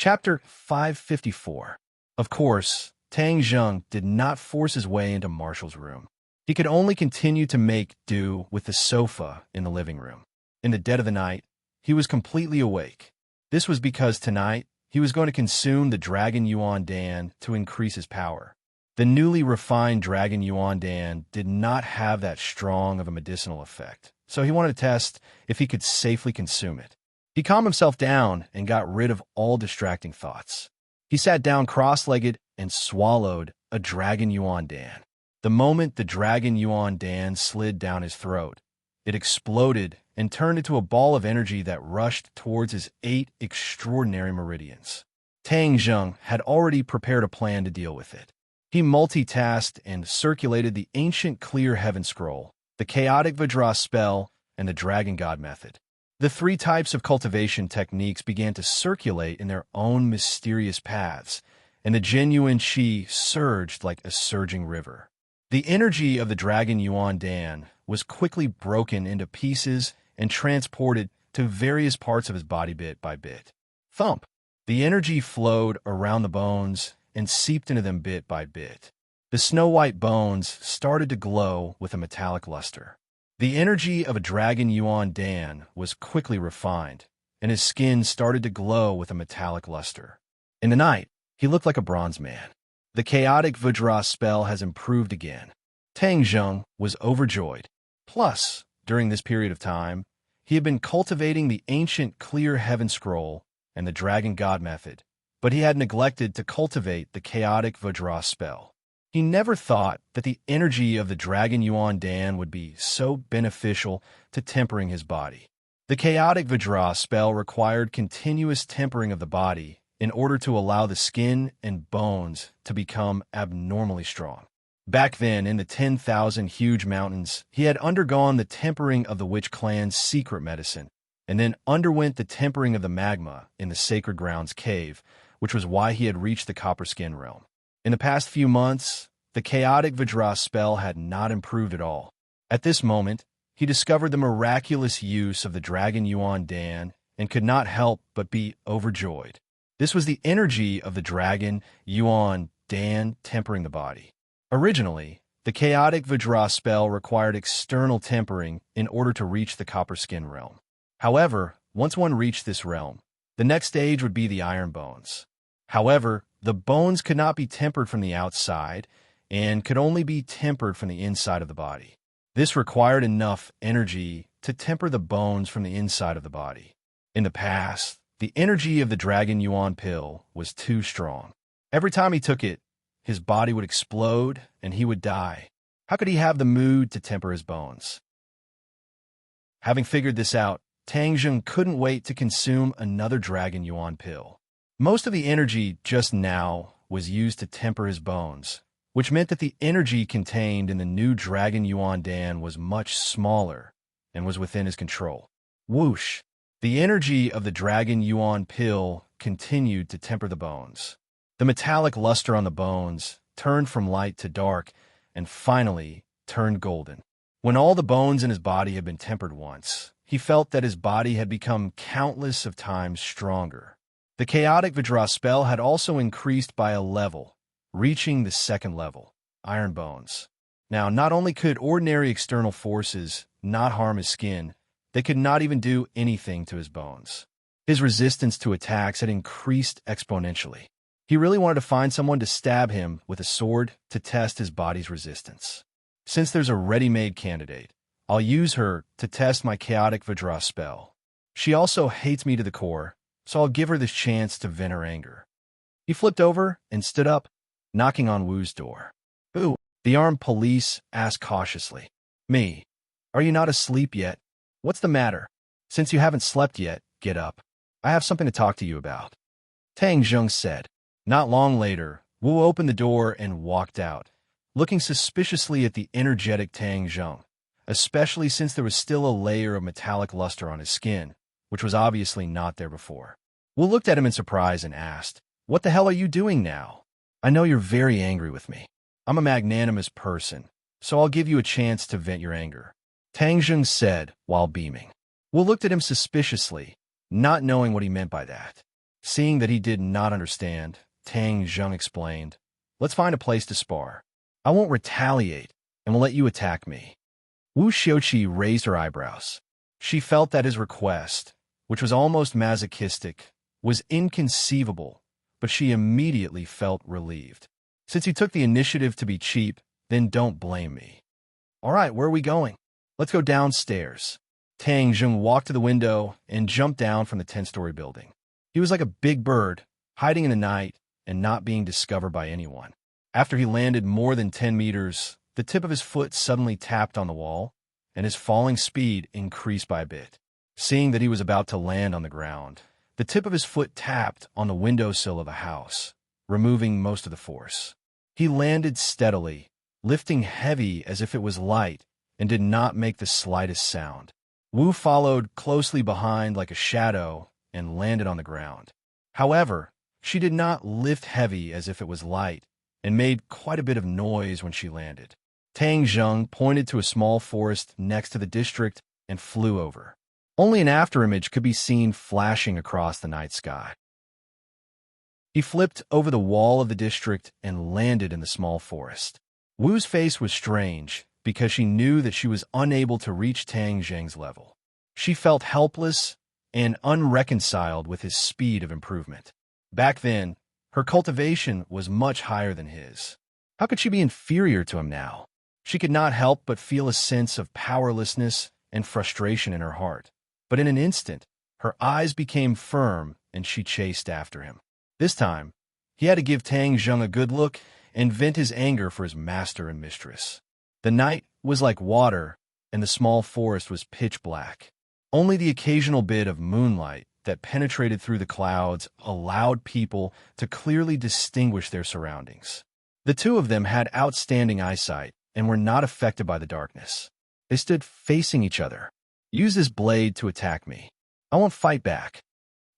Chapter 554. Of course, Tang Zheng did not force his way into Marshall's room. He could only continue to make do with the sofa in the living room. In the dead of the night, he was completely awake. This was because tonight, he was going to consume the Dragon Yuan Dan to increase his power. The newly refined Dragon Yuan Dan did not have that strong of a medicinal effect, so he wanted to test if he could safely consume it. He calmed himself down and got rid of all distracting thoughts. He sat down cross-legged and swallowed a Dragon Yuan Dan. The moment the Dragon Yuan Dan slid down his throat, it exploded and turned into a ball of energy that rushed towards his 8 extraordinary meridians. Tang Zheng had already prepared a plan to deal with it. He multitasked and circulated the ancient Clear Heaven Scroll, the Chaotic Vajra spell, and the Dragon God method. The 3 types of cultivation techniques began to circulate in their own mysterious paths, and the genuine qi surged like a surging river. The energy of the Dragon Yuan Dan was quickly broken into pieces and transported to various parts of his body bit by bit. Thump! The energy flowed around the bones and seeped into them bit by bit. The snow-white bones started to glow with a metallic luster. The energy of a Dragon Yuan Dan was quickly refined, and his skin started to glow with a metallic luster. In the night, he looked like a bronze man. The Chaotic Vajra spell has improved again. Tang Zheng was overjoyed. Plus, during this period of time, he had been cultivating the ancient Clear Heaven Scroll and the Dragon God method, but he had neglected to cultivate the Chaotic Vajra spell. He never thought that the energy of the Dragon Yuan Dan would be so beneficial to tempering his body. The Chaotic Vajra spell required continuous tempering of the body in order to allow the skin and bones to become abnormally strong. Back then, in the 10,000 huge mountains, he had undergone the tempering of the Witch Clan's secret medicine, and then underwent the tempering of the magma in the Sacred Grounds cave, which was why he had reached the Copper Skin realm. In the past few months, the Chaotic Vajra spell had not improved at all. At this moment, he discovered the miraculous use of the Dragon Yuan Dan and could not help but be overjoyed. This was the energy of the Dragon Yuan Dan tempering the body. Originally, the Chaotic Vajra spell required external tempering in order to reach the Copper Skin realm. However, once one reached this realm, the next stage would be the Iron Bones. However, the bones could not be tempered from the outside and could only be tempered from the inside of the body. This required enough energy to temper the bones from the inside of the body. In the past, the energy of the Dragon Yuan pill was too strong. Every time he took it, his body would explode and he would die. How could he have the mood to temper his bones? Having figured this out, Tang Zheng couldn't wait to consume another Dragon Yuan pill. Most of the energy just now was used to temper his bones, which meant that the energy contained in the new Dragon Yuan Dan was much smaller and was within his control. Whoosh! The energy of the Dragon Yuan pill continued to temper the bones. The metallic luster on the bones turned from light to dark and finally turned golden. When all the bones in his body had been tempered once, he felt that his body had become countless of times stronger. The Chaotic Vajra spell had also increased by a level, reaching the 2nd level, Iron Bones. Now, not only could ordinary external forces not harm his skin, they could not even do anything to his bones. His resistance to attacks had increased exponentially. He really wanted to find someone to stab him with a sword to test his body's resistance. Since there's a ready-made candidate, I'll use her to test my Chaotic Vajra spell. She also hates me to the core, so I'll give her this chance to vent her anger. He flipped over and stood up, knocking on Wu's door. "Who?" the armed police asked cautiously. "Me. Are you not asleep yet? What's the matter? Since you haven't slept yet, get up. I have something to talk to you about," Tang Zheng said. Not long later, Wu opened the door and walked out, looking suspiciously at the energetic Tang Zheng, especially since there was still a layer of metallic luster on his skin, which was obviously not there before. Wu looked at him in surprise and asked, "What the hell are you doing now? I know you're very angry with me. I'm a magnanimous person, so I'll give you a chance to vent your anger," Tang Zheng said while beaming. Wu looked at him suspiciously, not knowing what he meant by that. Seeing that he did not understand, Tang Zheng explained, "Let's find a place to spar. I won't retaliate and will let you attack me." Wu Xiuqi raised her eyebrows. She felt that his request, which was almost masochistic, was inconceivable, but she immediately felt relieved. "Since you took the initiative to be cheap, then don't blame me." "All right, where are we going?" "Let's go downstairs." Tang Zheng walked to the window and jumped down from the 10-story building. He was like a big bird, hiding in the night and not being discovered by anyone. After he landed more than 10 meters, the tip of his foot suddenly tapped on the wall, and his falling speed increased by a bit. Seeing that he was about to land on the ground, the tip of his foot tapped on the windowsill of a house, removing most of the force. He landed steadily, lifting heavy as if it was light, and did not make the slightest sound. Wu followed closely behind like a shadow and landed on the ground. However, she did not lift heavy as if it was light, and made quite a bit of noise when she landed. Tang Zheng pointed to a small forest next to the district and flew over. Only an afterimage could be seen flashing across the night sky. He flipped over the wall of the district and landed in the small forest. Wu's face was strange because she knew that she was unable to reach Tang Zheng's level. She felt helpless and unreconciled with his speed of improvement. Back then, her cultivation was much higher than his. How could she be inferior to him now? She could not help but feel a sense of powerlessness and frustration in her heart. But in an instant, her eyes became firm and she chased after him. This time, he had to give Tang Zheng a good look and vent his anger for his master and mistress. The night was like water, and the small forest was pitch black. Only the occasional bit of moonlight that penetrated through the clouds allowed people to clearly distinguish their surroundings. The two of them had outstanding eyesight and were not affected by the darkness. They stood facing each other. "Use this blade to attack me. I won't fight back,"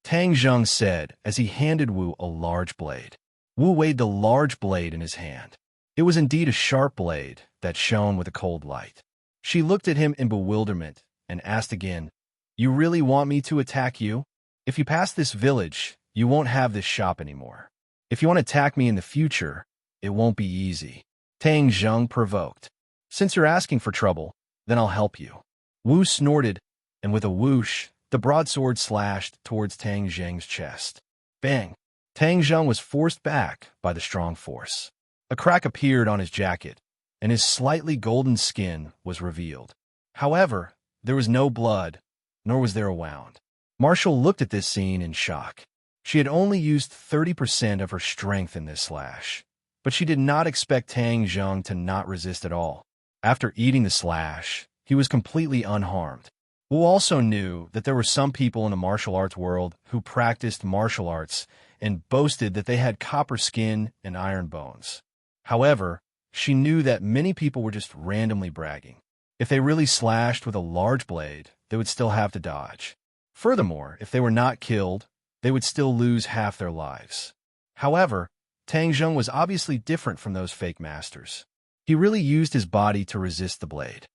Tang Zheng said as he handed Wu a large blade. Wu weighed the large blade in his hand. It was indeed a sharp blade that shone with a cold light. She looked at him in bewilderment and asked again, "You really want me to attack you? If you pass this village, you won't have this shop anymore. If you want to attack me in the future, it won't be easy." Tang Zheng provoked. "Since you're asking for trouble, then I'll help you." Wu snorted, and with a whoosh, the broadsword slashed towards Tang Zheng's chest. Bang! Tang Zheng was forced back by the strong force. A crack appeared on his jacket, and his slightly golden skin was revealed. However, there was no blood, nor was there a wound. Marshall looked at this scene in shock. She had only used 30% of her strength in this slash, but she did not expect Tang Zheng to not resist at all. After eating the slash, he was completely unharmed. Wu also knew that there were some people in the martial arts world who practiced martial arts and boasted that they had copper skin and iron bones. However, she knew that many people were just randomly bragging. If they really slashed with a large blade, they would still have to dodge. Furthermore, if they were not killed, they would still lose half their lives. However, Tang Zheng was obviously different from those fake masters. He really used his body to resist the blade.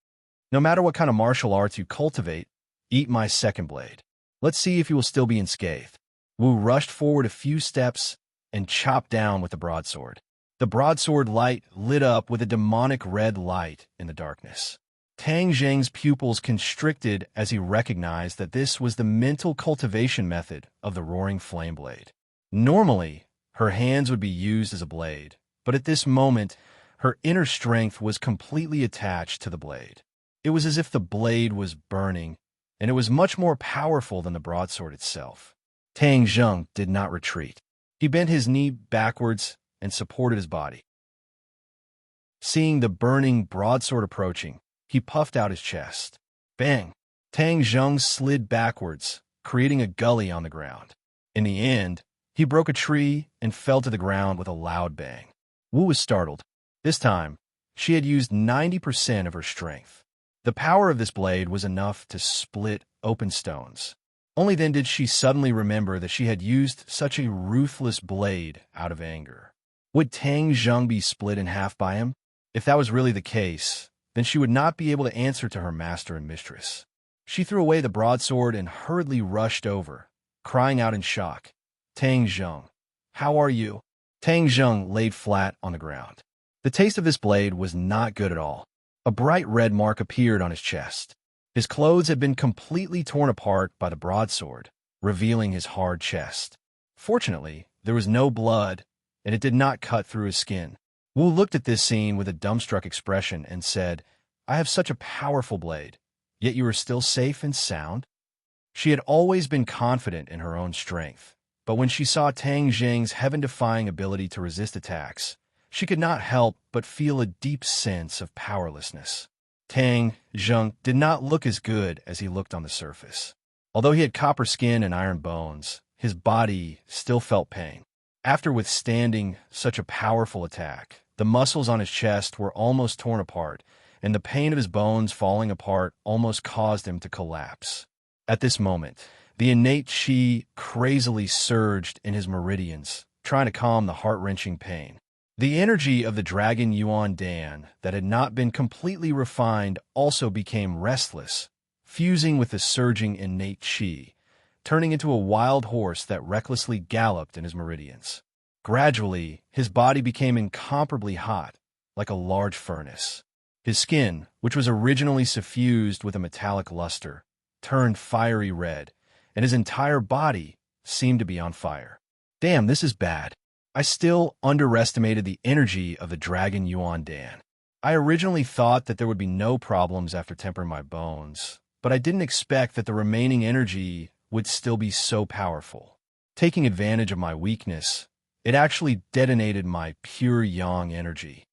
"No matter what kind of martial arts you cultivate, eat my second blade. Let's see if you will still be unscathed." Wu rushed forward a few steps and chopped down with the broadsword. The broadsword light lit up with a demonic red light in the darkness. Tang Zheng's pupils constricted as he recognized that this was the mental cultivation method of the roaring flame blade. Normally, her hands would be used as a blade, but at this moment, her inner strength was completely attached to the blade. It was as if the blade was burning, and it was much more powerful than the broadsword itself. Tang Zheng did not retreat. He bent his knee backwards and supported his body. Seeing the burning broadsword approaching, he puffed out his chest. Bang! Tang Zheng slid backwards, creating a gully on the ground. In the end, he broke a tree and fell to the ground with a loud bang. Wu was startled. This time, she had used 90% of her strength. The power of this blade was enough to split open stones. Only then did she suddenly remember that she had used such a ruthless blade out of anger. Would Tang Zheng be split in half by him? If that was really the case, then she would not be able to answer to her master and mistress. She threw away the broadsword and hurriedly rushed over, crying out in shock, Tang Zheng, how are you? Tang Zheng laid flat on the ground. The taste of this blade was not good at all. A bright red mark appeared on his chest. His clothes had been completely torn apart by the broadsword, revealing his hard chest. Fortunately, there was no blood, and it did not cut through his skin. Wu looked at this scene with a dumbstruck expression and said, I have such a powerful blade, yet you are still safe and sound? She had always been confident in her own strength, but when she saw Tang Zheng's heaven-defying ability to resist attacks, she could not help but feel a deep sense of powerlessness. Tang Zheng did not look as good as he looked on the surface. Although he had copper skin and iron bones, his body still felt pain. After withstanding such a powerful attack, the muscles on his chest were almost torn apart, and the pain of his bones falling apart almost caused him to collapse. At this moment, the innate qi crazily surged in his meridians, trying to calm the heart-wrenching pain. The energy of the dragon Yuan Dan that had not been completely refined also became restless, fusing with the surging innate qi, turning into a wild horse that recklessly galloped in his meridians. Gradually, his body became incomparably hot, like a large furnace. His skin, which was originally suffused with a metallic luster, turned fiery red, and his entire body seemed to be on fire. Damn, this is bad. I still underestimated the energy of the dragon Yuan Dan. I originally thought that there would be no problems after tempering my bones, but I didn't expect that the remaining energy would still be so powerful. Taking advantage of my weakness, it actually detonated my pure yang energy.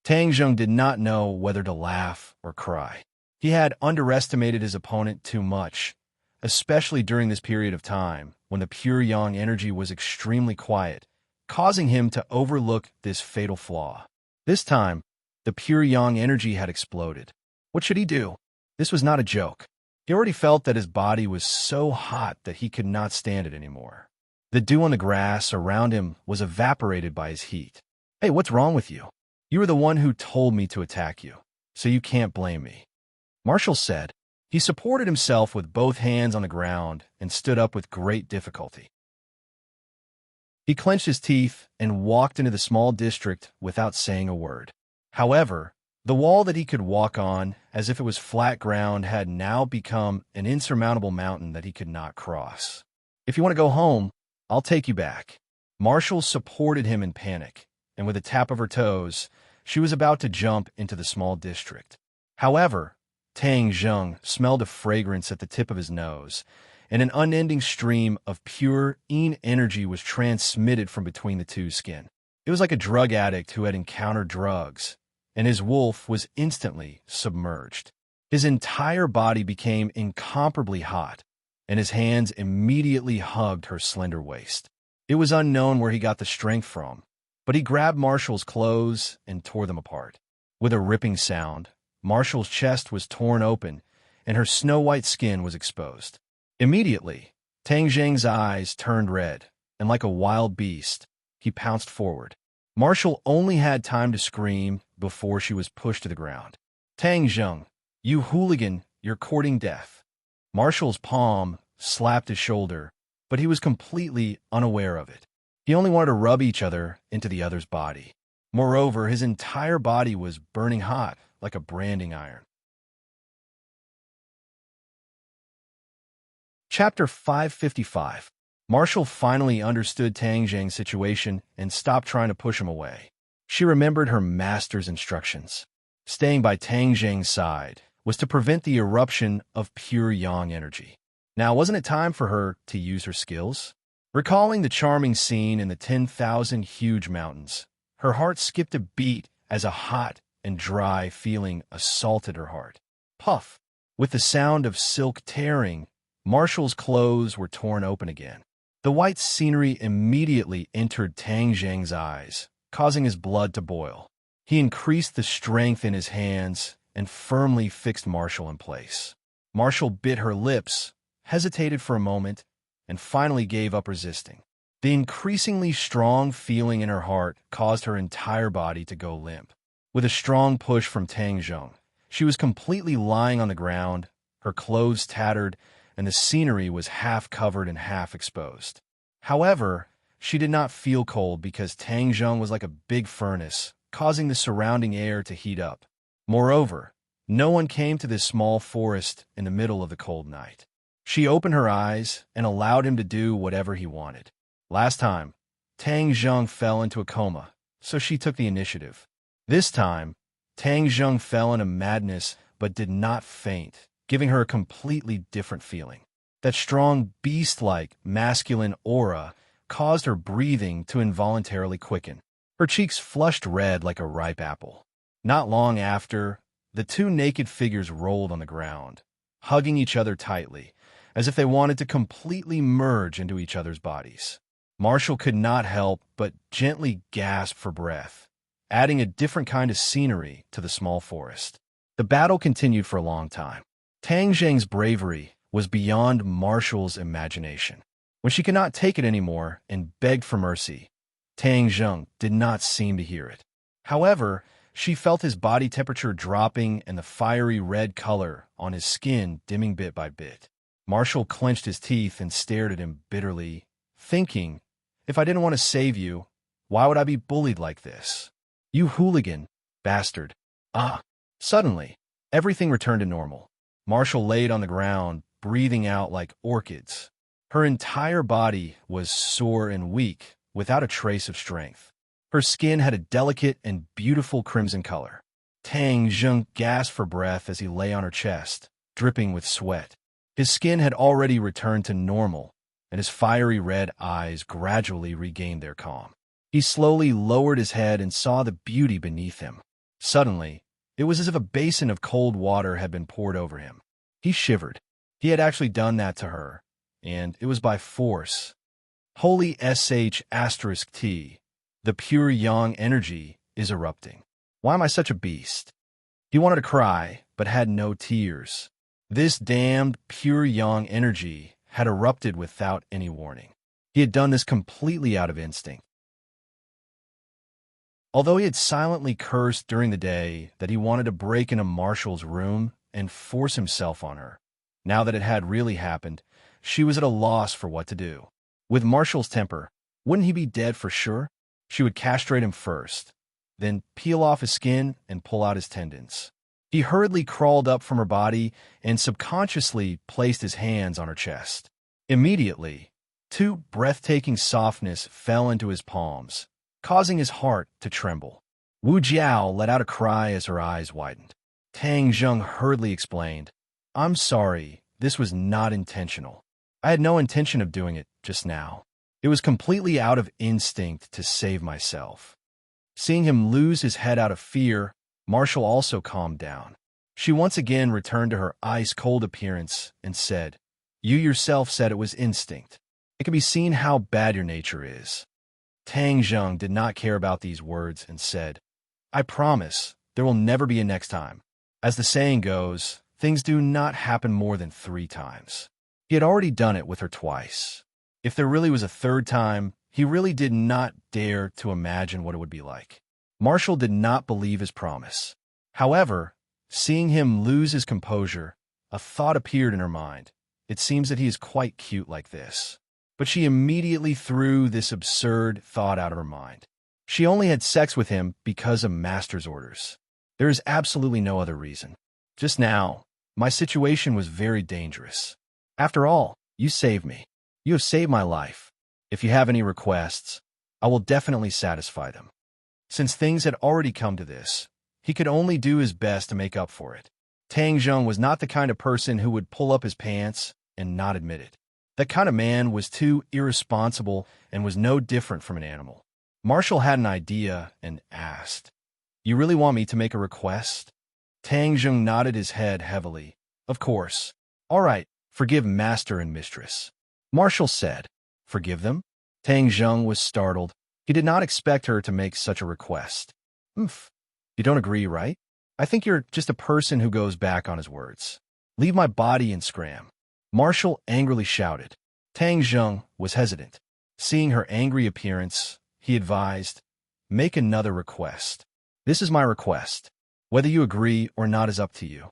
Tang Zheng did not know whether to laugh or cry. He had underestimated his opponent too much, especially during this period of time when the pure yang energy was extremely quiet, causing him to overlook this fatal flaw. This time, the pure yang energy had exploded. What should he do? This was not a joke. He already felt that his body was so hot that he could not stand it anymore. The dew on the grass around him was evaporated by his heat. Hey, what's wrong with you? You were the one who told me to attack you, so you can't blame me. Marshall said. He supported himself with both hands on the ground and stood up with great difficulty. He clenched his teeth and walked into the small district without saying a word. However, the wall that he could walk on, as if it was flat ground, had now become an insurmountable mountain that he could not cross. If you want to go home, I'll take you back. Marshall supported him in panic, and with a tap of her toes, she was about to jump into the small district. However, Tang Zheng smelled a fragrance at the tip of his nose, and an unending stream of pure yin energy was transmitted from between the two skin. It was like a drug addict who had encountered drugs, and his wolf was instantly submerged. His entire body became incomparably hot, and his hands immediately hugged her slender waist. It was unknown where he got the strength from, but he grabbed Marshall's clothes and tore them apart. With a ripping sound, Marshall's chest was torn open, and her snow-white skin was exposed. Immediately, Tang Zheng's eyes turned red, and like a wild beast, he pounced forward. Marshall only had time to scream before she was pushed to the ground. Tang Zheng, you hooligan, you're courting death. Marshall's palm slapped his shoulder, but he was completely unaware of it. He only wanted to rub each other into the other's body. Moreover, his entire body was burning hot like a branding iron. Chapter 555. Marshall finally understood Tang Zheng's situation and stopped trying to push him away. She remembered her master's instructions. Staying by Tang Zheng's side was to prevent the eruption of pure yang energy. Now, wasn't it time for her to use her skills? Recalling the charming scene in the 10,000 huge mountains, her heart skipped a beat as a hot and dry feeling assaulted her heart. Puff! With the sound of silk tearing, Marshall's clothes were torn open again. The white scenery immediately entered Tang Zheng's eyes, causing his blood to boil. He increased the strength in his hands and firmly fixed Marshall in place. Marshall bit her lips, hesitated for a moment, and finally gave up resisting. The increasingly strong feeling in her heart caused her entire body to go limp. With a strong push from Tang Zheng, she was completely lying on the ground, her clothes tattered, and the scenery was half covered and half exposed. However, she did not feel cold because Tang Zheng was like a big furnace, causing the surrounding air to heat up. Moreover, no one came to this small forest in the middle of the cold night. She opened her eyes and allowed him to do whatever he wanted. Last time, Tang Zheng fell into a coma, so she took the initiative. This time, Tang Zheng fell into madness but did not faint, giving her a completely different feeling. That strong, beast-like, masculine aura caused her breathing to involuntarily quicken. Her cheeks flushed red like a ripe apple. Not long after, the two naked figures rolled on the ground, hugging each other tightly, as if they wanted to completely merge into each other's bodies. Marshall could not help but gently gasp for breath, adding a different kind of scenery to the small forest. The battle continued for a long time. Tang Zheng's bravery was beyond Marshall's imagination. When she could not take it anymore and begged for mercy, Tang Zheng did not seem to hear it. However, she felt his body temperature dropping and the fiery red color on his skin dimming bit by bit. Marshall clenched his teeth and stared at him bitterly, thinking, if I didn't want to save you, why would I be bullied like this? You hooligan, bastard. Ah! Suddenly, everything returned to normal. Marshall laid on the ground, breathing out like orchids. Her entire body was sore and weak, without a trace of strength. Her skin had a delicate and beautiful crimson color. Tang Zheng gasped for breath as he lay on her chest, dripping with sweat. His skin had already returned to normal, and his fiery red eyes gradually regained their calm. He slowly lowered his head and saw the beauty beneath him. Suddenly, it was as if a basin of cold water had been poured over him. He shivered. He had actually done that to her, and it was by force. Holy **T, the pure yang energy is erupting. Why am I such a beast? He wanted to cry, but had no tears. This damned pure yang energy had erupted without any warning. He had done this completely out of instinct. Although he had silently cursed during the day that he wanted to break into Marshall's room and force himself on her, now that it had really happened, she was at a loss for what to do. With Marshall's temper, wouldn't he be dead for sure? She would castrate him first, then peel off his skin and pull out his tendons. He hurriedly crawled up from her body and subconsciously placed his hands on her chest. Immediately, two breathtaking softness fell into his palms, causing his heart to tremble. Wu Jiao let out a cry as her eyes widened. Tang Zheng hurriedly explained, I'm sorry, this was not intentional. I had no intention of doing it just now. It was completely out of instinct to save myself. Seeing him lose his head out of fear, Marshall also calmed down. She once again returned to her ice-cold appearance and said, You yourself said it was instinct. It can be seen how bad your nature is. Tang Zheng did not care about these words and said, I promise there will never be a next time. As the saying goes, things do not happen more than 3 times. He had already done it with her twice. If there really was a third time, he really did not dare to imagine what it would be like. Marshall did not believe his promise. However, seeing him lose his composure, a thought appeared in her mind. It seems that he is quite cute like this. But she immediately threw this absurd thought out of her mind. She only had sex with him because of master's orders. There is absolutely no other reason. Just now, my situation was very dangerous. After all, you saved me. You have saved my life. If you have any requests, I will definitely satisfy them. Since things had already come to this, he could only do his best to make up for it. Tang Zheng was not the kind of person who would pull up his pants and not admit it. That kind of man was too irresponsible and was no different from an animal. Marshall had an idea and asked, You really want me to make a request? Tang Zheng nodded his head heavily. Of course. All right, forgive master and mistress. Marshall said, Forgive them? Tang Zheng was startled. He did not expect her to make such a request. Oof. You don't agree, right? I think you're just a person who goes back on his words. Leave my body and scram. Marshall angrily shouted. Tang Zheng was hesitant. Seeing her angry appearance, he advised, Make another request. This is my request. Whether you agree or not is up to you.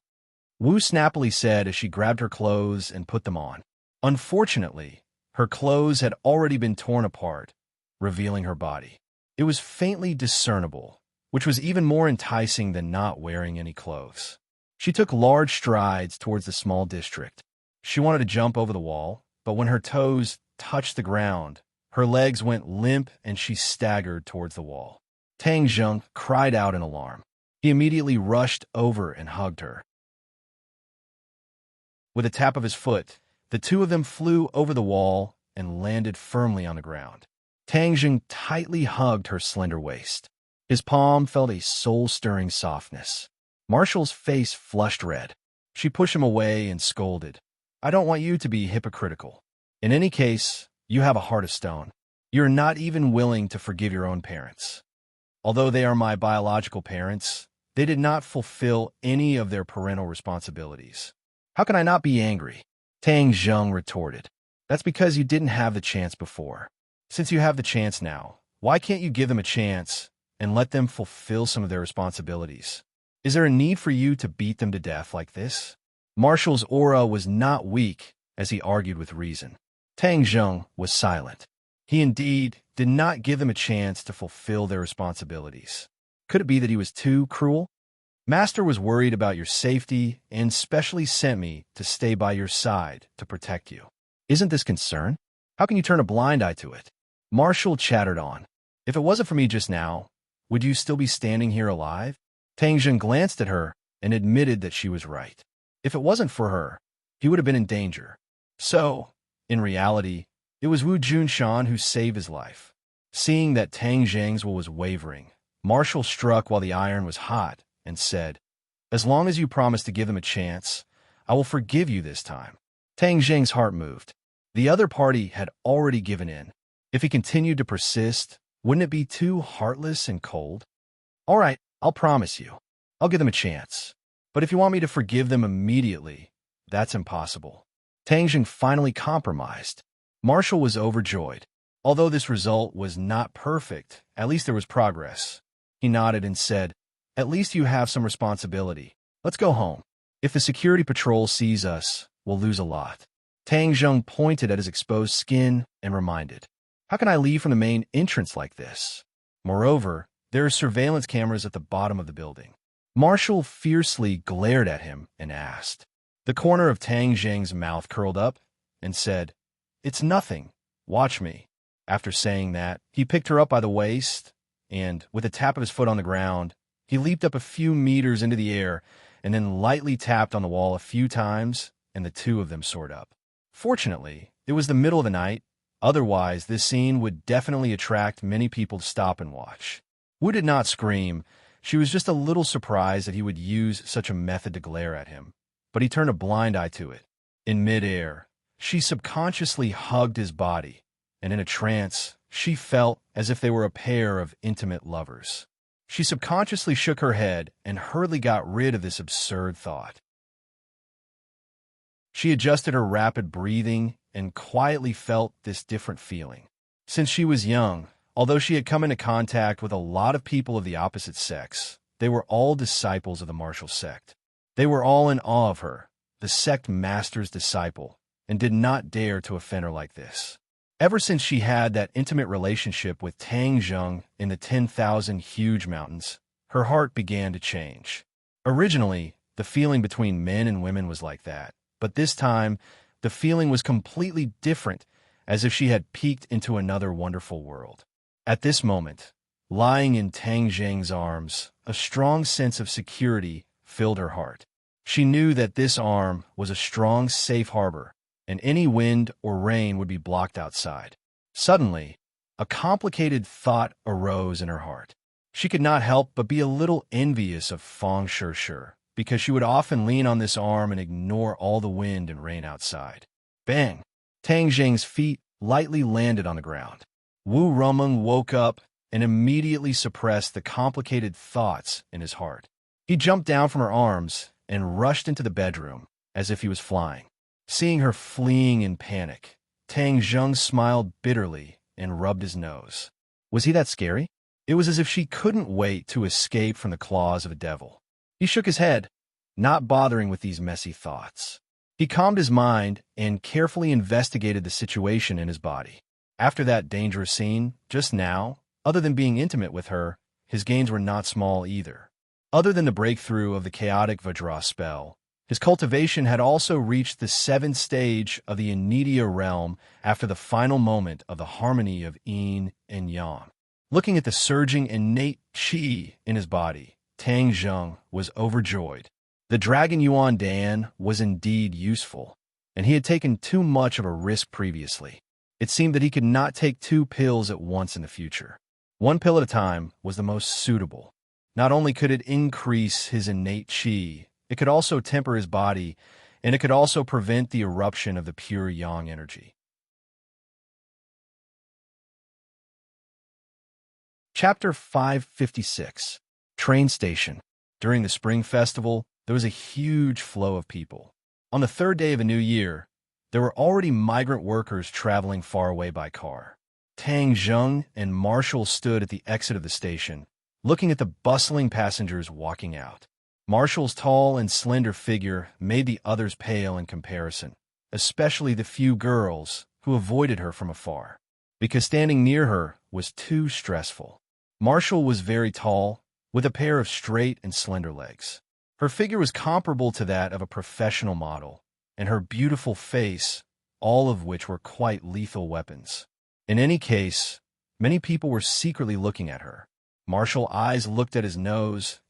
Wu snappily said as she grabbed her clothes and put them on. Unfortunately, Her clothes had already been torn apart, revealing her body. It was faintly discernible, which was even more enticing than not wearing any clothes. She took large strides towards the small district. She wanted to jump over the wall, but when her toes touched the ground, her legs went limp and she staggered towards the wall. Tang Zheng cried out in alarm. He immediately rushed over and hugged her. With a tap of his foot, the two of them flew over the wall and landed firmly on the ground. Tang Zheng tightly hugged her slender waist. His palm felt a soul-stirring softness. Marshall's face flushed red. She pushed him away and scolded. "I don't want you to be hypocritical. In any case, you have a heart of stone. You're not even willing to forgive your own parents. Although they are my biological parents, they did not fulfill any of their parental responsibilities. How can I not be angry?" Tang Zheng retorted. "That's because you didn't have the chance before. Since you have the chance now, why can't you give them a chance and let them fulfill some of their responsibilities? Is there a need for you to beat them to death like this?" Marshall's aura was not weak as he argued with reason. Tang Zheng was silent. He indeed did not give them a chance to fulfill their responsibilities. Could it be that he was too cruel? "Master was worried about your safety and specially sent me to stay by your side to protect you. Isn't this concern? How can you turn a blind eye to it?" Marshall chattered on. "If it wasn't for me just now, would you still be standing here alive?" Tang Zheng glanced at her and admitted that she was right. If it wasn't for her, he would have been in danger. So, in reality, it was Wu Junshan who saved his life. Seeing that Tang Zheng's will was wavering, Marshall struck while the iron was hot and said, "As long as you promise to give them a chance, I will forgive you this time." Tang Zheng's heart moved. The other party had already given in. If he continued to persist, wouldn't it be too heartless and cold? "All right, I'll promise you. I'll give them a chance. But if you want me to forgive them immediately, that's impossible." Tang Zheng finally compromised. Marshall was overjoyed. Although this result was not perfect, at least there was progress. He nodded and said, "At least you have some responsibility. Let's go home. If the security patrol sees us, we'll lose a lot." Tang Zheng pointed at his exposed skin and reminded, "How can I leave from the main entrance like this? Moreover, there are surveillance cameras at the bottom of the building." Marshall fiercely glared at him and asked. The corner of Tang Zheng's mouth curled up and said, "It's nothing. Watch me." After saying that, he picked her up by the waist and, with a tap of his foot on the ground, he leaped up a few meters into the air and then lightly tapped on the wall a few times, and the two of them soared up. Fortunately, it was the middle of the night. Otherwise, this scene would definitely attract many people to stop and watch. Wu did not scream. She was just a little surprised that he would use such a method to glare at him, but he turned a blind eye to it. In midair, she subconsciously hugged his body, and in a trance, she felt as if they were a pair of intimate lovers. She subconsciously shook her head and hurriedly got rid of this absurd thought. She adjusted her rapid breathing and quietly felt this different feeling. Since she was young, although she had come into contact with a lot of people of the opposite sex, they were all disciples of the martial sect. They were all in awe of her, the sect master's disciple, and did not dare to offend her like this. Ever since she had that intimate relationship with Tang Zheng in the 10,000 huge mountains, her heart began to change. Originally, the feeling between men and women was like that, but this time, the feeling was completely different, as if she had peeked into another wonderful world. At this moment, lying in Tang Zheng's arms, a strong sense of security filled her heart. She knew that this arm was a strong, safe harbor, and any wind or rain would be blocked outside. Suddenly, a complicated thought arose in her heart. She could not help but be a little envious of Feng Shishir, because she would often lean on this arm and ignore all the wind and rain outside. Bang! Tang Zheng's feet lightly landed on the ground. Wu Rumeng woke up and immediately suppressed the complicated thoughts in his heart. He jumped down from her arms and rushed into the bedroom as if he was flying. Seeing her fleeing in panic, Tang Zheng smiled bitterly and rubbed his nose. Was he that scary? It was as if she couldn't wait to escape from the claws of a devil. He shook his head, not bothering with these messy thoughts. He calmed his mind and carefully investigated the situation in his body. After that dangerous scene, just now, other than being intimate with her, his gains were not small either. Other than the breakthrough of the chaotic Vajra spell, his cultivation had also reached the 7th stage of the Enidia realm after the final moment of the harmony of yin and yang. Looking at the surging innate qi in his body, Tang Zheng was overjoyed. The Dragon Yuan Dan was indeed useful, and he had taken too much of a risk previously. It seemed that he could not take 2 pills at once in the future. 1 pill at a time was the most suitable. Not only could it increase his innate qi, it could also temper his body, and it could also prevent the eruption of the pure yang energy. Chapter 556. Train Station. During the Spring Festival, there was a huge flow of people. On the 3rd day of a new year, there were already migrant workers traveling far away by car. Tang Zheng and Marshall stood at the exit of the station, looking at the bustling passengers walking out. Marshall's tall and slender figure made the others pale in comparison, especially the few girls who avoided her from afar, because standing near her was too stressful. Marshall was very tall, with a pair of straight and slender legs. Her figure was comparable to that of a professional model, and her beautiful face, all of which were quite lethal weapons. In any case, many people were secretly looking at her. Marshall's eyes looked at his nose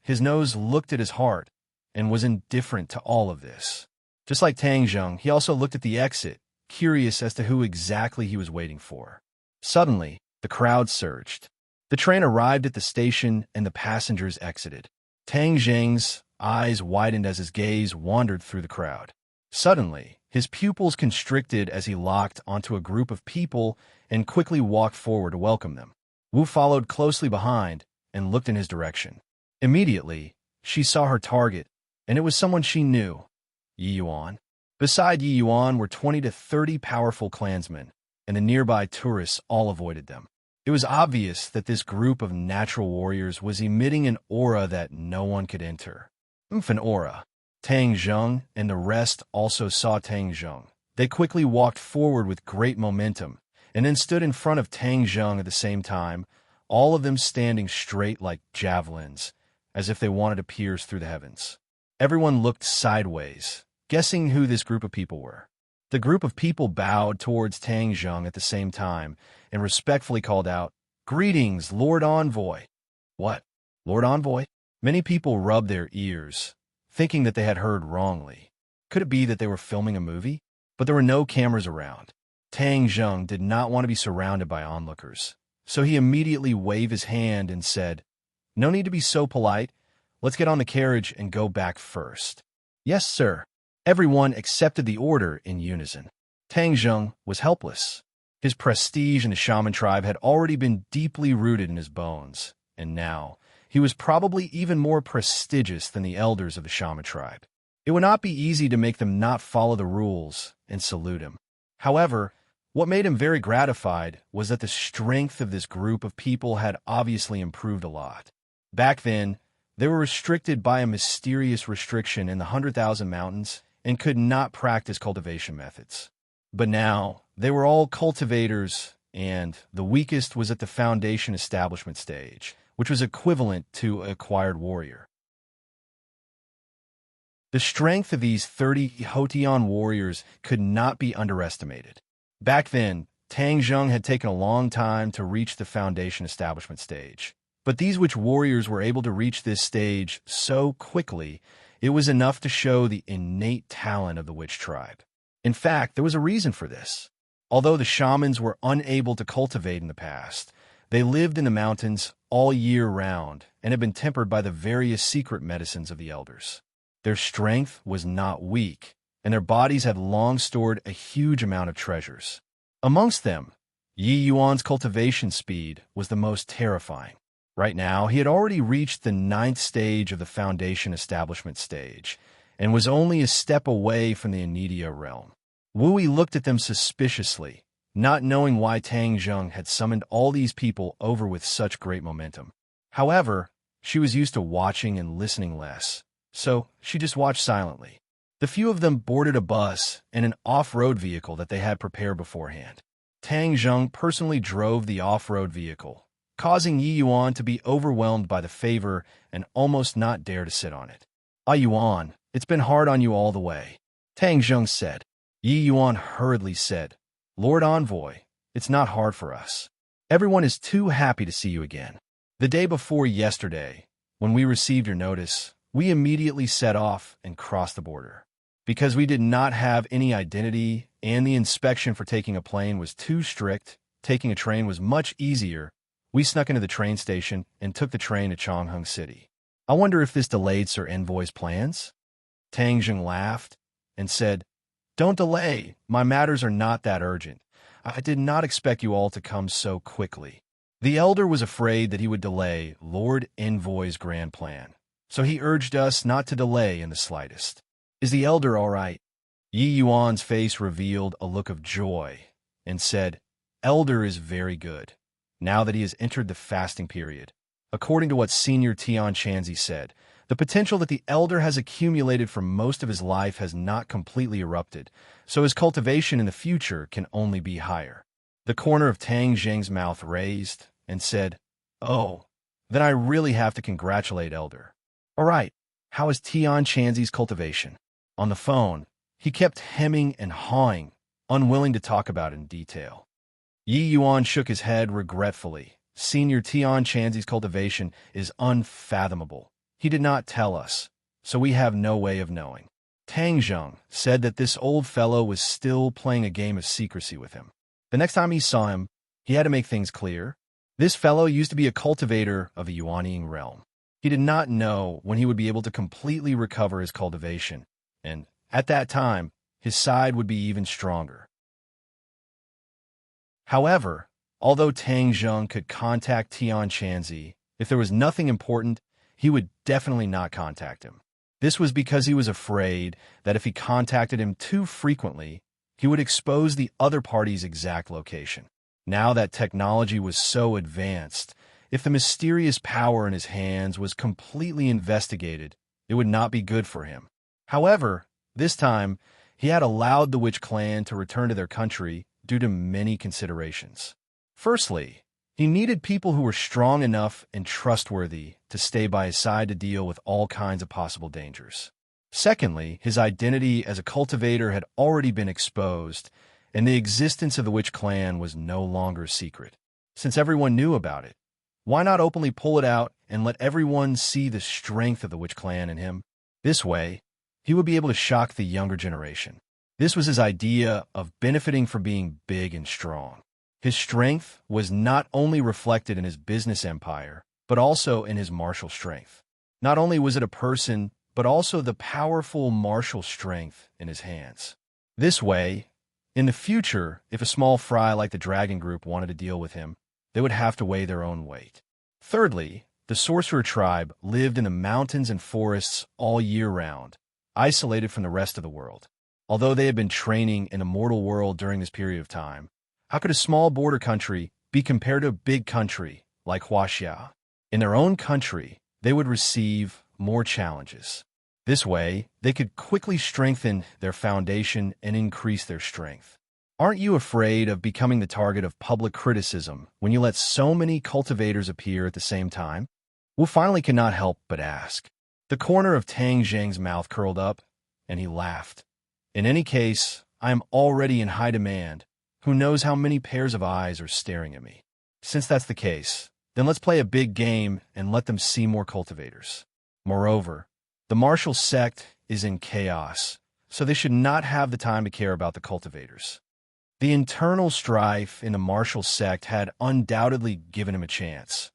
looked at his heart, and was indifferent to all of this. Just like Tang Zheng, he also looked at the exit, curious as to who exactly he was waiting for. Suddenly, the crowd surged. The train arrived at the station and the passengers exited. Tang Zheng's eyes widened as his gaze wandered through the crowd. Suddenly, his pupils constricted as he locked onto a group of people and quickly walked forward to welcome them. Wu followed closely behind and looked in his direction. Immediately, she saw her target, and it was someone she knew, Yi Yuan. Beside Yi Yuan were 20 to 30 powerful clansmen, and the nearby tourists all avoided them. It was obvious that this group of natural warriors was emitting an aura that no one could enter. An aura. Tang Zheng and the rest also saw Tang Zheng. They quickly walked forward with great momentum, and then stood in front of Tang Zheng at the same time, all of them standing straight like javelins, as if they wanted to pierce through the heavens. Everyone looked sideways, guessing who this group of people were. The group of people bowed towards Tang Zheng at the same time and respectfully called out, "Greetings, Lord Envoy." What? Lord Envoy? Many people rubbed their ears, thinking that they had heard wrongly. Could it be that they were filming a movie? But there were no cameras around. Tang Zheng did not want to be surrounded by onlookers, so he immediately waved his hand and said, "No need to be so polite. Let's get on the carriage and go back first." "Yes, sir." Everyone accepted the order in unison. Tang Zheng was helpless. His prestige in the shaman tribe had already been deeply rooted in his bones, and now he was probably even more prestigious than the elders of the shaman tribe. It would not be easy to make them not follow the rules and salute him. However, what made him very gratified was that the strength of this group of people had obviously improved a lot. Back then, they were restricted by a mysterious restriction in the 100,000 mountains and could not practice cultivation methods. But now, they were all cultivators, and the weakest was at the foundation establishment stage, which was equivalent to an acquired warrior. The strength of these 30 Hotian warriors could not be underestimated. Back then, Tang Zheng had taken a long time to reach the foundation establishment stage. But these witch warriors were able to reach this stage so quickly, it was enough to show the innate talent of the witch tribe. In fact, there was a reason for this. Although the shamans were unable to cultivate in the past, they lived in the mountains all year round and had been tempered by the various secret medicines of the elders. Their strength was not weak, and their bodies had long stored a huge amount of treasures. Amongst them, Yi Yuan's cultivation speed was the most terrifying. Right now, he had already reached the 9th stage of the foundation establishment stage, and was only a step away from the Enidia realm. Wu Yi looked at them suspiciously, not knowing why Tang Zheng had summoned all these people over with such great momentum. However, she was used to watching and listening less, so she just watched silently. The few of them boarded a bus and an off-road vehicle that they had prepared beforehand. Tang Zheng personally drove the off-road vehicle, causing Yi Yuan to be overwhelmed by the favor and almost not dare to sit on it. "Ah, Yuan, it's been hard on you all the way," Tang Zheng said. Yi Yuan hurriedly said, "Lord Envoy, it's not hard for us. Everyone is too happy to see you again. The day before yesterday, when we received your notice, we immediately set off and crossed the border. Because we did not have any identity and the inspection for taking a plane was too strict, taking a train was much easier, we snuck into the train station and took the train to Chongheng City. I wonder if this delayed Sir Envoy's plans?" Tang Zheng laughed and said, "Don't delay. My matters are not that urgent. I did not expect you all to come so quickly." The elder was afraid that he would delay Lord Envoy's grand plan, so he urged us not to delay in the slightest. "Is the elder all right?" Yi Yuan's face revealed a look of joy and said, "Elder is very good, now that he has entered the fasting period. According to what Senior Tian Chanzi said, the potential that the elder has accumulated for most of his life has not completely erupted, so his cultivation in the future can only be higher." The corner of Tang Zheng's mouth raised and said, "Oh, then I really have to congratulate Elder. All right, how is Tian Chanzi's cultivation?" On the phone, he kept hemming and hawing, unwilling to talk about it in detail. Yi Yuan shook his head regretfully. "Senior Tian Chanzi's cultivation is unfathomable. He did not tell us, so we have no way of knowing." Tang Zheng said that this old fellow was still playing a game of secrecy with him. The next time he saw him, he had to make things clear. This fellow used to be a cultivator of the Yuanying realm. He did not know when he would be able to completely recover his cultivation, and at that time, his side would be even stronger. However, although Tang Zheng could contact Tian Chanzi, if there was nothing important, he would definitely not contact him. This was because he was afraid that if he contacted him too frequently, he would expose the other party's exact location. Now that technology was so advanced, if the mysterious power in his hands was completely investigated, it would not be good for him. However, this time, he had allowed the Witch clan to return to their country due to many considerations. Firstly, he needed people who were strong enough and trustworthy to stay by his side to deal with all kinds of possible dangers. Secondly, his identity as a cultivator had already been exposed, and the existence of the Witch clan was no longer a secret. Since everyone knew about it, why not openly pull it out and let everyone see the strength of the Witch clan in him? This way, he would be able to shock the younger generation. This was his idea of benefiting from being big and strong. His strength was not only reflected in his business empire, but also in his martial strength. Not only was it a person, but also the powerful martial strength in his hands. This way, in the future, if a small fry like the Dragon Group wanted to deal with him, they would have to weigh their own weight. Thirdly, the sorcerer tribe lived in the mountains and forests all year round, isolated from the rest of the world. Although they had been training in a mortal world during this period of time, how could a small border country be compared to a big country like Huaxia? In their own country, they would receive more challenges. This way, they could quickly strengthen their foundation and increase their strength. Aren't you afraid of becoming the target of public criticism when you let so many cultivators appear at the same time? Wu finally could not help but ask. The corner of Tang Zheng's mouth curled up, and he laughed. "In any case, I am already in high demand. Who knows how many pairs of eyes are staring at me? Since that's the case, then let's play a big game and let them see more cultivators. Moreover, the martial sect is in chaos, so they should not have the time to care about the cultivators." The internal strife in the martial sect had undoubtedly given him a chance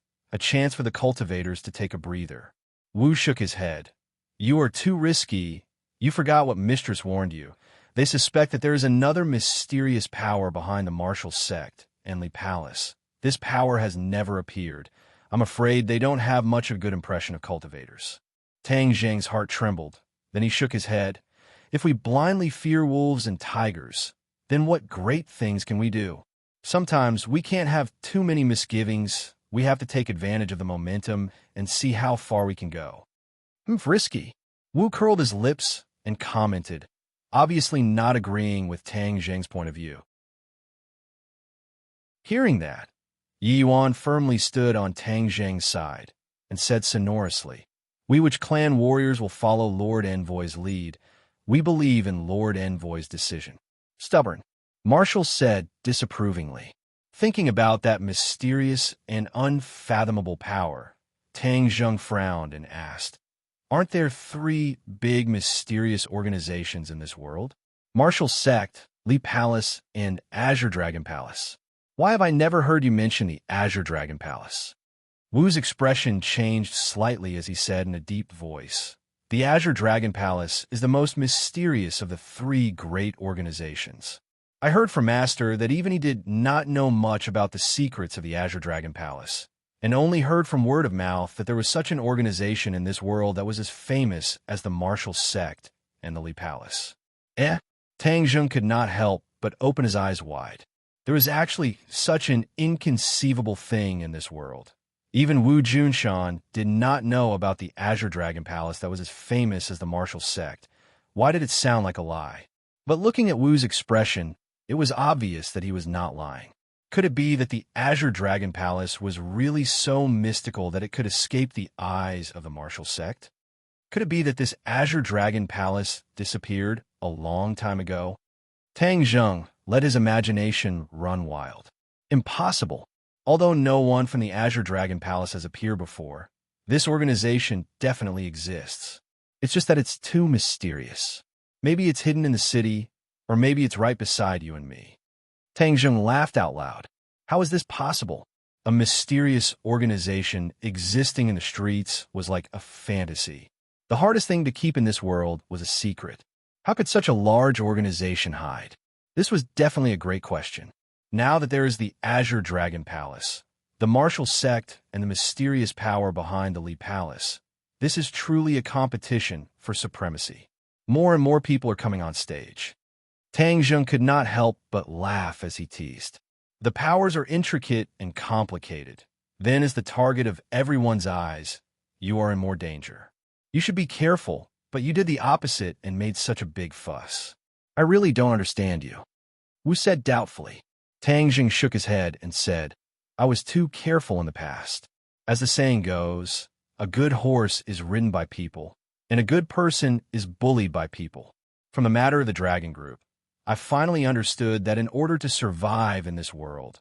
for the cultivators to take a breather. Wu shook his head. "You are too risky. You forgot what Mistress warned you. They suspect that there is another mysterious power behind the martial sect, Enli Palace. This power has never appeared. I'm afraid they don't have much of a good impression of cultivators." Tang Zheng's heart trembled. Then he shook his head. "If we blindly fear wolves and tigers, then what great things can we do? Sometimes we can't have too many misgivings. We have to take advantage of the momentum and see how far we can go." Risky." Wu curled his lips and commented, obviously not agreeing with Tang Zheng's point of view. Hearing that, Yi Yuan firmly stood on Tang Zheng's side and said sonorously, "We which clan warriors will follow Lord Envoy's lead. We believe in Lord Envoy's decision." Stubborn, Marshall said disapprovingly. Thinking about that mysterious and unfathomable power, Tang Zheng frowned and asked, "Aren't there three big mysterious organizations in this world? Marshall Sect, Li Palace, and Azure Dragon Palace. Why have I never heard you mention the Azure Dragon Palace?" Wu's expression changed slightly as he said in a deep voice, "The Azure Dragon Palace is the most mysterious of the three great organizations. I heard from Master that even he did not know much about the secrets of the Azure Dragon Palace, and only heard from word of mouth that there was such an organization in this world that was as famous as the Martial Sect and the Li Palace." Tang Zheng could not help but open his eyes wide. There was actually such an inconceivable thing in this world. Even Wu Junshan did not know about the Azure Dragon Palace that was as famous as the Martial Sect. Why did it sound like a lie? But looking at Wu's expression, it was obvious that he was not lying. Could it be that the Azure Dragon Palace was really so mystical that it could escape the eyes of the Martial Sect? Could it be that this Azure Dragon Palace disappeared a long time ago? Tang Zheng let his imagination run wild. Impossible. Although no one from the Azure Dragon Palace has appeared before, this organization definitely exists. It's just that it's too mysterious. Maybe it's hidden in the city, or maybe it's right beside you and me. Tang Zheng laughed out loud. How is this possible? A mysterious organization existing in the streets was like a fantasy. The hardest thing to keep in this world was a secret. How could such a large organization hide? This was definitely a great question. Now that there is the Azure Dragon Palace, the Martial Sect, and the mysterious power behind the Li Palace, this is truly a competition for supremacy. More and more people are coming on stage. Tang Zheng could not help but laugh as he teased. The powers are intricate and complicated. Then, as the target of everyone's eyes, you are in more danger. You should be careful, but you did the opposite and made such a big fuss. I really don't understand you. Wu said doubtfully. Tang Zheng shook his head and said, I was too careful in the past. As the saying goes, a good horse is ridden by people, and a good person is bullied by people. From the matter of the Dragon Group, I finally understood that in order to survive in this world,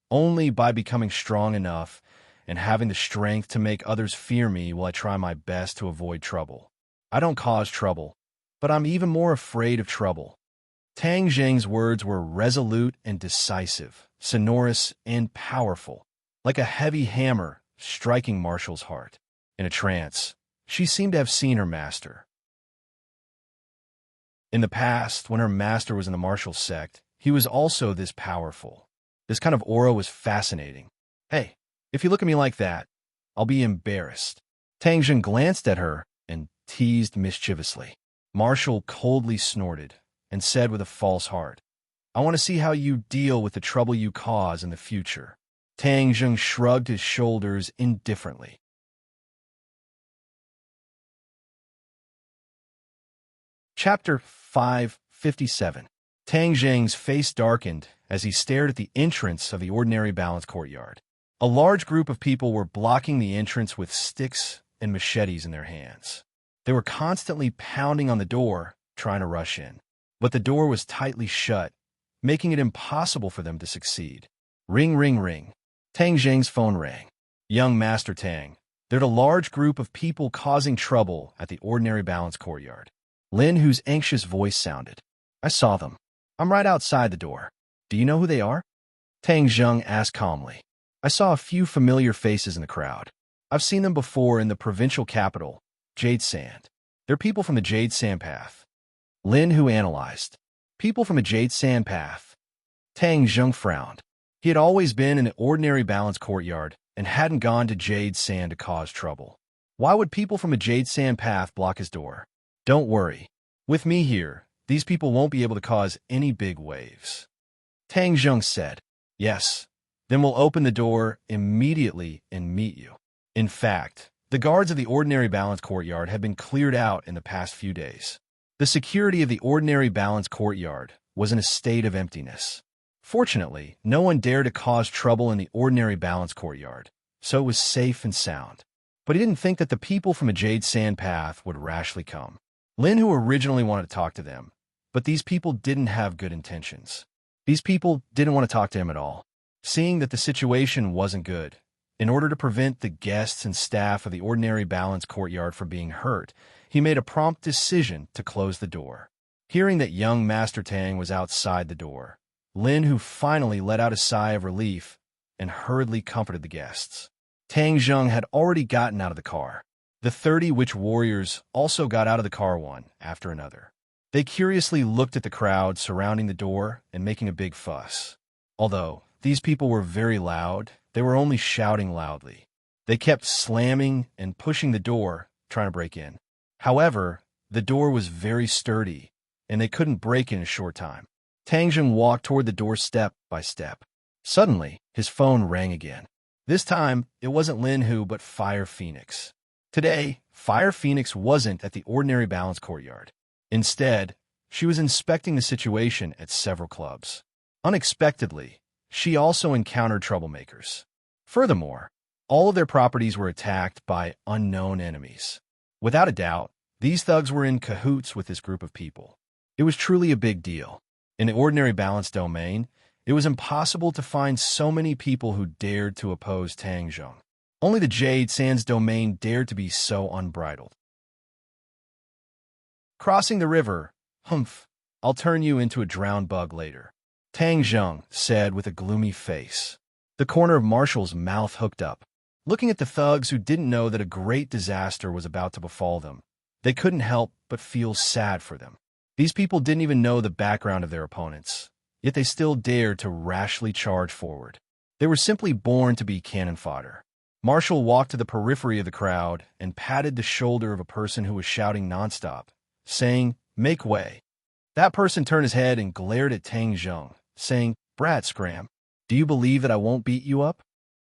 only by becoming strong enough and having the strength to make others fear me will I try my best to avoid trouble. I don't cause trouble, but I'm even more afraid of trouble. Tang Zheng's words were resolute and decisive, sonorous and powerful, like a heavy hammer striking Marshall's heart. In a trance, she seemed to have seen her master. In the past, when her master was in the Martial Sect, he was also this powerful. This kind of aura was fascinating. Hey, if you look at me like that, I'll be embarrassed. Tang Zheng glanced at her and teased mischievously. Marshall coldly snorted and said with a false heart, I want to see how you deal with the trouble you cause in the future. Tang Zheng shrugged his shoulders indifferently. Chapter 557. Tang Zheng's face darkened as he stared at the entrance of the ordinary balance courtyard. A large group of people were blocking the entrance with sticks and machetes in their hands. They were constantly pounding on the door, trying to rush in. But the door was tightly shut, making it impossible for them to succeed. Ring, ring, ring. Tang Zheng's phone rang. Young Master Tang, there's a large group of people causing trouble at the ordinary balance courtyard. Lin Hu's anxious voice sounded. I saw them. I'm right outside the door. Do you know who they are? Tang Zheng asked calmly. I saw a few familiar faces in the crowd. I've seen them before in the provincial capital, Jade Sand. They're people from the Jade Sand Path. Lin Hu analyzed. People from the Jade Sand Path. Tang Zheng frowned. He had always been in the ordinary balance courtyard and hadn't gone to Jade Sand to cause trouble. Why would people from a Jade Sand Path block his door? Don't worry. With me here, these people won't be able to cause any big waves. Tang Zheng said, Yes, then we'll open the door immediately and meet you. In fact, the guards of the ordinary balance courtyard have been cleared out in the past few days. The security of the ordinary balance courtyard was in a state of emptiness. Fortunately, no one dared to cause trouble in the ordinary balance courtyard, so it was safe and sound. But he didn't think that the people from a Jade Sand Path would rashly come. Lin, who originally wanted to talk to them, but these people didn't have good intentions. These people didn't want to talk to him at all. Seeing that the situation wasn't good, in order to prevent the guests and staff of the ordinary balance courtyard from being hurt, he made a prompt decision to close the door. Hearing that young Master Tang was outside the door, Lin, who finally let out a sigh of relief and hurriedly comforted the guests. Tang Zheng had already gotten out of the car. The 30 witch warriors also got out of the car one after another. They curiously looked at the crowd surrounding the door and making a big fuss. Although these people were very loud, they were only shouting loudly. They kept slamming and pushing the door, trying to break in. However, the door was very sturdy, and they couldn't break in a short time. Tang Zheng walked toward the door step by step. Suddenly, his phone rang again. This time, it wasn't Lin Hu, but Fire Phoenix. Today, Fire Phoenix wasn't at the ordinary balance courtyard. Instead, she was inspecting the situation at several clubs. Unexpectedly, she also encountered troublemakers. Furthermore, all of their properties were attacked by unknown enemies. Without a doubt, these thugs were in cahoots with this group of people. It was truly a big deal. In the ordinary balance domain, it was impossible to find so many people who dared to oppose Tang Zheng. Only the Jade Sands domain dared to be so unbridled. Crossing the river, humph, I'll turn you into a drowned bug later, Tang Zheng said with a gloomy face. The corner of Marshall's mouth hooked up. Looking at the thugs who didn't know that a great disaster was about to befall them, they couldn't help but feel sad for them. These people didn't even know the background of their opponents, yet they still dared to rashly charge forward. They were simply born to be cannon fodder. Marshall walked to the periphery of the crowd and patted the shoulder of a person who was shouting nonstop, saying, "Make way." That person turned his head and glared at Tang Zheng, saying, "Brat Scram, do you believe that I won't beat you up?"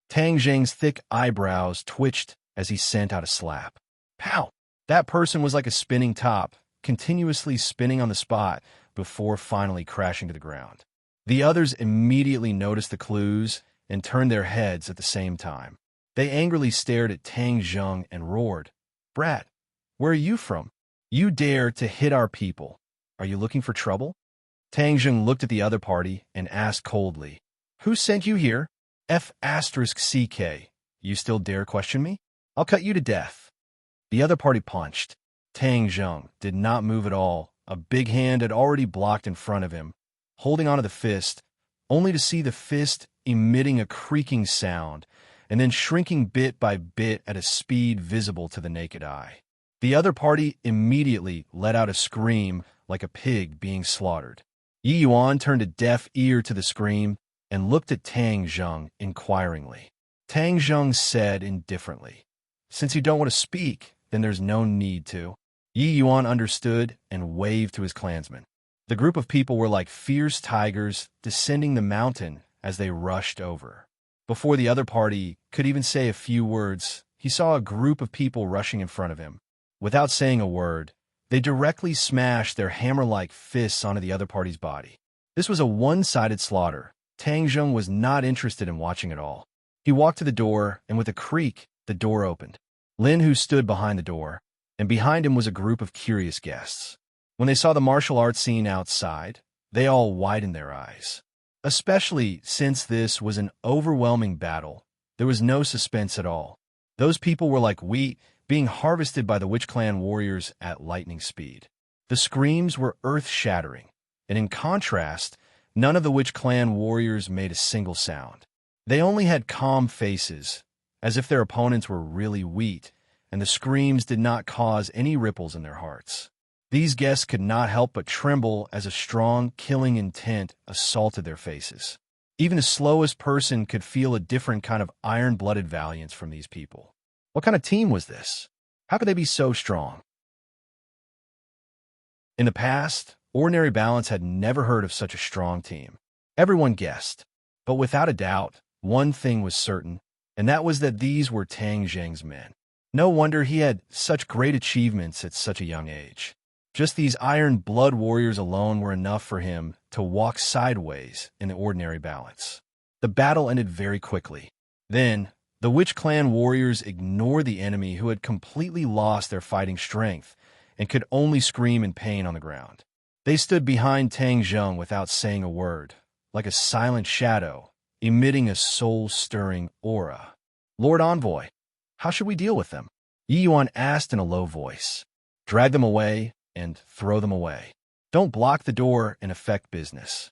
Tang Zheng's thick eyebrows twitched as he sent out a slap. Pow! That person was like a spinning top, continuously spinning on the spot before finally crashing to the ground. The others immediately noticed the clues and turned their heads at the same time. They angrily stared at Tang Zheng and roared, "Brat, where are you from? You dare to hit our people. Are you looking for trouble?" Tang Zheng looked at the other party and asked coldly, "Who sent you here? F***CK. You still dare question me? I'll cut you to death." The other party punched. Tang Zheng did not move at all. A big hand had already blocked in front of him, holding onto the fist, only to see the fist emitting a creaking sound and then shrinking bit by bit at a speed visible to the naked eye. The other party immediately let out a scream like a pig being slaughtered. Yi Yuan turned a deaf ear to the scream and looked at Tang Zheng inquiringly. Tang Zheng said indifferently, "Since you don't want to speak, then there's no need to." Yi Yuan understood and waved to his clansmen. The group of people were like fierce tigers descending the mountain as they rushed over. Before the other party could even say a few words, he saw a group of people rushing in front of him. Without saying a word, they directly smashed their hammer-like fists onto the other party's body. This was a one-sided slaughter. Tang Zheng was not interested in watching it all. He walked to the door, and with a creak, the door opened. Lin Hu stood behind the door, and behind him was a group of curious guests. When they saw the martial arts scene outside, they all widened their eyes. Especially since this was an overwhelming battle, there was no suspense at all. Those people were like wheat being harvested by the Witch Clan warriors at lightning speed. The screams were earth-shattering, and in contrast, none of the Witch Clan warriors made a single sound. They only had calm faces, as if their opponents were really wheat, and the screams did not cause any ripples in their hearts. These guests could not help but tremble as a strong, killing intent assaulted their faces. Even the slowest person could feel a different kind of iron-blooded valiance from these people. What kind of team was this? How could they be so strong? In the past, Ordinary Balance had never heard of such a strong team. Everyone guessed, but without a doubt, one thing was certain, and that was that these were Tang Zheng's men. No wonder he had such great achievements at such a young age. Just these iron blood warriors alone were enough for him to walk sideways in the ordinary balance. The battle ended very quickly. Then, the Witch Clan warriors ignored the enemy who had completely lost their fighting strength and could only scream in pain on the ground. They stood behind Tang Zheng without saying a word, like a silent shadow, emitting a soul-stirring aura. "Lord Envoy, how should we deal with them?" Yi Yuan asked in a low voice. "Drag them away and throw them away. Don't block the door and affect business,"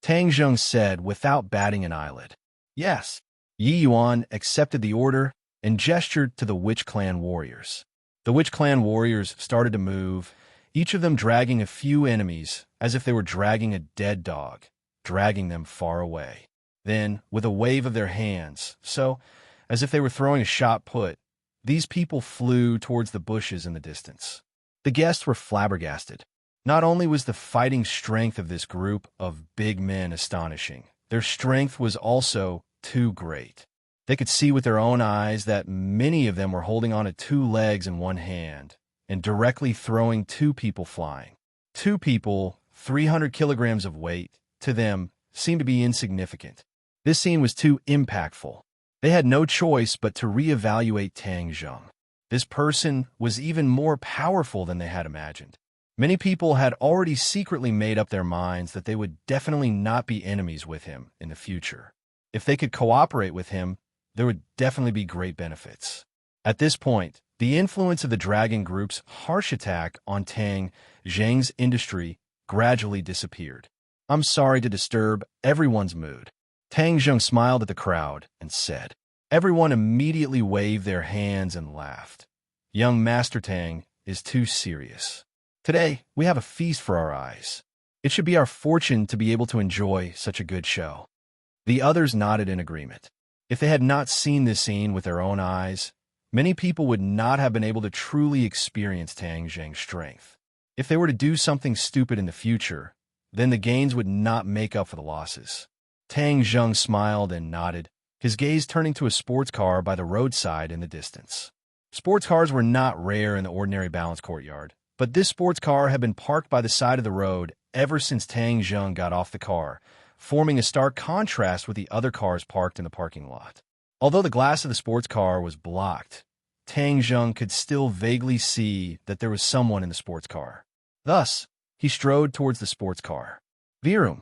Tang Zheng said without batting an eyelid. "Yes." Yi Yuan accepted the order and gestured to the Witch Clan warriors. The Witch Clan warriors started to move, each of them dragging a few enemies as if they were dragging a dead dog, dragging them far away. Then, with a wave of their hands, so as if they were throwing a shot put, these people flew towards the bushes in the distance. The guests were flabbergasted. Not only was the fighting strength of this group of big men astonishing, their strength was also too great. They could see with their own eyes that many of them were holding on to 2 legs in one hand and directly throwing 2 people flying. 2 people, 300 kilograms of weight, to them, seemed to be insignificant. This scene was too impactful. They had no choice but to reevaluate Tang Zheng. This person was even more powerful than they had imagined. Many people had already secretly made up their minds that they would definitely not be enemies with him in the future. If they could cooperate with him, there would definitely be great benefits. At this point, the influence of the Dragon Group's harsh attack on Tang Zheng's industry gradually disappeared. "I'm sorry to disturb everyone's mood." Tang Zheng smiled at the crowd and said. Everyone immediately waved their hands and laughed. "Young Master Tang is too serious. Today, we have a feast for our eyes. It should be our fortune to be able to enjoy such a good show." The others nodded in agreement. If they had not seen this scene with their own eyes, many people would not have been able to truly experience Tang Zheng's strength. If they were to do something stupid in the future, then the gains would not make up for the losses. Tang Zheng smiled and nodded, his gaze turning to a sports car by the roadside in the distance. Sports cars were not rare in the ordinary balance courtyard, but this sports car had been parked by the side of the road ever since Tang Zheng got off the car, forming a stark contrast with the other cars parked in the parking lot. Although the glass of the sports car was blocked, Tang Zheng could still vaguely see that there was someone in the sports car. Thus, he strode towards the sports car. Virum.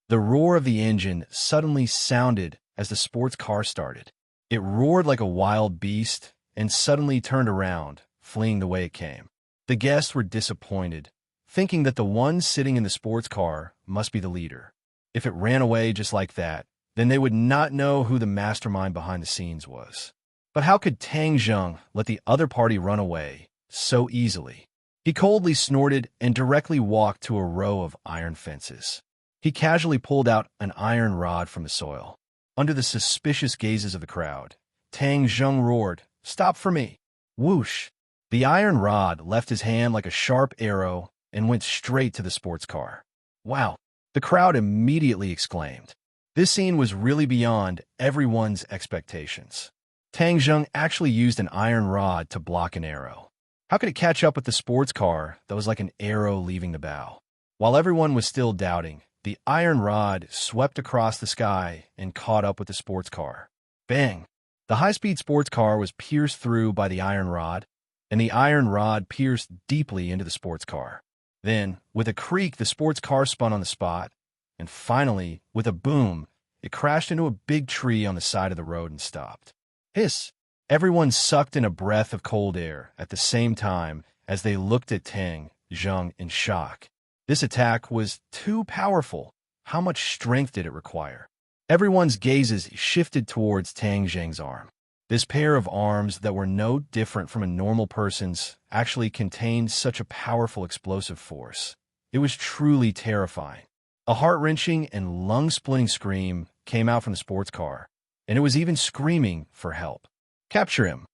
The roar of the engine suddenly sounded as the sports car started. It roared like a wild beast and suddenly turned around, fleeing the way it came. The guests were disappointed, thinking that the one sitting in the sports car must be the leader. If it ran away just like that, then they would not know who the mastermind behind the scenes was. But how could Tang Zheng let the other party run away so easily? He coldly snorted and directly walked to a row of iron fences. He casually pulled out an iron rod from the soil. Under the suspicious gazes of the crowd, Tang Zheng roared, "Stop for me!" Whoosh! The iron rod left his hand like a sharp arrow and went straight to the sports car. "Wow!" The crowd immediately exclaimed. This scene was really beyond everyone's expectations. Tang Zheng actually used an iron rod to block an arrow. How could it catch up with the sports car that was like an arrow leaving the bow? While everyone was still doubting, the iron rod swept across the sky and caught up with the sports car. Bang! The high-speed sports car was pierced through by the iron rod, and the iron rod pierced deeply into the sports car. Then, with a creak, the sports car spun on the spot, and finally, with a boom, it crashed into a big tree on the side of the road and stopped. Hiss! Everyone sucked in a breath of cold air at the same time as they looked at Tang Zheng in shock. This attack was too powerful. How much strength did it require? Everyone's gazes shifted towards Tang Zheng's arm. This pair of arms that were no different from a normal person's actually contained such a powerful explosive force. It was truly terrifying. A heart-wrenching and lung-splitting scream came out from the sports car, and it was even screaming for help. "Capture him,"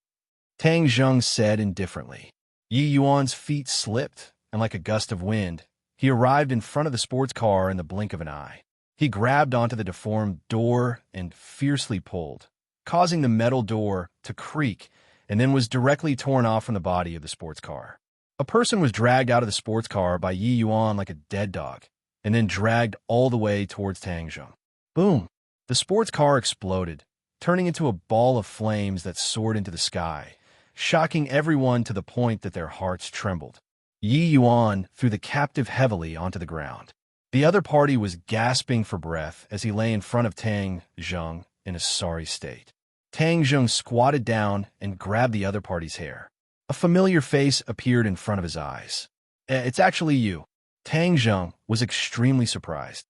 Tang Zheng said indifferently. Yi Yuan's feet slipped, and like a gust of wind, he arrived in front of the sports car in the blink of an eye. He grabbed onto the deformed door and fiercely pulled, causing the metal door to creak, and then was directly torn off from the body of the sports car. A person was dragged out of the sports car by Yi Yuan like a dead dog, and then dragged all the way towards Tang Zheng. Boom! The sports car exploded, turning into a ball of flames that soared into the sky, shocking everyone to the point that their hearts trembled. Yi Yuan threw the captive heavily onto the ground. The other party was gasping for breath as he lay in front of Tang Zheng in a sorry state. Tang Zheng squatted down and grabbed the other party's hair. A familiar face appeared in front of his eyes. It's actually you. Tang Zheng was extremely surprised.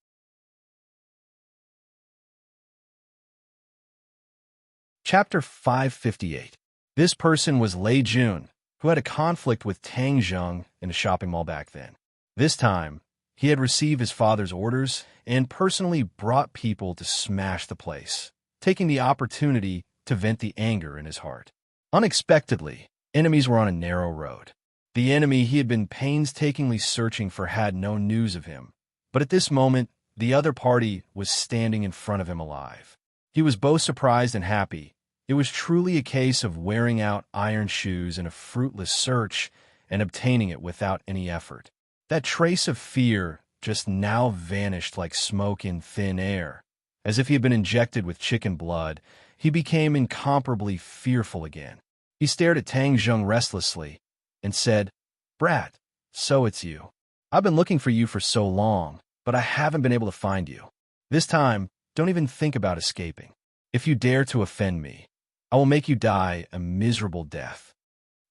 Chapter 558. This person was Lei Jun, who had a conflict with Tang Zheng in a shopping mall back then. This time, he had received his father's orders and personally brought people to smash the place, taking the opportunity to vent the anger in his heart. Unexpectedly, enemies were on a narrow road. The enemy he had been painstakingly searching for had no news of him, but at this moment, the other party was standing in front of him alive. He was both surprised and happy. It was truly a case of wearing out iron shoes in a fruitless search and obtaining it without any effort. That trace of fear just now vanished like smoke in thin air. As if he had been injected with chicken blood, he became incomparably fearful again. He stared at Tang Zheng restlessly and said, "Brat, so it's you. I've been looking for you for so long, but I haven't been able to find you. This time, don't even think about escaping. If you dare to offend me, I will make you die a miserable death."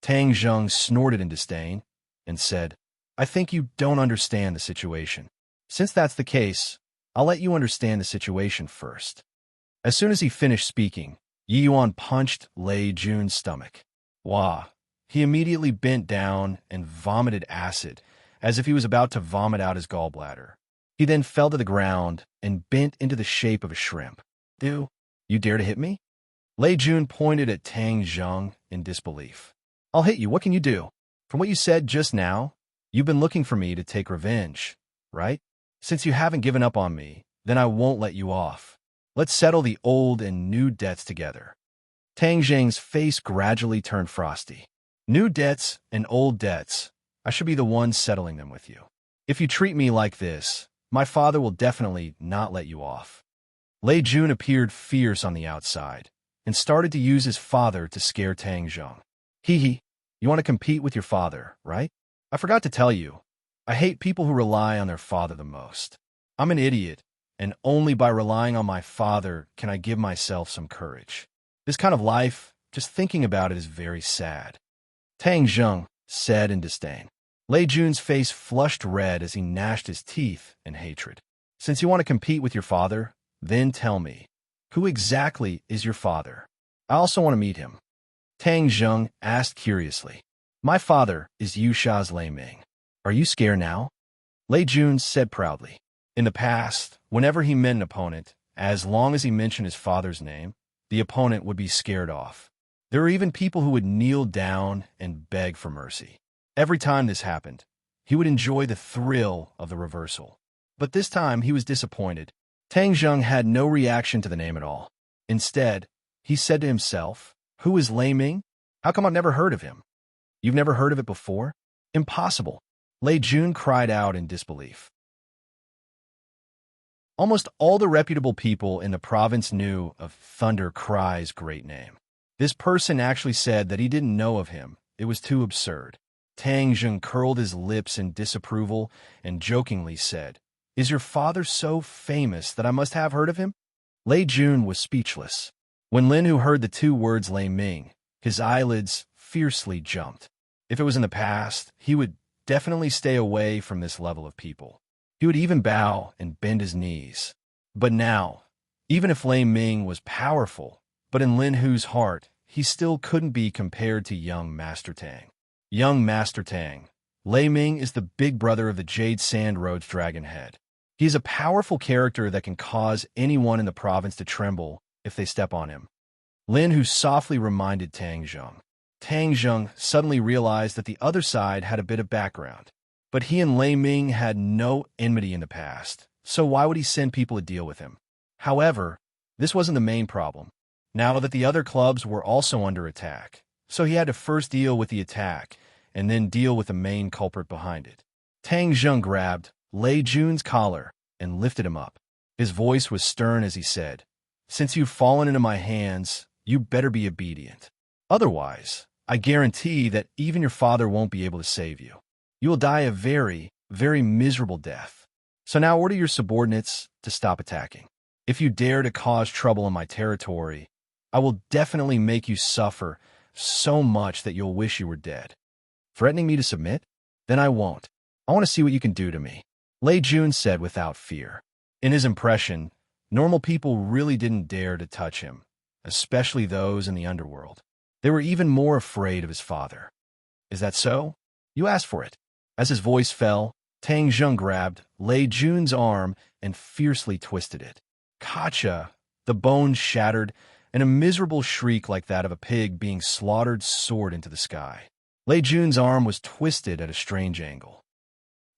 Tang Zheng snorted in disdain and said, "I think you don't understand the situation. Since that's the case, I'll let you understand the situation first." As soon as he finished speaking, Yi Yuan punched Lei Jun's stomach. Wah! He immediately bent down and vomited acid, as if he was about to vomit out his gallbladder. He then fell to the ground and bent into the shape of a shrimp. "Do you dare to hit me?" Lei Jun pointed at Tang Zheng in disbelief. "I'll hit you. What can you do? From what you said just now, you've been looking for me to take revenge, right? Since you haven't given up on me, then I won't let you off. Let's settle the old and new debts together." Tang Zheng's face gradually turned frosty. "New debts and old debts. I should be the one settling them with you. If you treat me like this, my father will definitely not let you off." Lei Jun appeared fierce on the outside and started to use his father to scare Tang Zheng. "Hee, you want to compete with your father, right? I forgot to tell you, I hate people who rely on their father the most. I'm an idiot, and only by relying on my father can I give myself some courage. This kind of life, just thinking about it, is very sad," Tang Zheng said in disdain. Lei Jun's face flushed red as he gnashed his teeth in hatred. "Since you want to compete with your father, then tell me, who exactly is your father? I also want to meet him." Tang Zheng asked curiously. "My father is Yusha's Lei Ming. Are you scared now?" Lei Jun said proudly. In the past, whenever he met an opponent, as long as he mentioned his father's name, the opponent would be scared off. There were even people who would kneel down and beg for mercy. Every time this happened, he would enjoy the thrill of the reversal. But this time he was disappointed. Tang Zheng had no reaction to the name at all. Instead, he said to himself, "Who is Lei Ming? How come I've never heard of him?" "You've never heard of it before? Impossible!" Lei Jun cried out in disbelief. Almost all the reputable people in the province knew of Thunder Cry's great name. This person actually said that he didn't know of him. It was too absurd. Tang Zheng curled his lips in disapproval and jokingly said, "Is your father so famous that I must have heard of him?" Lei Jun was speechless. When Lin Hu heard the two words Lei Ming, his eyelids fiercely jumped. If it was in the past, he would definitely stay away from this level of people. He would even bow and bend his knees. But now, even if Lei Ming was powerful, but in Lin Hu's heart, he still couldn't be compared to young Master Tang. Young Master Tang. Lei Ming is the big brother of the Jade Sand Road's Dragon Head. He is a powerful character that can cause anyone in the province to tremble if they step on him. Lin Hu softly reminded Tang Zheng. Tang Zheng suddenly realized that the other side had a bit of background. But he and Lei Ming had no enmity in the past, so why would he send people to deal with him? However, this wasn't the main problem. Now that the other clubs were also under attack, so he had to first deal with the attack and then deal with the main culprit behind it. Tang Zheng grabbed Lei Jun's collar and lifted him up. His voice was stern as he said, "Since you've fallen into my hands, you better be obedient. Otherwise, I guarantee that even your father won't be able to save you. You will die a very, very miserable death. So now order your subordinates to stop attacking. If you dare to cause trouble in my territory, I will definitely make you suffer so much that you'll wish you were dead." "Threatening me to submit? Then I won't. I want to see what you can do to me," Lei Jun said without fear. In his impression, normal people really didn't dare to touch him, especially those in the underworld. They were even more afraid of his father. "Is that so? You asked for it." As his voice fell, Tang Zheng grabbed Lei Jun's arm and fiercely twisted it. Kacha! The bones shattered, and a miserable shriek like that of a pig being slaughtered soared into the sky. Lei Jun's arm was twisted at a strange angle.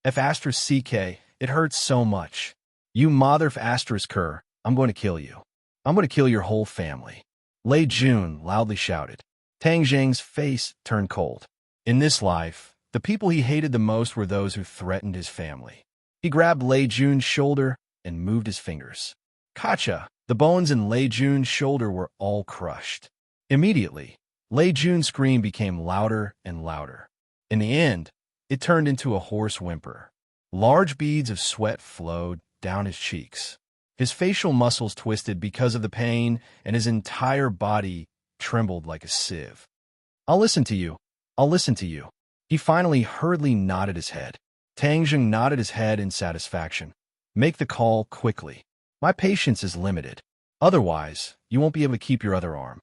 "F asterisk CK, it hurts so much. You mother f asterisk cur, I'm going to kill you. I'm going to kill your whole family," Lei Jun loudly shouted. Tang Zheng's face turned cold. In this life, the people he hated the most were those who threatened his family. He grabbed Lei Jun's shoulder and moved his fingers. Kacha! The bones in Lei Jun's shoulder were all crushed. Immediately, Lei Jun's scream became louder and louder. In the end, it turned into a hoarse whimper. Large beads of sweat flowed down his cheeks. His facial muscles twisted because of the pain, and his entire body trembled like a sieve. "I'll listen to you. I'll listen to you." He finally hurriedly nodded his head. Tang Zheng nodded his head in satisfaction. "Make the call quickly. My patience is limited. Otherwise, you won't be able to keep your other arm."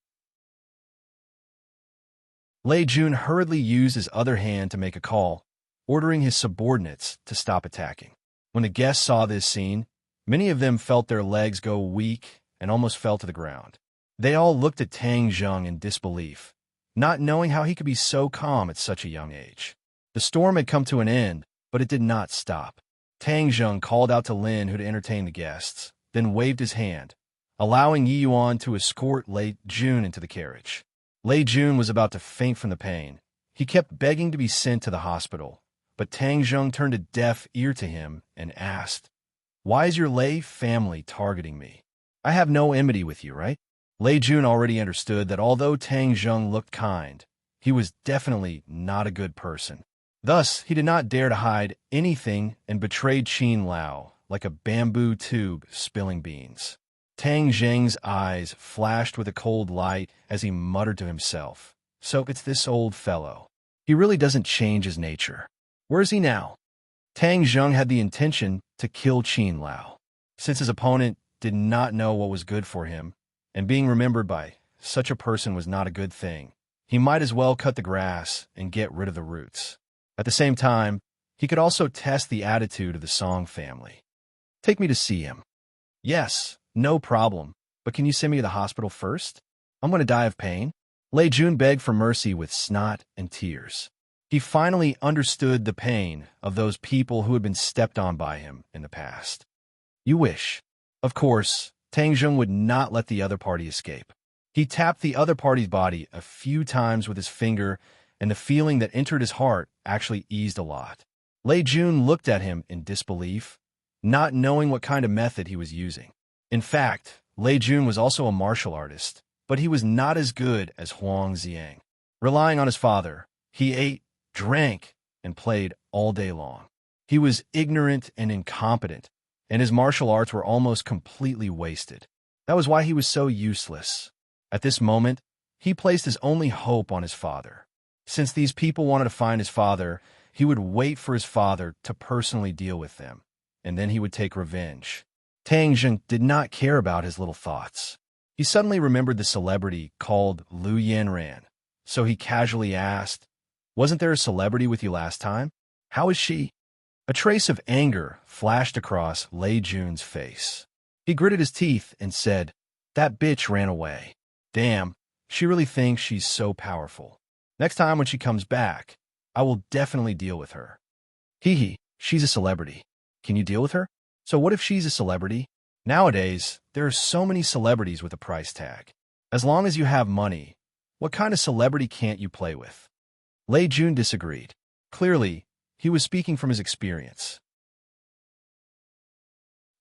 Lei Jun hurriedly used his other hand to make a call, ordering his subordinates to stop attacking. When the guests saw this scene, many of them felt their legs go weak and almost fell to the ground. They all looked at Tang Zheng in disbelief, not knowing how he could be so calm at such a young age. The storm had come to an end, but it did not stop. Tang Zheng called out to Lin, who had entertained the guests, then waved his hand, allowing Yi Yuan to escort Lei Jun into the carriage. Lei Jun was about to faint from the pain. He kept begging to be sent to the hospital, but Tang Zheng turned a deaf ear to him and asked, "Why is your Lei family targeting me? I have no enmity with you, right?" Lei Jun already understood that although Tang Zheng looked kind, he was definitely not a good person. Thus, he did not dare to hide anything and betrayed Qin Lao like a bamboo tube spilling beans. Tang Zheng's eyes flashed with a cold light as he muttered to himself, "So it's this old fellow. He really doesn't change his nature. Where is he now?" Tang Zheng had the intention to kill Qin Lao. Since his opponent did not know what was good for him, and being remembered by such a person was not a good thing, he might as well cut the grass and get rid of the roots. At the same time, he could also test the attitude of the Song family. "Take me to see him." "Yes, no problem, but can you send me to the hospital first? I'm going to die of pain." Lei Jun begged for mercy with snot and tears. He finally understood the pain of those people who had been stepped on by him in the past. "You wish." Of course, Tang Zheng would not let the other party escape. He tapped the other party's body a few times with his finger, and the feeling that entered his heart actually eased a lot. Lei Jun looked at him in disbelief, not knowing what kind of method he was using. In fact, Lei Jun was also a martial artist, but he was not as good as Huang Xiang. Relying on his father, he ate, drank, and played all day long. He was ignorant and incompetent, and his martial arts were almost completely wasted. That was why he was so useless. At this moment, he placed his only hope on his father. Since these people wanted to find his father, he would wait for his father to personally deal with them, and then he would take revenge. Tang Zheng did not care about his little thoughts. He suddenly remembered the celebrity called Lu Yanran, so he casually asked, "Wasn't there a celebrity with you last time? How is she?" A trace of anger flashed across Lei Jun's face. He gritted his teeth and said, "That bitch ran away. Damn, she really thinks she's so powerful. Next time when she comes back, I will definitely deal with her." Hee hee, she's a celebrity. Can you deal with her? So what if she's a celebrity? Nowadays, there are so many celebrities with a price tag. As long as you have money, what kind of celebrity can't you play with? Lei Jun disagreed. Clearly, he was speaking from his experience.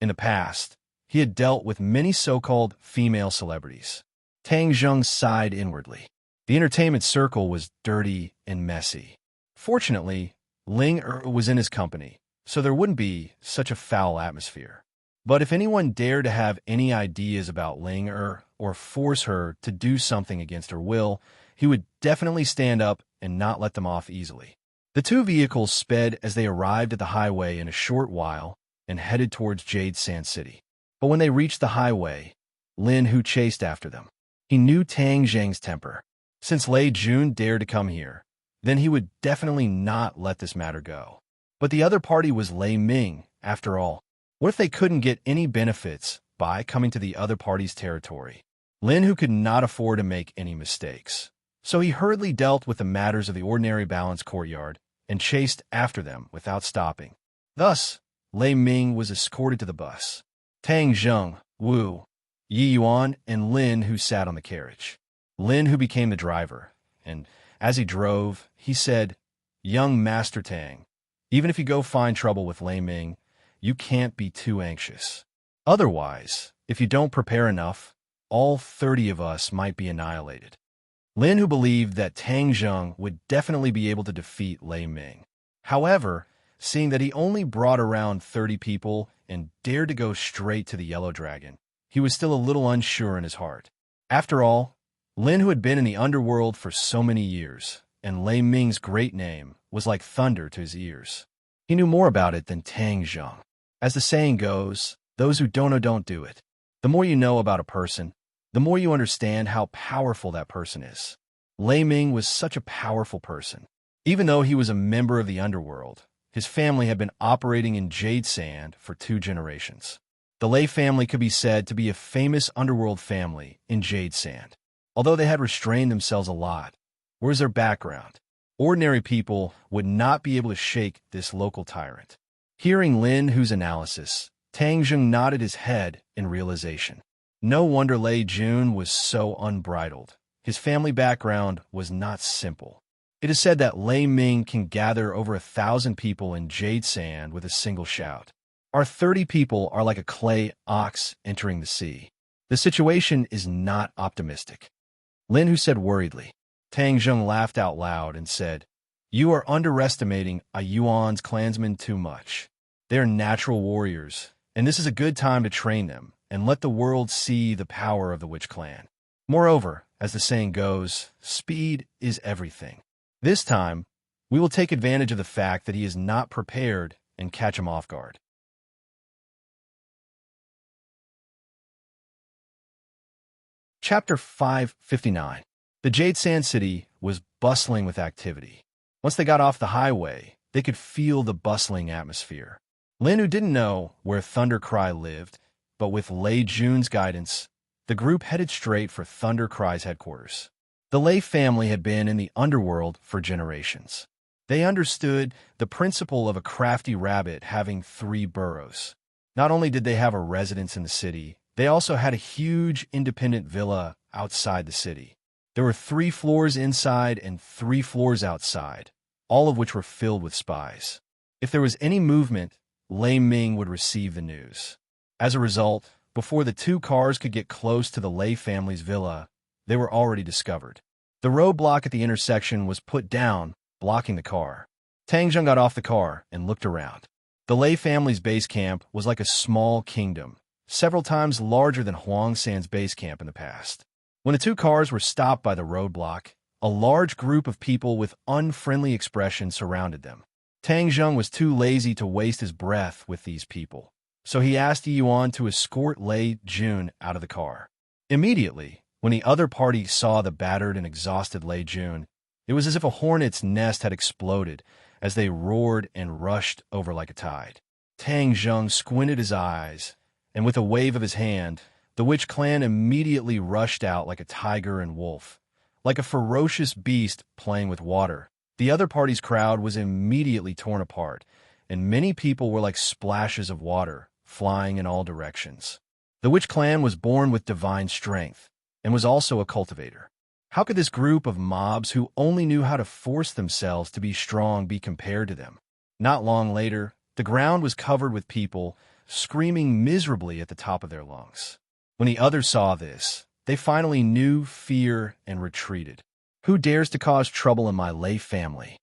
In the past, he had dealt with many so-called female celebrities. Tang Zheng sighed inwardly. The entertainment circle was dirty and messy. Fortunately, Ling was in his company, so there wouldn't be such a foul atmosphere. But if anyone dared to have any ideas about Ling or force her to do something against her will, he would definitely stand up and not let them off easily. The two vehicles sped as they arrived at the highway in a short while and headed towards Jade Sand City. But when they reached the highway, Lin Hu chased after them. He knew Tang Zheng's temper. Since Lei Jun dared to come here, then he would definitely not let this matter go. But the other party was Lei Ming, after all. What if they couldn't get any benefits by coming to the other party's territory? Lin Hu could not afford to make any mistakes. So he hurriedly dealt with the matters of the ordinary balanced courtyard and chased after them without stopping. Thus, Lei Ming was escorted to the bus. Tang Zheng, Wu, Yi Yuan, and Lin Hu sat on the carriage. Lin Hu became the driver, and as he drove, he said, "Young Master Tang, even if you go find trouble with Lei Ming, you can't be too anxious. Otherwise, if you don't prepare enough, all 30 of us might be annihilated." Lin Hu believed that Tang Zheng would definitely be able to defeat Lei Ming. However, seeing that he only brought around 30 people and dared to go straight to the Yellow Dragon, he was still a little unsure in his heart. After all, Lin Hu had been in the underworld for so many years, and Lei Ming's great name was like thunder to his ears. He knew more about it than Tang Zheng. As the saying goes, those who don't know don't do it. The more you know about a person, the more you understand how powerful that person is. Lei Ming was such a powerful person. Even though he was a member of the underworld, his family had been operating in Jade Sand for 2 generations. The Lei family could be said to be a famous underworld family in Jade Sand. Although they had restrained themselves a lot, where's their background? Ordinary people would not be able to shake this local tyrant. Hearing Lin Hu's analysis, Tang Zheng nodded his head in realization. No wonder Lei Jun was so unbridled. His family background was not simple. It is said that Lei Ming can gather over 1,000 people in Jade Sand with a single shout. Our 30 people are like a clay ox entering the sea. The situation is not optimistic. Lin Hu said worriedly. Tang Zheng laughed out loud and said, "You are underestimating a Yuan's clansmen too much. They are natural warriors, and this is a good time to train them and let the world see the power of the Witch Clan. Moreover, as the saying goes, speed is everything. This time, we will take advantage of the fact that he is not prepared and catch him off guard." Chapter 559. The Jade Sand City was bustling with activity. Once they got off the highway, they could feel the bustling atmosphere. Lin Hu didn't know where Thunder Cry lived, but with Lei Jun's guidance, the group headed straight for Thunder Cry's headquarters. The Lei family had been in the underworld for generations. They understood the principle of a crafty rabbit having 3 burrows. Not only did they have a residence in the city, they also had a huge independent villa outside the city. There were 3 floors inside and 3 floors outside, all of which were filled with spies. If there was any movement, Lei Ming would receive the news. As a result, before the 2 cars could get close to the Lei family's villa, they were already discovered. The roadblock at the intersection was put down, blocking the car. Tang Zheng got off the car and looked around. The Lei family's base camp was like a small kingdom, several times larger than Huang San's base camp in the past. When the 2 cars were stopped by the roadblock, a large group of people with unfriendly expressions surrounded them. Tang Zheng was too lazy to waste his breath with these people, so he asked Yi Yuan to escort Lei Jun out of the car. Immediately, when the other party saw the battered and exhausted Lei Jun, it was as if a hornet's nest had exploded as they roared and rushed over like a tide. Tang Zheng squinted his eyes, and with a wave of his hand, the Witch Clan immediately rushed out like a tiger and wolf. Like a ferocious beast playing with water, the other party's crowd was immediately torn apart, and many people were like splashes of water, flying in all directions. The Witch Clan was born with divine strength, and was also a cultivator. How could this group of mobs who only knew how to force themselves to be strong be compared to them? Not long later, the ground was covered with people screaming miserably at the top of their lungs. When the others saw this, they finally knew fear and retreated. Who dares to cause trouble in my lay family?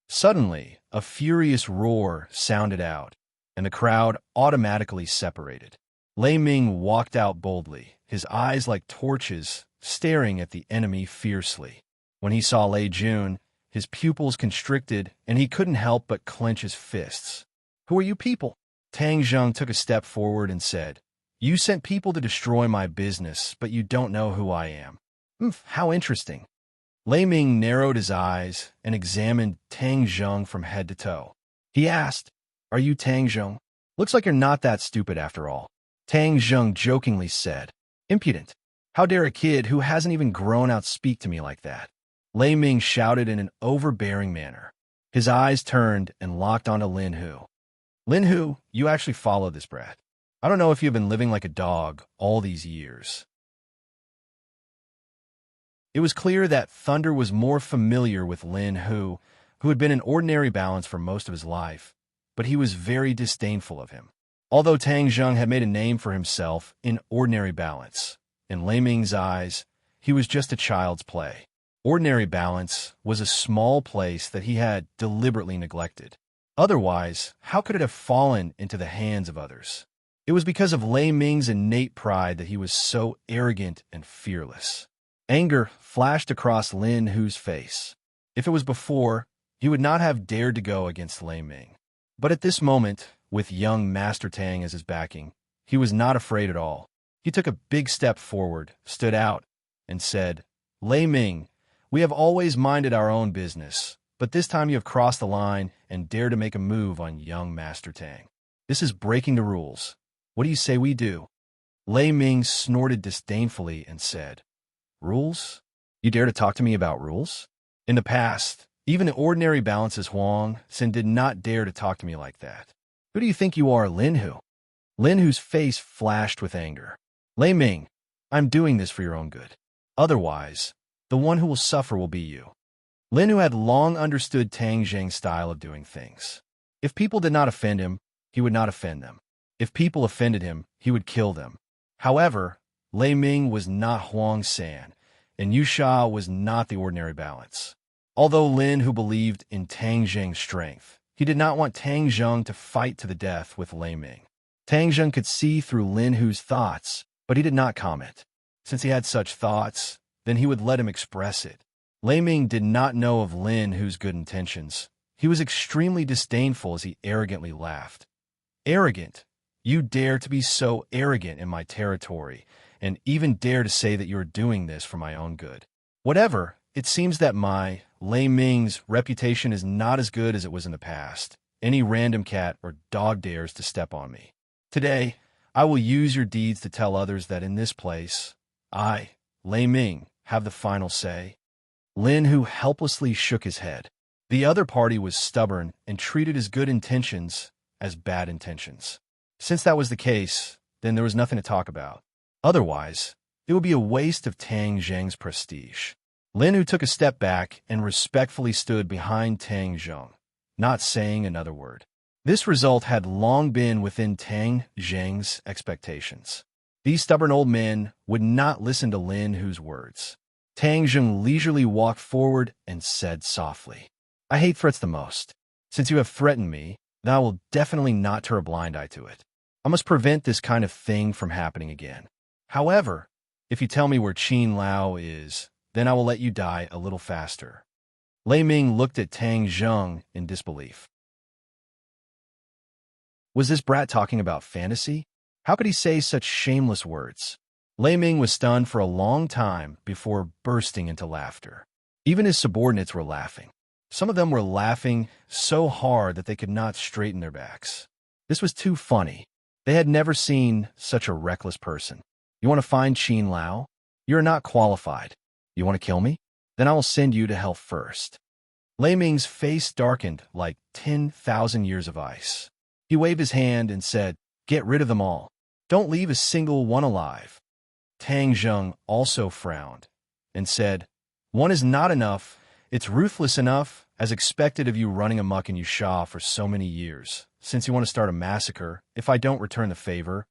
Suddenly, a furious roar sounded out, and the crowd automatically separated. Lei Ming walked out boldly, his eyes like torches, staring at the enemy fiercely. When he saw Lei Jun, his pupils constricted, and he couldn't help but clench his fists. "Who are you people?" Tang Zheng took a step forward and said, "You sent people to destroy my business, but you don't know who I am." How interesting." Lei Ming narrowed his eyes and examined Tang Zheng from head to toe. He asked, "Are you Tang Zheng? Looks like you're not that stupid after all." Tang Zheng jokingly said, "Impudent. How dare a kid who hasn't even grown out speak to me like that?" Lei Ming shouted in an overbearing manner. His eyes turned and locked onto Lin Hu. "Lin Hu, you actually followed this brat. I don't know if you've been living like a dog all these years." It was clear that Thunder was more familiar with Lin Hu, who had been in ordinary balance for most of his life, but he was very disdainful of him. Although Tang Zheng had made a name for himself in ordinary balance, in Lei Ming's eyes, he was just a child's play. Ordinary balance was a small place that he had deliberately neglected. Otherwise, how could it have fallen into the hands of others? It was because of Lei Ming's innate pride that he was so arrogant and fearless. Anger flashed across Lin Hu's face. If it was before, he would not have dared to go against Lei Ming. But at this moment, with young Master Tang as his backing, he was not afraid at all. He took a big step forward, stood out, and said, "Lei Ming, we have always minded our own business, but this time you have crossed the line and dared to make a move on young Master Tang. This is breaking the rules. What do you say we do?" Lei Ming snorted disdainfully and said, "Rules? You dare to talk to me about rules?" In the past, even the ordinary balances Huang Xin did not dare to talk to me like that. "Who do you think you are, Lin Hu?" Lin Hu's face flashed with anger. "Lei Ming, I'm doing this for your own good. Otherwise, the one who will suffer will be you." Lin Hu had long understood Tang Zheng's style of doing things. If people did not offend him, he would not offend them. If people offended him, he would kill them. However, Lei Ming was not Huang San, and Yusha was not the ordinary balance. Although Lin Hu believed in Tang Zheng's strength, he did not want Tang Zheng to fight to the death with Lei Ming. Tang Zheng could see through Lin Hu's thoughts, but he did not comment. Since he had such thoughts, then he would let him express it. Lei Ming did not know of Lin Hu's good intentions. He was extremely disdainful as he arrogantly laughed. "Arrogant? You dare to be so arrogant in my territory, and even dare to say that you are doing this for my own good. Whatever, it seems that my, Lei Ming's, reputation is not as good as it was in the past. Any random cat or dog dares to step on me. Today, I will use your deeds to tell others that in this place, I, Lei Ming, have the final say." Lin Hu helplessly shook his head. The other party was stubborn and treated his good intentions as bad intentions. Since that was the case, then there was nothing to talk about. Otherwise, it would be a waste of Tang Zheng's prestige. Lin Hu took a step back and respectfully stood behind Tang Zheng, not saying another word. This result had long been within Tang Zheng's expectations. These stubborn old men would not listen to Lin Hu's words. Tang Zheng leisurely walked forward and said softly, "I hate threats the most. Since you have threatened me, then I will definitely not turn a blind eye to it. I must prevent this kind of thing from happening again. However, if you tell me where Qin Lao is, then I will let you die a little faster." Lei Ming looked at Tang Zheng in disbelief. Was this brat talking about fantasy? How could he say such shameless words? Lei Ming was stunned for a long time before bursting into laughter. Even his subordinates were laughing. Some of them were laughing so hard that they could not straighten their backs. This was too funny. They had never seen such a reckless person. "You want to find Qin Lao? You are not qualified. You want to kill me? Then I will send you to hell first." Lei Ming's face darkened like 10,000 years of ice. He waved his hand and said, "Get rid of them all. Don't leave a single one alive." Tang Zheng also frowned and said, One is not enough. It's ruthless enough, as expected of you running amok in Yusha for so many years. Since you want to start a massacre, if I don't return the favor,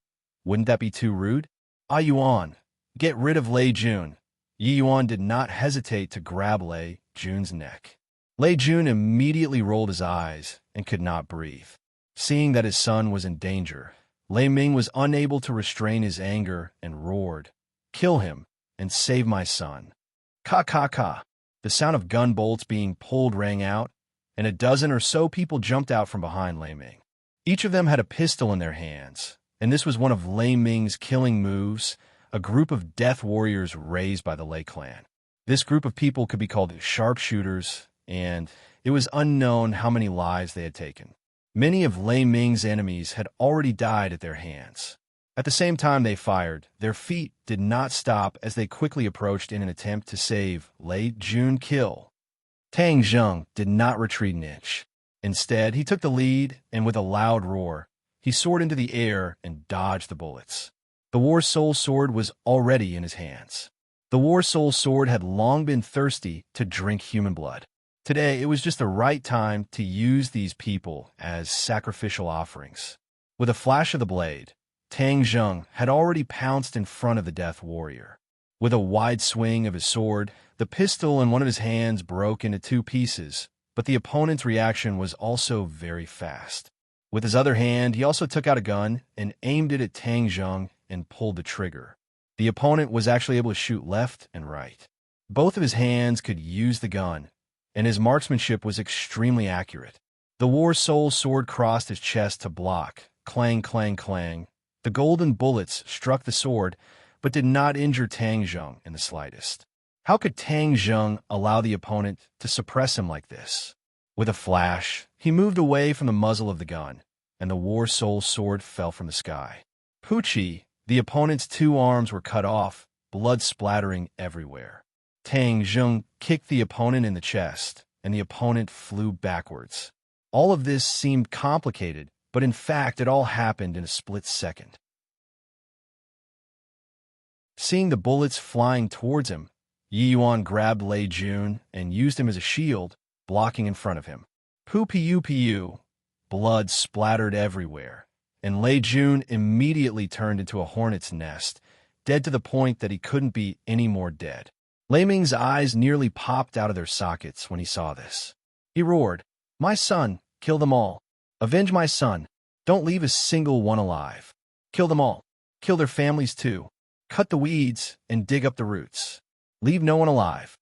wouldn't that be too rude? Ah Yuan, get rid of Lei Jun. Yi Yuan did not hesitate to grab Lei Jun's neck. Lei Jun immediately rolled his eyes and could not breathe. Seeing that his son was in danger, Lei Ming was unable to restrain his anger and roared, "Kill him and save my son." Ka ka ka. The sound of gun bolts being pulled rang out, and a dozen or so people jumped out from behind Lei Ming. Each of them had a pistol in their hands, and this was one of Lei Ming's killing moves, a group of death warriors raised by the Lei clan. This group of people could be called sharpshooters, and it was unknown how many lives they had taken. Many of Lei Ming's enemies had already died at their hands. At the same time they fired, their feet did not stop as they quickly approached in an attempt to save Lei Jun kill. Tang Zheng did not retreat an inch. Instead, he took the lead, and with a loud roar, he soared into the air and dodged the bullets. The War Soul Sword was already in his hands. The War Soul Sword had long been thirsty to drink human blood. Today, it was just the right time to use these people as sacrificial offerings. With a flash of the blade, Tang Zheng had already pounced in front of the Death Warrior. With a wide swing of his sword, the pistol in one of his hands broke into two pieces, but the opponent's reaction was also very fast. With his other hand, he also took out a gun and aimed it at Tang Zheng and pulled the trigger. The opponent was actually able to shoot left and right. Both of his hands could use the gun, and his marksmanship was extremely accurate. The War Soul Sword crossed his chest to block. Clang, clang, clang. The golden bullets struck the sword, but did not injure Tang Zheng in the slightest. How could Tang Zheng allow the opponent to suppress him like this? With a flash, he moved away from the muzzle of the gun, and the War Soul Sword fell from the sky. Poochie, the opponent's two arms were cut off, blood splattering everywhere. Tang Zheng kicked the opponent in the chest, and the opponent flew backwards. All of this seemed complicated, but in fact it all happened in a split second. Seeing the bullets flying towards him, Yi Yuan grabbed Lei Jun and used him as a shield, blocking in front of him. Poo-pee-you-pee-you. Blood splattered everywhere, and Lei Jun immediately turned into a hornet's nest, dead to the point that he couldn't be any more dead. Lei Ming's eyes nearly popped out of their sockets when he saw this. He roared, "My son, kill them all. Avenge my son. Don't leave a single one alive. Kill them all. Kill their families too. Cut the weeds and dig up the roots. Leave no one alive."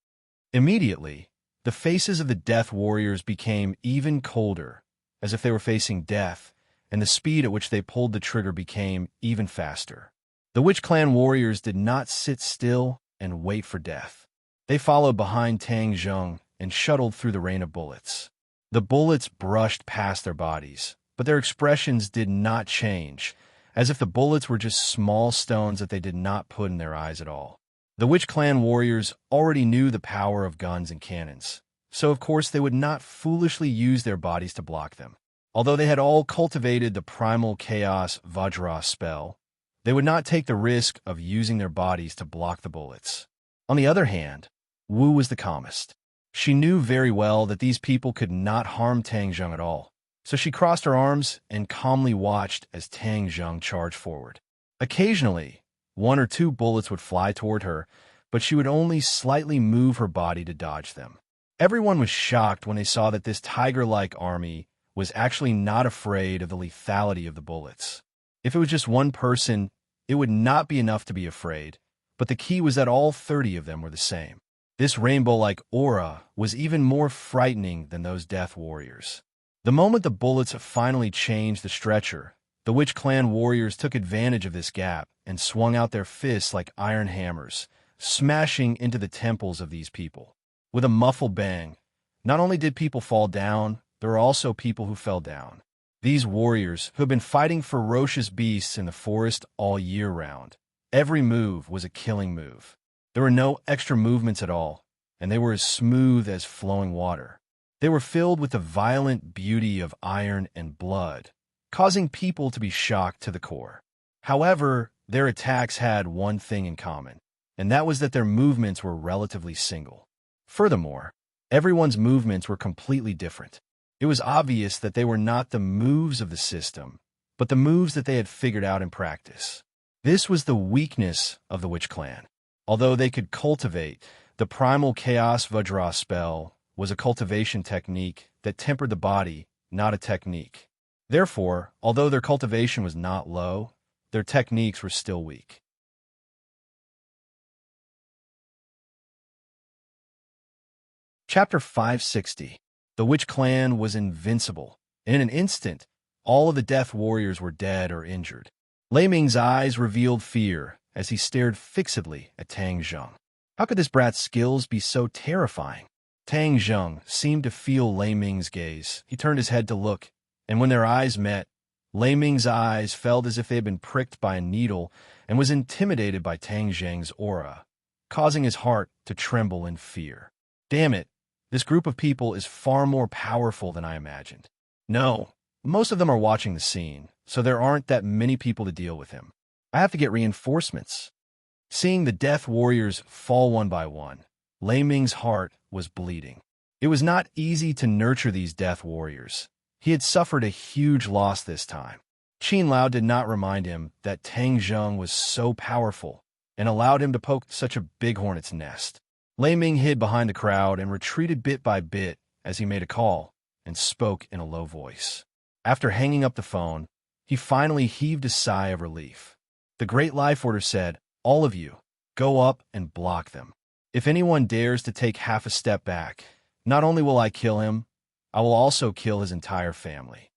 Immediately, the faces of the Death Warriors became even colder, as if they were facing death, and the speed at which they pulled the trigger became even faster. The Witch Clan warriors did not sit still and wait for death. They followed behind Tang Zheng and shuttled through the rain of bullets. The bullets brushed past their bodies, but their expressions did not change, as if the bullets were just small stones that they did not put in their eyes at all. The Witch Clan warriors already knew the power of guns and cannons, so of course they would not foolishly use their bodies to block them. Although they had all cultivated the Primal Chaos Vajra spell, they would not take the risk of using their bodies to block the bullets. On the other hand, Wu was the calmest. She knew very well that these people could not harm Tang Zheng at all, so she crossed her arms and calmly watched as Tang Zheng charged forward. Occasionally, one or two bullets would fly toward her, but she would only slightly move her body to dodge them. Everyone was shocked when they saw that this tiger-like army was actually not afraid of the lethality of the bullets. If it was just one person, it would not be enough to be afraid, but the key was that all 30 of them were the same. This rainbow-like aura was even more frightening than those Death Warriors. The moment the bullets finally changed the stretcher, the Witch Clan warriors took advantage of this gap and swung out their fists like iron hammers, smashing into the temples of these people. With a muffled bang, not only did people fall down, there were also people who fell down. These warriors, who had been fighting ferocious beasts in the forest all year round, every move was a killing move. There were no extra movements at all, and they were as smooth as flowing water. They were filled with the violent beauty of iron and blood, causing people to be shocked to the core. However, their attacks had one thing in common, and that was that their movements were relatively single. Furthermore, everyone's movements were completely different. It was obvious that they were not the moves of the system, but the moves that they had figured out in practice. This was the weakness of the Witch Clan. Although they could cultivate, the primal Chaos Vajra spell was a cultivation technique that tempered the body, not a technique. Therefore, although their cultivation was not low, their techniques were still weak. Chapter 560. The Witch Clan was invincible. In an instant, all of the Death Warriors were dead or injured. Lei Ming's eyes revealed fear as he stared fixedly at Tang Zheng. How could this brat's skills be so terrifying? Tang Zheng seemed to feel Lei Ming's gaze. He turned his head to look, and when their eyes met, Lei Ming's eyes felt as if they had been pricked by a needle and was intimidated by Tang Zheng's aura, causing his heart to tremble in fear. Damn it, this group of people is far more powerful than I imagined. No, most of them are watching the scene, so there aren't that many people to deal with him. I have to get reinforcements. Seeing the Death Warriors fall one by one, Lei Ming's heart was bleeding. It was not easy to nurture these Death Warriors. He had suffered a huge loss this time. Qin Lao did not remind him that Tang Zheng was so powerful and allowed him to poke such a big hornet's nest. Lei Ming hid behind the crowd and retreated bit by bit as he made a call and spoke in a low voice. After hanging up the phone, he finally heaved a sigh of relief. The Great Life Order said, "All of you, go up and block them. If anyone dares to take half a step back, not only will I kill him, I will also kill his entire family."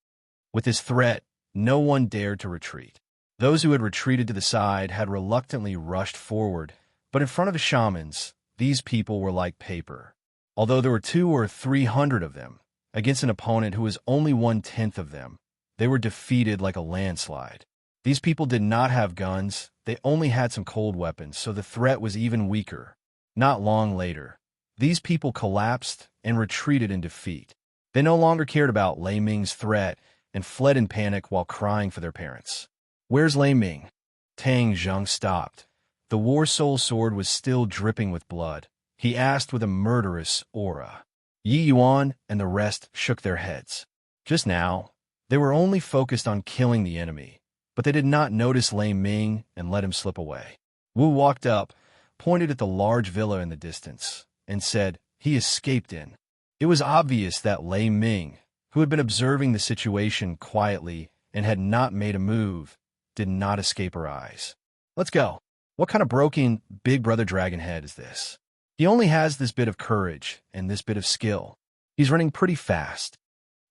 With this threat, no one dared to retreat. Those who had retreated to the side had reluctantly rushed forward, but in front of the shamans, these people were like paper. Although there were 200 or 300 of them, against an opponent who was only 1/10 of them, they were defeated like a landslide. These people did not have guns, they only had some cold weapons, so the threat was even weaker. Not long later, these people collapsed and retreated in defeat. They no longer cared about Lei Ming's threat and fled in panic while crying for their parents. "Where's Lei Ming?" Tang Zheng stopped. The War Soul sword was still dripping with blood. He asked with a murderous aura. Yi Yuan and the rest shook their heads. Just now, they were only focused on killing the enemy, but they did not notice Lei Ming and let him slip away. Wu walked up, pointed at the large villa in the distance, and said, "He escaped in." It was obvious that Lei Ming, who had been observing the situation quietly and had not made a move, did not escape her eyes. "Let's go. What kind of broken Big Brother Dragon head is this? He only has this bit of courage and this bit of skill. He's running pretty fast."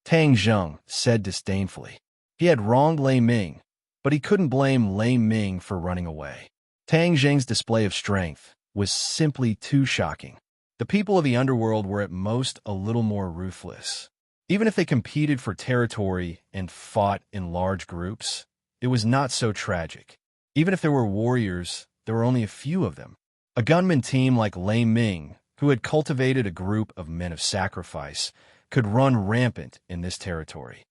Tang Zheng said disdainfully. He had wronged Lei Ming, but he couldn't blame Lei Ming for running away. Tang Zheng's display of strength was simply too shocking. The people of the underworld were at most a little more ruthless. Even if they competed for territory and fought in large groups, it was not so tragic. Even if there were warriors, there were only a few of them. A gunman team like Lei Ming, who had cultivated a group of men of sacrifice, could run rampant in this territory.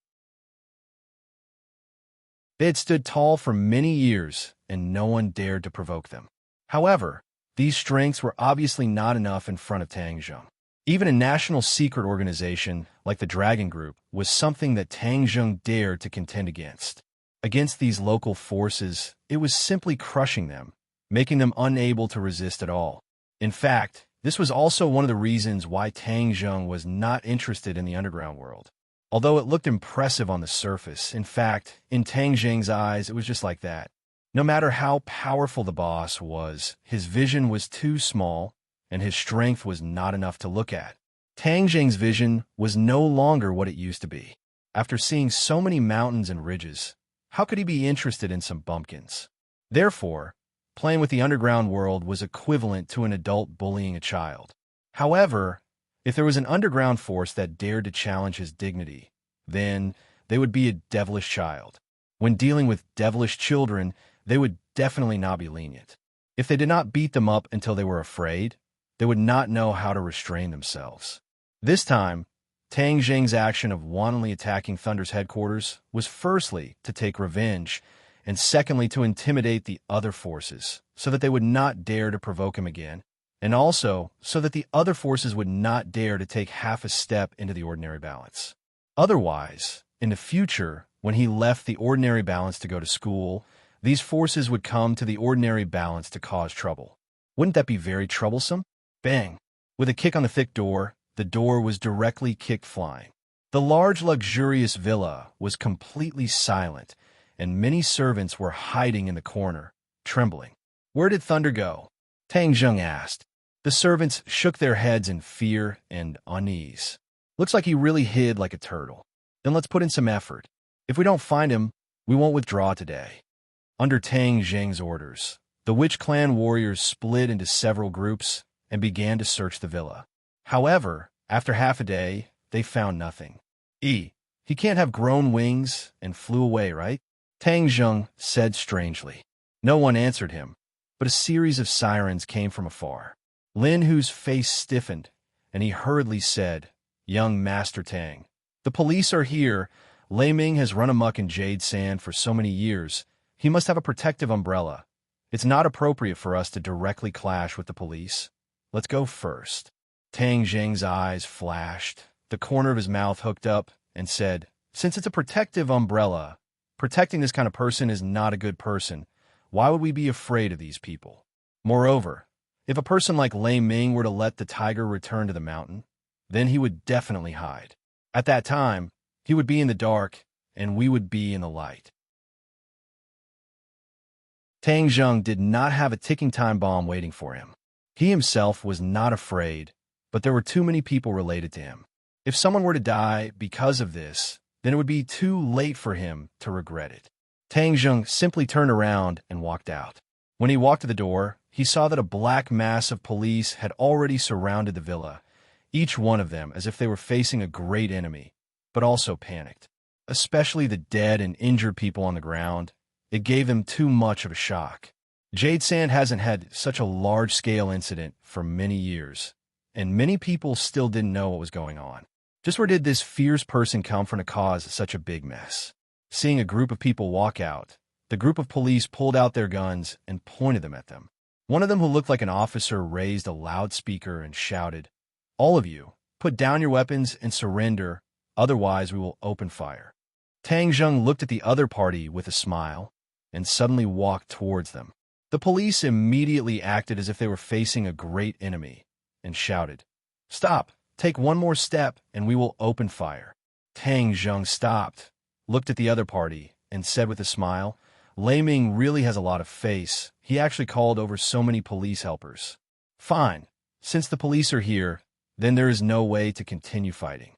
They had stood tall for many years, and no one dared to provoke them. However, these strengths were obviously not enough in front of Tang Zheng. Even a national secret organization like the Dragon Group was something that Tang Zheng dared to contend against. Against these local forces, it was simply crushing them, making them unable to resist at all. In fact, this was also one of the reasons why Tang Zheng was not interested in the underground world. Although it looked impressive on the surface, in fact, in Tang Zheng's eyes, it was just like that. No matter how powerful the boss was, his vision was too small, and his strength was not enough to look at. Tang Zheng's vision was no longer what it used to be. After seeing so many mountains and ridges, how could he be interested in some bumpkins? Therefore, playing with the underground world was equivalent to an adult bullying a child. However, if there was an underground force that dared to challenge his dignity, then they would be a devilish child. When dealing with devilish children, they would definitely not be lenient. If they did not beat them up until they were afraid, they would not know how to restrain themselves. This time, Tang Zheng's action of wantonly attacking Thunder's headquarters was firstly to take revenge, and secondly to intimidate the other forces so that they would not dare to provoke him again, and also so that the other forces would not dare to take half a step into the ordinary balance. Otherwise, in the future, when he left the ordinary balance to go to school, these forces would come to the ordinary balance to cause trouble. Wouldn't that be very troublesome? Bang! With a kick on the door was directly kicked flying. The large, luxurious villa was completely silent, and many servants were hiding in the corner, trembling. "Where did Thunder go?" Tang Zheng asked. The servants shook their heads in fear and unease. "Looks like he really hid like a turtle. Then let's put in some effort. If we don't find him, we won't withdraw today." Under Tang Zheng's orders, the Witch Clan warriors split into several groups and began to search the villa. However, after half a day, they found nothing. He can't have grown wings and flew away, right?" Tang Zheng said strangely. No one answered him, but a series of sirens came from afar. Lin Hu's face stiffened, and he hurriedly said, "Young Master Tang, the police are here. Lei Ming has run amok in Jade Sand for so many years. He must have a protective umbrella. It's not appropriate for us to directly clash with the police. Let's go first." Tang Zheng's eyes flashed, the corner of his mouth hooked up, and said, "Since it's a protective umbrella, protecting this kind of person is not a good person. Why would we be afraid of these people? Moreover, if a person like Lei Ming were to let the tiger return to the mountain, then he would definitely hide. At that time, he would be in the dark, and we would be in the light." Tang Zheng did not have a ticking time bomb waiting for him. He himself was not afraid, but there were too many people related to him. If someone were to die because of this, then it would be too late for him to regret it. Tang Zheng simply turned around and walked out. When he walked to the door, he saw that a black mass of police had already surrounded the villa, each one of them as if they were facing a great enemy, but also panicked. Especially the dead and injured people on the ground. It gave them too much of a shock. Jade Sand hasn't had such a large-scale incident for many years, and many people still didn't know what was going on. Just where did this fierce person come from to cause such a big mess? Seeing a group of people walk out, the group of police pulled out their guns and pointed them at them. One of them, who looked like an officer, raised a loudspeaker and shouted, "All of you, put down your weapons and surrender, otherwise we will open fire." Tang Zheng looked at the other party with a smile and suddenly walked towards them. The police immediately acted as if they were facing a great enemy and shouted, "Stop! Take one more step and we will open fire." Tang Zheng stopped, looked at the other party, and said with a smile, "Lei Ming really has a lot of face. He actually called over so many police helpers." "Fine. Since the police are here, then there is no way to continue fighting.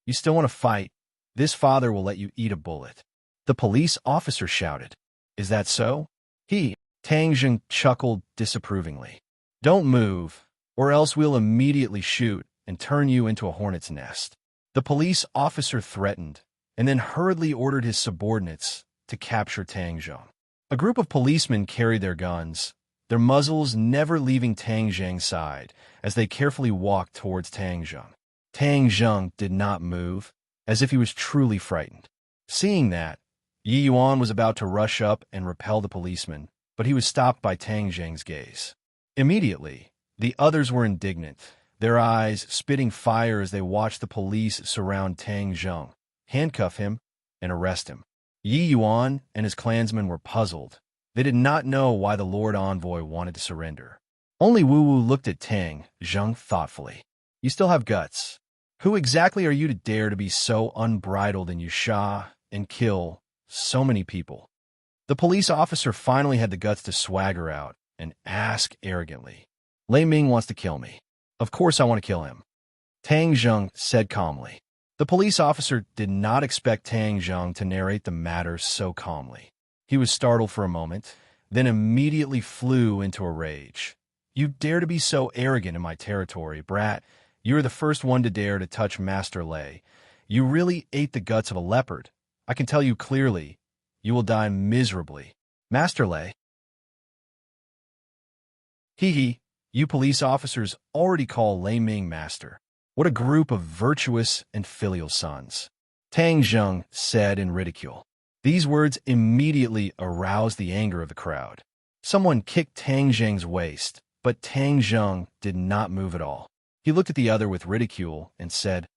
You still want to fight? This father will let you eat a bullet." The police officer shouted. "Is that so?" Tang Zheng chuckled disapprovingly. "Don't move, or else we'll immediately shoot and turn you into a hornet's nest." The police officer threatened, and then hurriedly ordered his subordinates to capture Tang Zheng. A group of policemen carried their guns, their muzzles never leaving Tang Zheng's side, as they carefully walked towards Tang Zheng. Tang Zheng did not move, as if he was truly frightened. Seeing that, Yi Yuan was about to rush up and repel the policeman, but he was stopped by Tang Zheng's gaze. Immediately, the others were indignant, their eyes spitting fire as they watched the police surround Tang Zheng, handcuff him, and arrest him. Yi Yuan and his clansmen were puzzled. They did not know why the Lord Envoy wanted to surrender. Only Wu Wu looked at Tang Zheng thoughtfully. "You still have guts. Who exactly are you to dare to be so unbridled in Yusha and kill so many people?" The police officer finally had the guts to swagger out and ask arrogantly, "Lei Ming wants to kill me. Of course I want to kill him." Tang Zheng said calmly. The police officer did not expect Tang Zheng to narrate the matter so calmly. He was startled for a moment, then immediately flew into a rage. "You dare to be so arrogant in my territory, brat. You are the first one to dare to touch Master Lei. You really ate the guts of a leopard. I can tell you clearly, you will die miserably. Master Lei." You police officers already call Lei Ming master. What a group of virtuous and filial sons. Tang Zheng said in ridicule. These words immediately aroused the anger of the crowd. Someone kicked Tang Zheng's waist, But Tang Zheng did not move at all. He looked at the other with ridicule and said,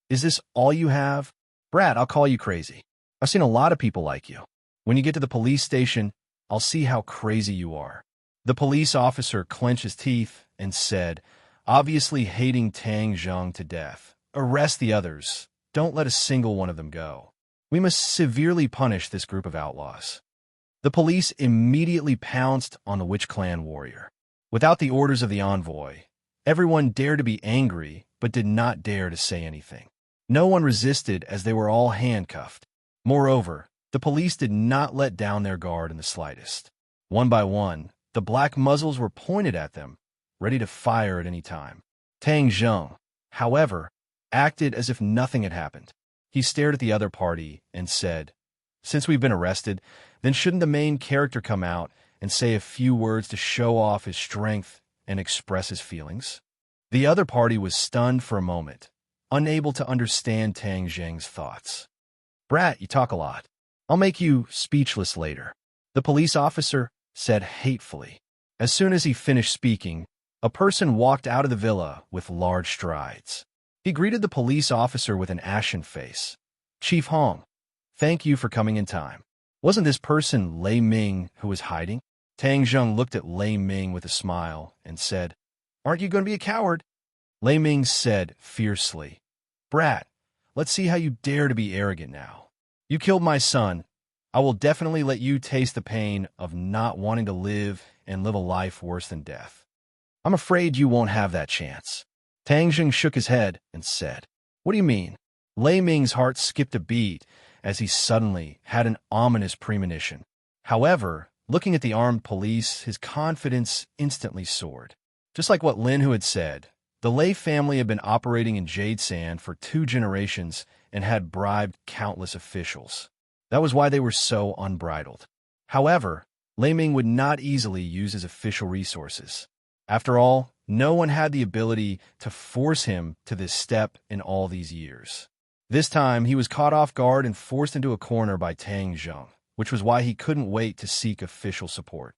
"Is this all you have? Brat, I'll call you crazy. I've seen a lot of people like you. When you get to the police station, I'll see how crazy you are." The police officer clenched his teeth and said, obviously hating Tang Zheng to death, "Arrest the others. Don't let a single one of them go. We must severely punish this group of outlaws." The police immediately pounced on the Witch Clan warrior. Without the orders of the envoy, everyone dared to be angry but did not dare to say anything. No one resisted as they were all handcuffed. Moreover, the police did not let down their guard in the slightest. One by one, the black muzzles were pointed at them, ready to fire at any time. Tang Zheng, however, acted as if nothing had happened. He stared at the other party and said, "Since we've been arrested, then shouldn't the main character come out and say a few words to show off his strength and express his feelings?" The other party was stunned for a moment, unable to understand Tang Zheng's thoughts. "Brat, you talk a lot. I'll make you speechless later," the police officer said hatefully. As soon as he finished speaking, a person walked out of the villa with large strides. He greeted the police officer with an ashen face. "Chief Hong, thank you for coming in time. Wasn't this person Lei Ming who was hiding?" Tang Zheng looked at Lei Ming with a smile and said, "Aren't you going to be a coward?" Lei Ming said fiercely, "Brat, let's see how you dare to be arrogant now. You killed my son. I will definitely let you taste the pain of not wanting to live and live a life worse than death. I'm afraid you won't have that chance." Tang Zheng shook his head and said, "What do you mean?" Lei Ming's heart skipped a beat as he suddenly had an ominous premonition. However, looking at the armed police, his confidence instantly soared. Just like what Lin Hu had said, the Lei family had been operating in Jade Sand for 2 generations and had bribed countless officials. That was why they were so unbridled. However, Lei Ming would not easily use his official resources. After all, no one had the ability to force him to this step in all these years. This time, he was caught off guard and forced into a corner by Tang Zheng, which was why he couldn't wait to seek official support.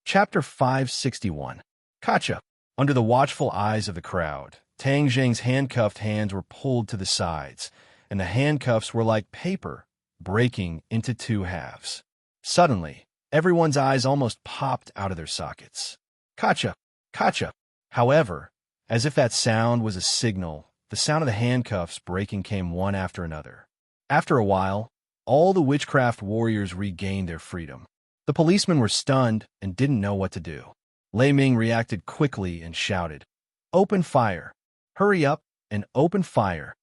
Chapter 561. Gotcha. Under the watchful eyes of the crowd, Tang Zheng's handcuffed hands were pulled to the sides, and the handcuffs were like paper, breaking into 2 halves. Suddenly, everyone's eyes almost popped out of their sockets. "Gotcha! Gotcha!" However, as if that sound was a signal, the sound of the handcuffs breaking came one after another. After a while, all the witchcraft warriors regained their freedom. The policemen were stunned and didn't know what to do. Lei Ming reacted quickly and shouted, "Open fire! Hurry up and open fire!"